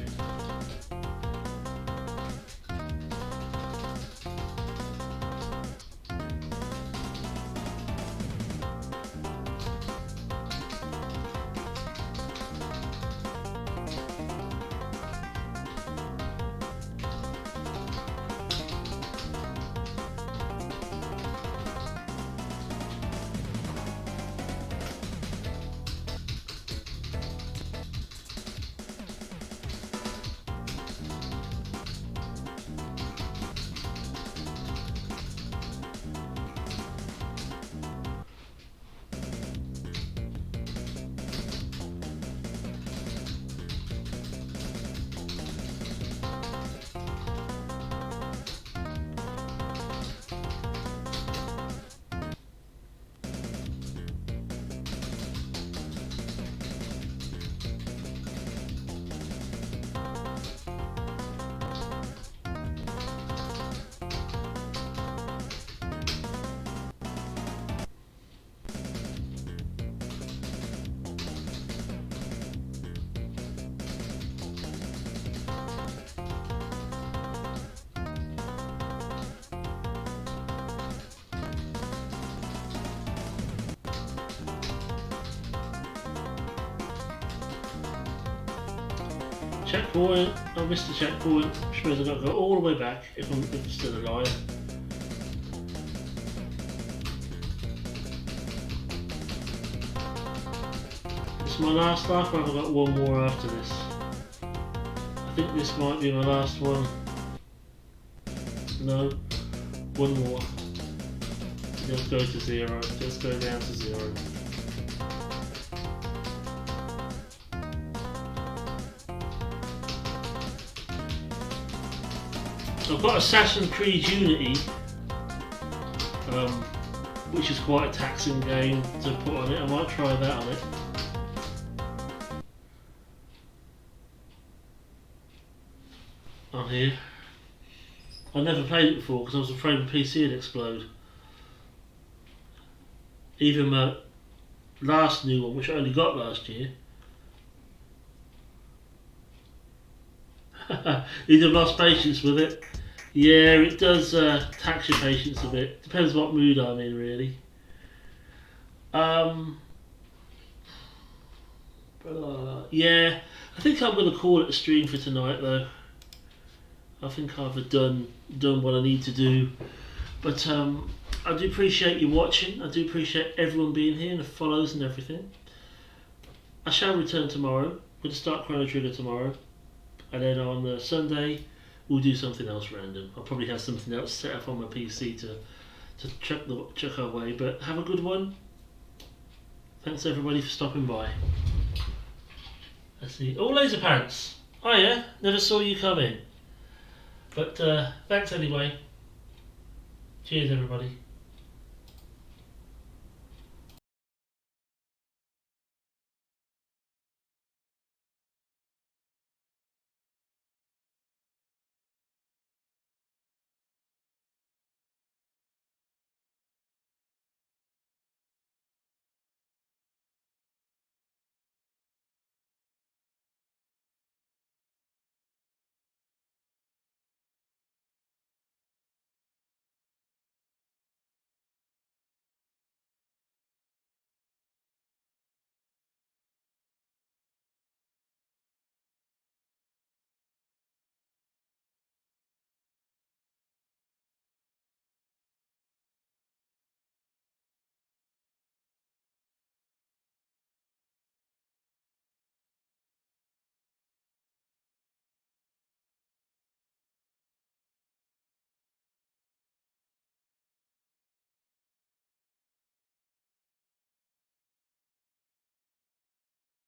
Checkpoint, I missed the checkpoint, which means I've got to go all the way back if I'm still alive. This is my last life, or have I got one more after this? I think this might be my last one. No, one more. Just go to zero, just go down to zero. I've got Assassin's Creed Unity, which is quite a taxing game to put on it. I might try that on it. On here. I never played it before because I was afraid the PC would explode. Even my last new one, which I only got last year. You'd have lost patience with it. Yeah, it does tax your patience a bit. Depends what mood I'm in, really. Yeah, I think I'm going to call it a stream for tonight, though. I think I've done what I need to do. But I do appreciate you watching. I do appreciate everyone being here and the follows and everything. I shall return tomorrow. I'm going to start Chrono Trigger tomorrow. And then on Sunday, we'll do something else random. I'll probably have something else set up on my PC to check our way. But have a good one. Thanks everybody for stopping by. Let's see. Oh, Laser Pants. Oh yeah, never saw you come in. But thanks anyway. Cheers everybody.